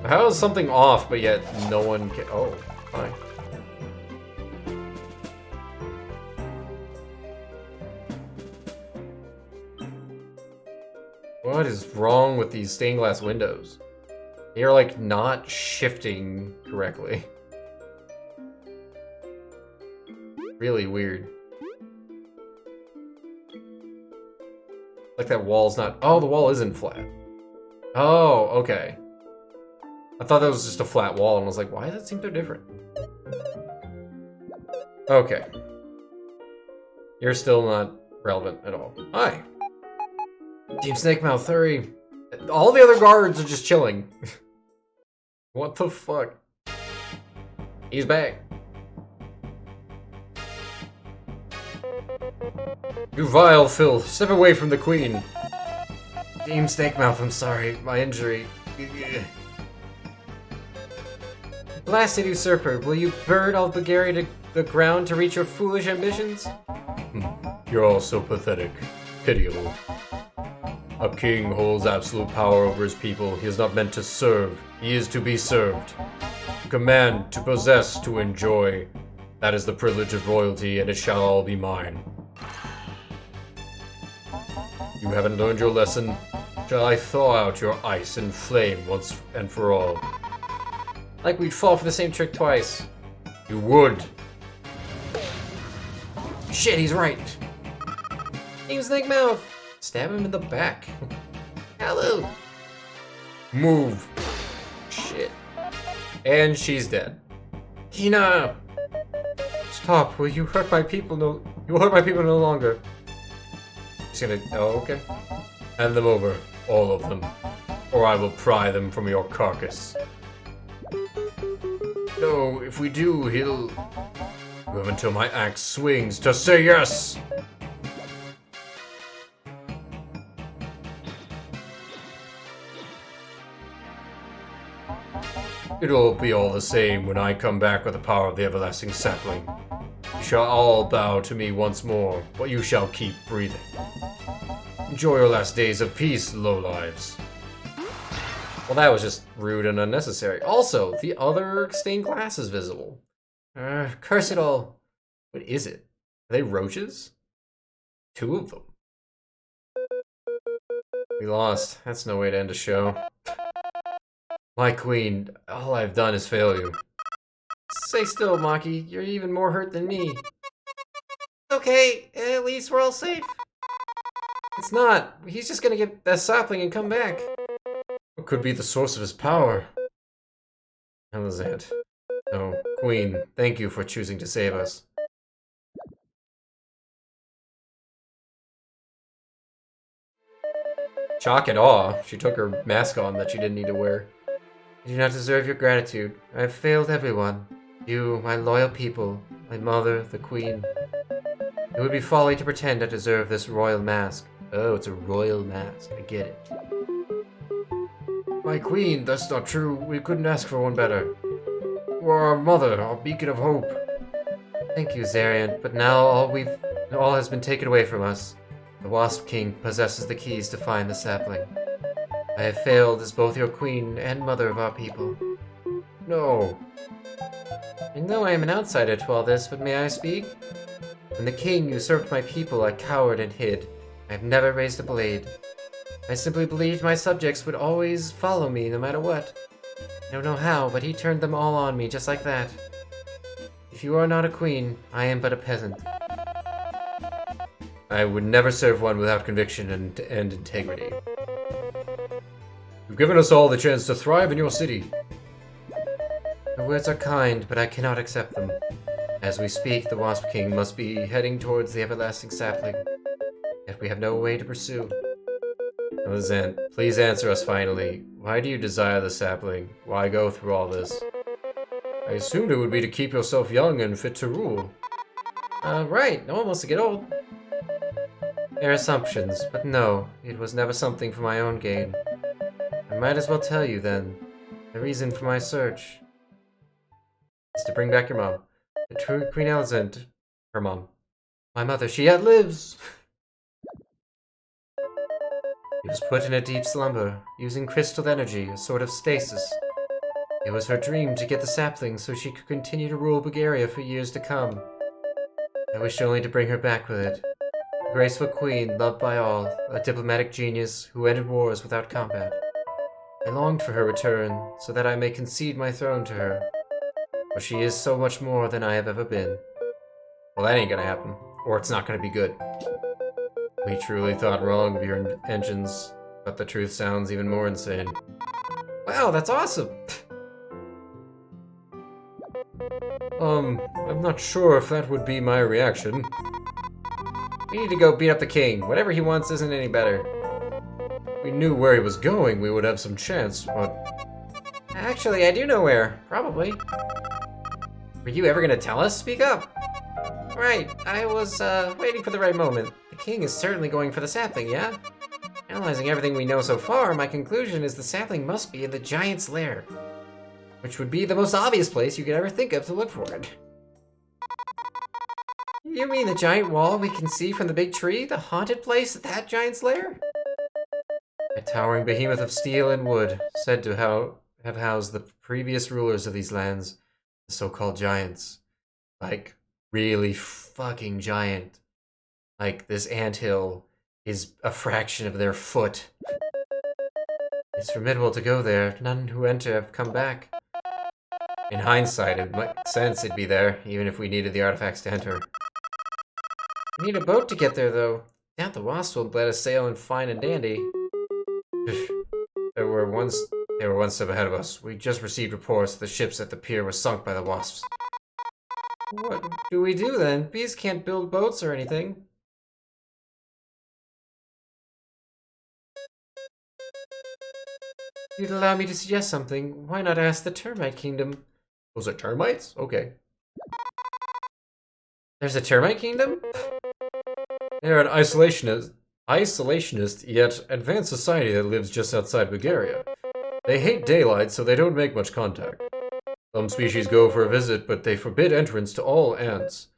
How is something off, but yet no one can... Oh, fine. What is wrong with these stained glass windows? They're like not shifting correctly. Really weird. Like that wall's not... Oh, the wall isn't flat. Oh, okay. I thought that was just a flat wall, and I was like, why does it seem so different? Okay. You're still not relevant at all. Hi. Team Snakemouth, hurry. All the other guards are just chilling. What the fuck? He's back. You vile filth, step away from the queen. Team Snakemouth, I'm sorry, my injury. Blasted usurper, will you burn all Bulgaria to the ground to reach your foolish ambitions? You're all so pathetic, pitiable. A king holds absolute power over his people. He is not meant to serve. He is to be served. To command, to possess, to enjoy. That is the privilege of royalty, and it shall all be mine. You haven't learned your lesson? Shall I thaw out your ice and flame once and for all? Like we'd fall for the same trick twice. You would. Shit, he's right. Team Snakemouth. Stab him in the back. Hello. Move. Shit. And she's dead. Hina! Stop, will you hurt my people you will hurt my people no longer. He's gonna, oh, okay. Hand them over, all of them, or I will pry them from your carcass. No, if we do, he'll... Move until my axe swings to say yes! It'll be all the same when I come back with the power of the everlasting sapling. You shall all bow to me once more, but you shall keep breathing. Enjoy your last days of peace, lowlives. Well, that was just rude and unnecessary. Also, the other stained glass is visible. Curse it all. What is it? Are they roaches? 2 of them. We lost. That's no way to end a show. My queen, all I've done is fail you. Stay still, Maki. You're even more hurt than me. Okay, at least we're all safe. It's not. He's just gonna get that sapling and come back. What could be the source of his power? How was that? No, Queen, thank you for choosing to save us. Shock and awe. She took her mask on that she didn't need to wear. I do not deserve your gratitude. I have failed everyone. You, my loyal people, my mother, the queen. It would be folly to pretend I deserve this royal mask. Oh, it's a royal mask. I get it. My queen, that's not true. We couldn't ask for one better. You are our mother, our beacon of hope. Thank you, Zarian, but now all has been taken away from us. The Wasp King possesses the keys to find the sapling. I have failed as both your queen and mother of our people. No. I know I am an outsider to all this, but may I speak? When the king usurped my people, I cowered and hid. I have never raised a blade. I simply believed my subjects would always follow me no matter what. I don't know how, but he turned them all on me just like that. If you are not a queen, I am but a peasant. I would never serve one without conviction and integrity. You've given us all the chance to thrive in your city. The words are kind, but I cannot accept them. As we speak, the Wasp King must be heading towards the everlasting sapling. Yet we have no way to pursue. Zant, please answer us finally. Why do you desire the sapling? Why go through all this? I assumed it would be to keep yourself young and fit to rule. Right. No one wants to get old. They're assumptions, but no, it was never something for my own gain. I might as well tell you then. The reason for my search is to bring back your mom. The true Queen Elizant, her mom. My mother, she yet lives! She was put in a deep slumber, using crystal energy, a sort of stasis. It was her dream to get the sapling so she could continue to rule Bulgaria for years to come. I wished only to bring her back with it. A graceful queen, loved by all, a diplomatic genius who ended wars without combat. I longed for her return, so that I may concede my throne to her. For she is so much more than I have ever been. Well, that ain't gonna happen. Or it's not gonna be good. We truly thought wrong of your engines, but the truth sounds even more insane. Wow, that's awesome! I'm not sure if that would be my reaction. We need to go beat up the king. Whatever he wants isn't any better. If we knew where he was going, we would have some chance, but... Actually, I do know where. Probably. Were you ever gonna tell us? Speak up! Right, I was, waiting for the right moment. The king is certainly going for the sapling, yeah? Analyzing everything we know so far, my conclusion is the sapling must be in the giant's lair. Which would be the most obvious place you could ever think of to look for it. You mean the giant wall we can see from the big tree? The haunted place at that giant's lair? A towering behemoth of steel and wood, said to have housed the previous rulers of these lands, the so-called giants. Like, really fucking giant. Like, this anthill is a fraction of their foot. It's formidable to go there. None who enter have come back. In hindsight, it makes sense it'd be there, even if we needed the artifacts to enter. We need a boat to get there, though. Doubt the Wasps will let us sail in fine and dandy. They were one step ahead of us. We just received reports that the ships at the pier were sunk by the Wasps. What do we do then? Bees can't build boats or anything. If you'd allow me to suggest something, why not ask the termite kingdom? Was it termites? Okay. There's a termite kingdom? They're an isolationist yet advanced society that lives just outside Bulgaria. They hate daylight, so they don't make much contact. Some species go for a visit, but they forbid entrance to all ants.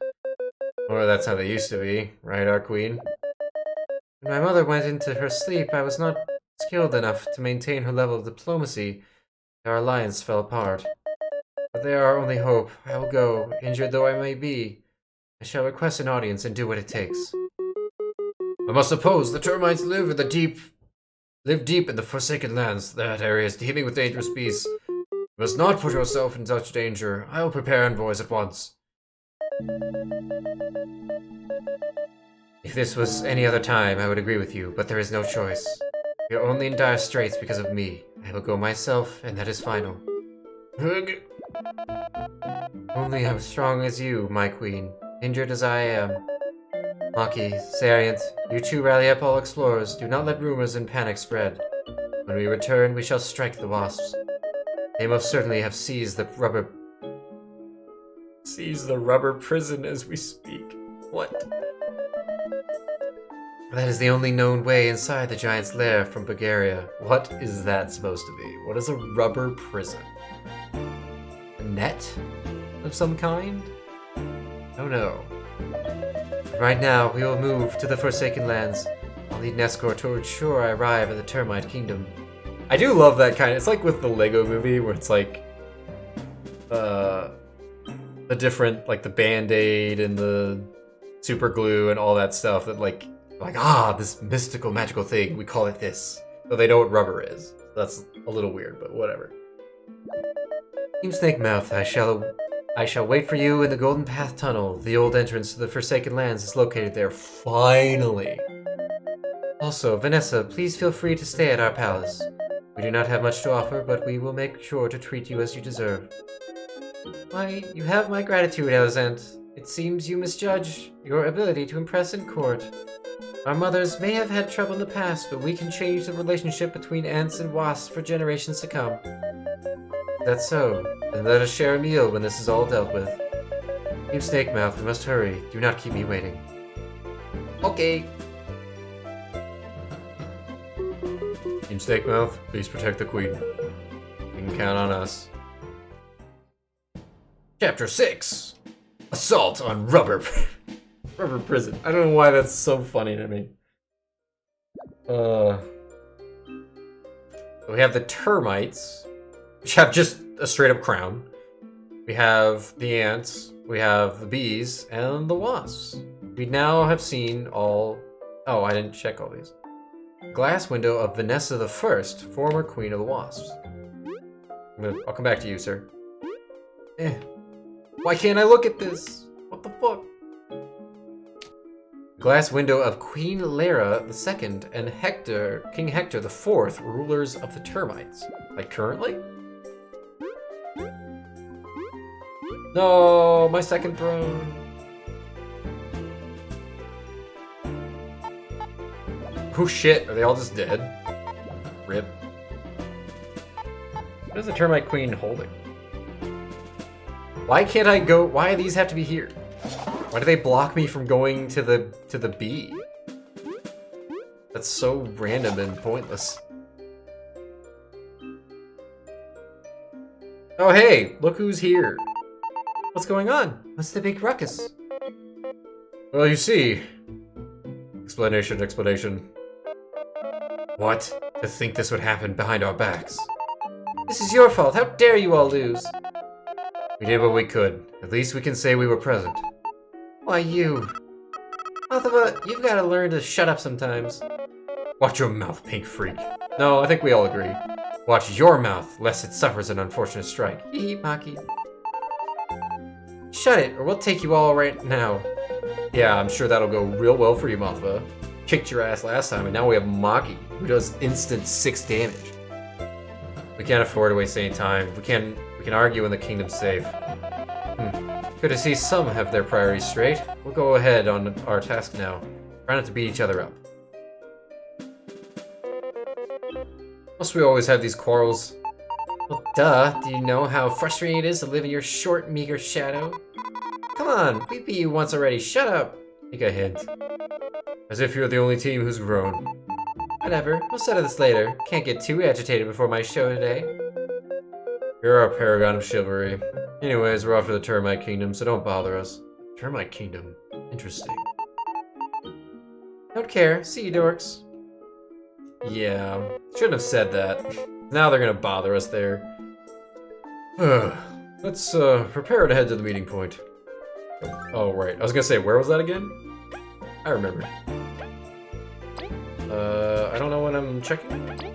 Or that's how they used to be, right, our queen? When my mother went into her sleep, I was not skilled enough to maintain her level of diplomacy. Our alliance fell apart. But they are our only hope. I will go, injured though I may be. I shall request an audience and do what it takes. I must suppose the termites live deep in the Forsaken Lands. That area is teeming with dangerous beasts. You must not put yourself in such danger. I will prepare envoys at once. If this was any other time, I would agree with you, but there is no choice. We are only in dire straits because of me. I will go myself, and that is final. Only I'm strong as you, my queen, injured as I am. Maki, Sarient, you two rally up all explorers. Do not let rumors and panic spread. When we return, we shall strike the wasps. They most certainly have seized the rubber prison as we speak. What? That is the only known way inside the giant's lair from Bulgaria. What is that supposed to be? What is a rubber prison? A net of some kind? Oh no. Right now, we will move to the Forsaken Lands. I'll need an escort to ensure I arrive at the Termite Kingdom. I do love that kind of... It's like with the Lego movie, where it's like... the different... Like, the Band-Aid and the super glue and all that stuff that, like, this mystical, magical thing, we call it this. Though they know what rubber is. That's a little weird, but whatever. Team Snake Mouth, I shall wait for you in the Golden Path Tunnel. The old entrance to the Forsaken Lands is located there. Finally! Also, Vanessa, please feel free to stay at our palace. We do not have much to offer, but we will make sure to treat you as you deserve. Why, you have my gratitude, Alexand. It seems you misjudge your ability to impress in court. Our mothers may have had trouble in the past, but we can change the relationship between ants and wasps for generations to come. That's so. Then let us share a meal when this is all dealt with. Team Snake Mouth, we must hurry. Do not keep me waiting. Okay. Team Snake Mouth, please protect the queen. You can count on us. Chapter 6. Assault on rubber prison. I don't know why that's so funny to me. We have the termites, which have just a straight up crown. We have the ants, we have the bees, and the wasps. We now have seen all... Oh, I didn't check all these. Glass window of Vanessa the First, former queen of the wasps. I'll come back to you, sir. Why can't I look at this? What the fuck? Glass window of Queen Lara II and King Hector the Fourth, rulers of the termites. Like currently? No, my second throne. Oh shit, are they all just dead? Rip. What is the termite queen holding? Why can't I go? Why do these have to be here? Why do they block me from going to the bee? That's so random and pointless. Oh hey, look who's here. What's going on? What's the big ruckus? Well, you see. Explanation. What? To think this would happen behind our backs. This is your fault. How dare you all lose? We did what we could. At least we can say we were present. Why you? Althava, you've got to learn to shut up sometimes. Watch your mouth, pink freak. No, I think we all agree. Watch your mouth, lest it suffers an unfortunate strike. Hee Maki. Shut it, or we'll take you all right now. Yeah, I'm sure that'll go real well for you, Althava. Kicked your ass last time, and now we have Maki, who does instant 6 damage. We can't afford to waste any time. We can argue when the kingdom's safe. Good to see some have their priorities straight. We'll go ahead on our task now. Try not to beat each other up. Must we always have these quarrels? Well, duh. Do you know how frustrating it is to live in your short, meager shadow? Come on, we beat you once already. Shut up. Take a hint. As if you're the only team who's grown. Whatever, we'll settle this later. Can't get too agitated before my show today. You're our paragon of chivalry. Anyways, we're off to the Termite Kingdom, so don't bother us. Termite Kingdom? Interesting. Don't care. See you, dorks. Yeah, shouldn't have said that. Now they're gonna bother us there. Let's prepare to head to the meeting point. Oh, right. I was gonna say, where was that again? I remember. I don't know when I'm checking.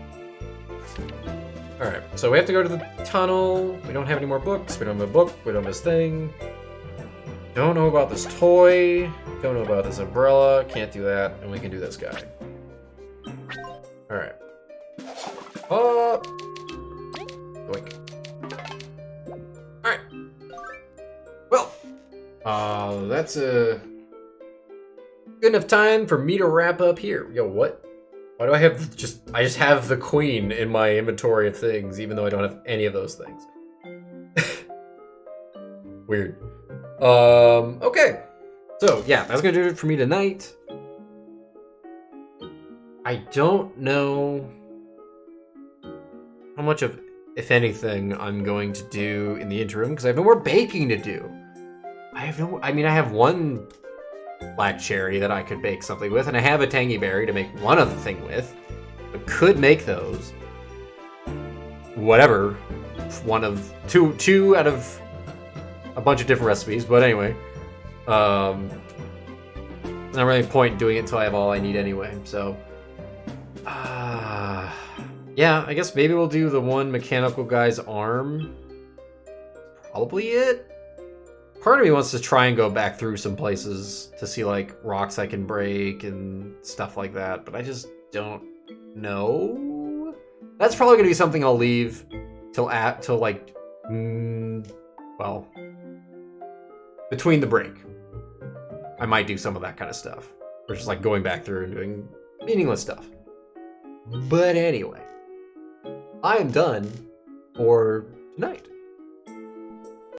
Alright, so we have to go to the tunnel. We don't have any more books. We don't have a book. We don't have this thing. Don't know about this toy. Don't know about this umbrella. Can't do that. And we can do this guy. Alright. Up. Yoink. Alright. Well. That's a good enough time for me to wrap up here. Yo, what? Why do I have I just have the queen in my inventory of things, even though I don't have any of those things. Weird. Okay. So, yeah, that's gonna do it for me tonight. I don't know how much of, if anything, I'm going to do in the interim, because I have no more baking to do. I have one black cherry that I could bake something with, and I have a tangy berry to make one other thing with. I could make those. Whatever. One of two out of a bunch of different recipes, but anyway. There's not really a point in doing it until I have all I need anyway, so. Yeah, I guess maybe we'll do the one mechanical guy's arm. Probably it. Part of me wants to try and go back through some places to see, like, rocks I can break and stuff like that, but I just don't know. That's probably going to be something I'll leave till like, well, between the break. I might do some of that kind of stuff. Or just, like, going back through and doing meaningless stuff. But anyway, I am done for tonight.